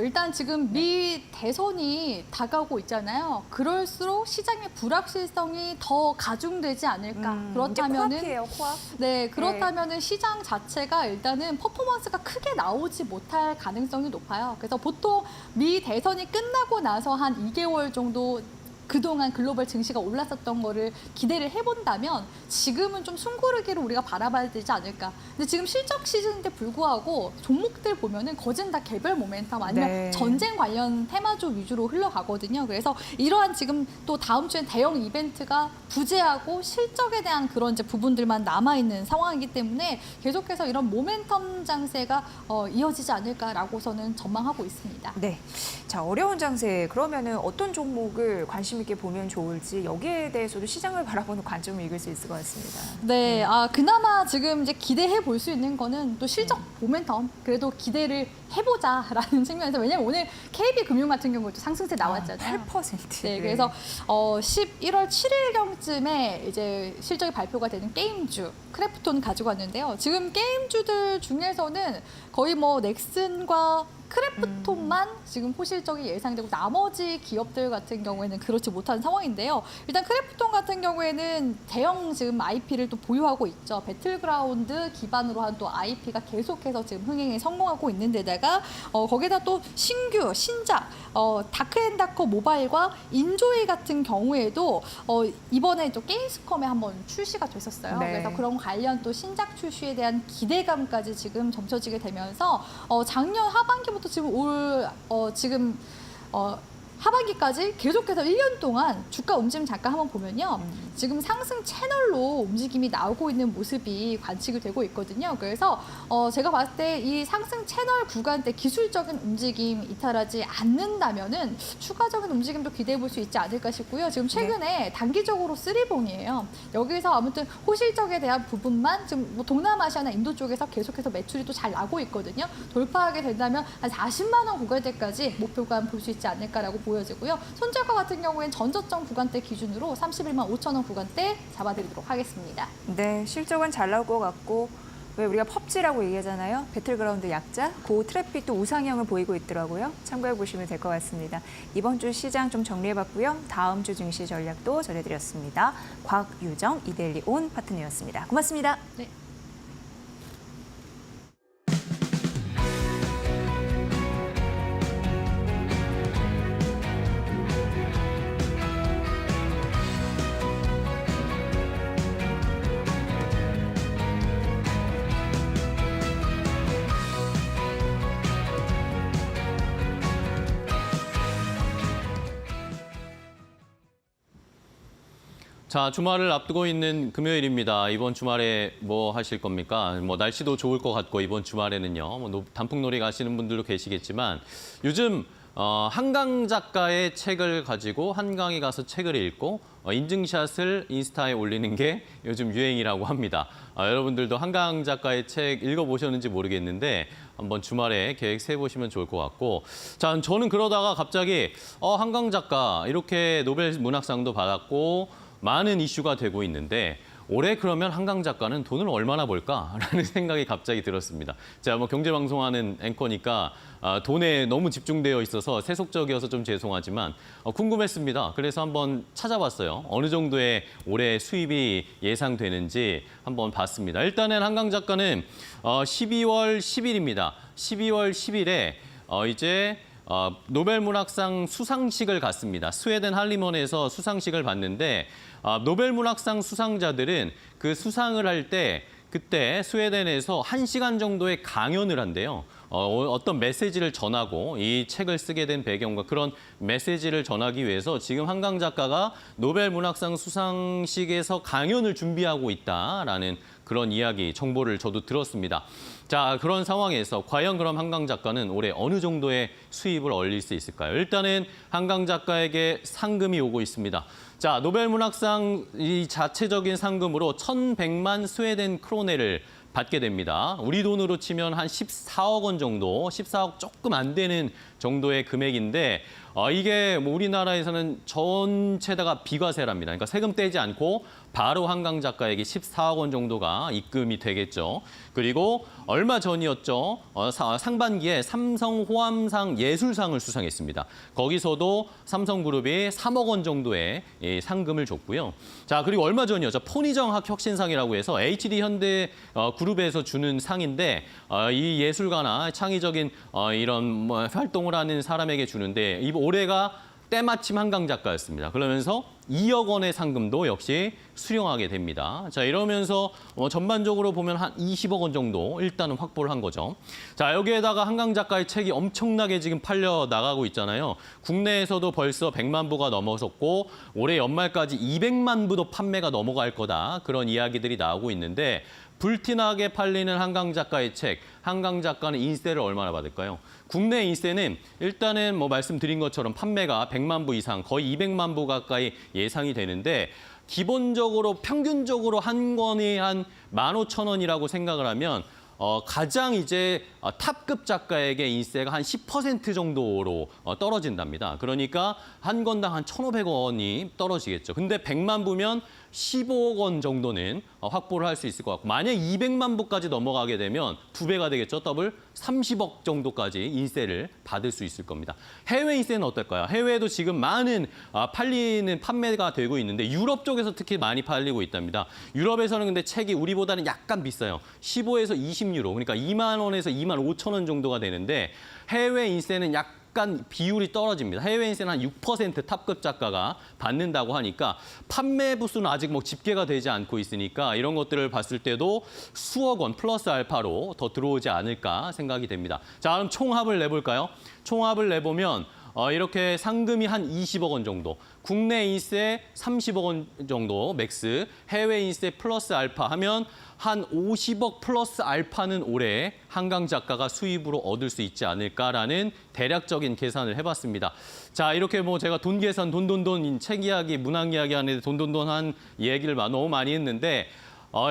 일단 지금 미 대선이 다가오고 있잖아요. 그럴수록 시장의 불확실성이 더 가중되지 않을까. 그렇다면은 코앞이에요, 코앞. 네, 그렇다면은 시장 자체가 일단은 퍼포먼스가 크게 나오지 못할 가능성이 높아요. 그래서 보통 미 대선이 끝나고 나서 한 2개월 정도 그동안 글로벌 증시가 올랐었던 거를 기대를 해본다면 지금은 좀 숨고르기를 우리가 바라봐야 되지 않을까. 근데 지금 실적 시즌인데 불구하고 종목들 보면은 거진 다 개별 모멘텀 아니면 전쟁 관련 테마주 위주로 흘러가거든요. 그래서 이러한 지금 또 다음 주엔 대형 이벤트가 부재하고 실적에 대한 그런 이제 부분들만 남아있는 상황이기 때문에 계속해서 이런 모멘텀 장세가 이어지지 않을까라고서는 전망하고 있습니다. 네. 자, 어려운 장세. 그러면은 어떤 종목을 관심 있게 보면 좋을지 여기에 대해서도 시장을 바라보는 관점을 읽을 수 있을 것 같습니다. 네, 그나마 지금 이제 기대해 볼 수 있는 거는 또 실적 모멘텀 그래도 기대를 해보자라는 측면에서 왜냐면 오늘 KB금융 같은 경우도 상승세 나왔잖아요. 8%. 네, 그래서 11월 7일경쯤에 이제 실적이 발표가 되는 게임주 크래프톤 가지고 왔는데요. 지금 게임주들 중에서는 거의 뭐 넥슨과 크래프톤만 지금 호실적이 예상되고 나머지 기업들 같은 경우에는 그렇지 못한 상황인데요. 일단 크래프톤 같은 경우에는 대형 지금 IP를 또 보유하고 있죠. 배틀그라운드 기반으로 한 또 IP가 계속해서 지금 흥행에 성공하고 있는 데다가 거기다 또 신규 신작 다크앤다커 모바일과 인조이 같은 경우에도 이번에 또 게임스컴에 한번 출시가 됐었어요. 네. 그래서 그런 관련 또 신작 출시에 대한 기대감까지 지금 점쳐지게 되면서 작년 하반기부터 지금 하반기까지 계속해서 1년 동안 주가 움직임 잠깐 한번 보면요. 지금 상승 채널로 움직임이 나오고 있는 모습이 관측이 되고 있거든요. 그래서 제가 봤을 때 이 상승 채널 구간대 기술적인 움직임 이탈하지 않는다면은 추가적인 움직임도 기대해 볼 수 있지 않을까 싶고요. 지금 최근에 단기적으로 쓰리봉이에요. 여기서 아무튼 호실적에 대한 부분만 지금 뭐 동남아시아나 인도 쪽에서 계속해서 매출이 또 잘 나고 있거든요. 돌파하게 된다면 한 40만 원 구간대까지 목표가 볼 수 있지 않을까라고 보여지고요. 손절가 같은 경우에는 전저점 구간대 기준으로 31만 5천 원 구간대 잡아드리도록 하겠습니다. 네, 실적은 잘 나올 것 같고 왜 우리가 펍지라고 얘기하잖아요. 배틀그라운드 약자, 고 트래픽도 우상향을 보이고 있더라고요. 참고해 보시면 될 것 같습니다. 이번 주 시장 좀 정리해봤고요. 다음 주 증시 전략도 전해드렸습니다. 곽유정, 이데일리 온 파트너였습니다. 고맙습니다. 네. 자, 주말을 앞두고 있는 금요일입니다. 이번 주말에 뭐 하실 겁니까? 뭐 날씨도 좋을 것 같고 이번 주말에는요. 뭐 단풍놀이 가시는 분들도 계시겠지만 요즘 한강 작가의 책을 가지고 한강에 가서 책을 읽고 인증샷을 인스타에 올리는 게 요즘 유행이라고 합니다. 여러분들도 한강 작가의 책 읽어보셨는지 모르겠는데 한번 주말에 계획 세보시면 좋을 것 같고 자, 저는 그러다가 갑자기 한강 작가 이렇게 노벨 문학상도 받았고 많은 이슈가 되고 있는데 올해 그러면 한강 작가는 돈을 얼마나 벌까라는 생각이 갑자기 들었습니다. 제가 뭐 경제방송하는 앵커니까 돈에 너무 집중되어 있어서 세속적이어서 좀 죄송하지만 궁금했습니다. 그래서 한번 찾아봤어요. 어느 정도의 올해 수입이 예상되는지 한번 봤습니다. 일단은 한강 작가는 12월 10일입니다. 12월 10일에 이제 노벨 문학상 수상식을 갔습니다. 스웨덴 할리먼에서 수상식을 봤는데 노벨 문학상 수상자들은 그 수상을 할 때 그때 스웨덴에서 1시간 정도의 강연을 한대요. 어떤 메시지를 전하고 이 책을 쓰게 된 배경과 그런 메시지를 전하기 위해서 지금 한강 작가가 노벨 문학상 수상식에서 강연을 준비하고 있다라는 그런 이야기, 정보를 저도 들었습니다. 자, 그런 상황에서 과연 그럼 한강 작가는 올해 어느 정도의 수입을 올릴 수 있을까요? 일단은 한강 작가에게 상금이 오고 있습니다. 자, 노벨 문학상 이 자체적인 상금으로 1,100만 스웨덴 크로네를 받게 됩니다. 우리 돈으로 치면 한 14억 원 정도, 14억 조금 안 되는 정도의 금액인데 이게 뭐 우리나라에서는 전체다가 비과세랍니다. 그러니까 세금 떼지 않고 바로 한강 작가에게 14억 원 정도가 입금이 되겠죠. 그리고 얼마 전이었죠. 상반기에 삼성 호암상 예술상을 수상했습니다. 거기서도 삼성그룹이 3억 원 정도의 상금을 줬고요. 자, 그리고 얼마 전이었죠. 포니정학 혁신상이라고 해서 HD 현대 그룹에서 주는 상인데 이 예술가나 창의적인 이런 뭐 활동을 하는 사람에게 주는데 올해가 때마침 한강 작가였습니다. 그러면서 2억 원의 상금도 역시 수령하게 됩니다. 자, 이러면서 전반적으로 보면 한 20억 원 정도 일단은 확보를 한 거죠. 자, 여기에다가 한강 작가의 책이 엄청나게 지금 팔려 나가고 있잖아요. 국내에서도 벌써 100만 부가 넘어섰고 올해 연말까지 200만 부도 판매가 넘어갈 거다. 그런 이야기들이 나오고 있는데 불티나게 팔리는 한강 작가의 책, 한강 작가는 인세를 얼마나 받을까요? 국내 인세는 일단은 뭐 말씀드린 것처럼 판매가 100만 부 이상, 거의 200만 부 가까이 예상이 되는데 기본적으로 평균적으로 한 권이 한 15,000원이라고 생각을 하면 가장 이제 탑급 작가에게 인세가 한 10% 정도로 떨어진답니다. 그러니까 한 권당 한 1,500원이 떨어지겠죠. 근데 100만 부면 15억 원 정도는 확보를 할 수 있을 것 같고 만약 200만 부까지 넘어가게 되면 2배가 되겠죠. 더블 30억 정도까지 인세를 받을 수 있을 겁니다. 해외 인세는 어떨까요? 해외에도 지금 많은 팔리는 판매가 되고 있는데 유럽 쪽에서 특히 많이 팔리고 있답니다. 유럽에서는 근데 책이 우리보다는 약간 비싸요. 15에서 20유로 그러니까 2만 원에서 2만 5천 원 정도가 되는데 해외 인세는 약간 비율이 떨어집니다. 해외 인세는 한 6% 탑급 작가가 받는다고 하니까 판매 부수는 아직 뭐 집계가 되지 않고 있으니까 이런 것들을 봤을 때도 수억 원 플러스 알파로 더 들어오지 않을까 생각이 됩니다. 자, 그럼 총합을 내볼까요? 총합을 내보면 이렇게 상금이 한 20억 원 정도, 국내 인세 30억 원 정도 맥스, 해외 인세 플러스 알파 하면 한 50억 플러스 알파는 올해 한강 작가가 수입으로 얻을 수 있지 않을까라는 대략적인 계산을 해봤습니다. 자, 이렇게 뭐 제가 돈 계산, 돈돈돈, 책 이야기, 문학 이야기 안에 돈돈돈 한 얘기를 너무 많이 했는데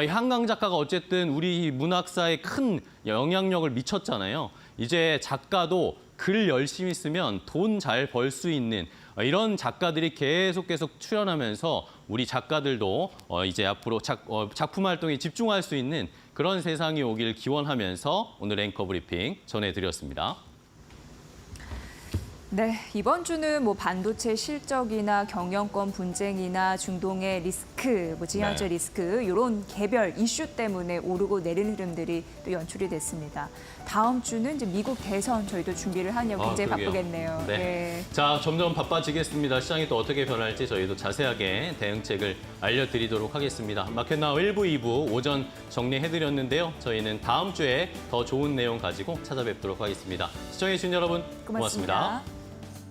이 한강 작가가 어쨌든 우리 문학사에 큰 영향력을 미쳤잖아요. 이제 작가도 글 열심히 쓰면 돈 잘 벌 수 있는 이런 작가들이 계속 출연하면서 우리 작가들도 이제 앞으로 작품 활동에 집중할 수 있는 그런 세상이 오길 기원하면서 오늘 앵커 브리핑 전해드렸습니다. 네, 이번 주는 뭐 반도체 실적이나 경영권 분쟁이나 중동의 리스크, 뭐 지하철 네. 리스크 이런 개별 이슈 때문에 오르고 내리는 흐름들이 또 연출이 됐습니다. 다음 주는 이제 미국 대선 저희도 준비를 하냐고 굉장히 그러게요. 바쁘겠네요. 네. 자, 점점 바빠지겠습니다. 시장이 또 어떻게 변할지 저희도 자세하게 대응책을 알려드리도록 하겠습니다. 마켓나우 1부, 2부 오전 정리해드렸는데요. 저희는 다음 주에 더 좋은 내용 가지고 찾아뵙도록 하겠습니다. 시청해주신 여러분 고맙습니다.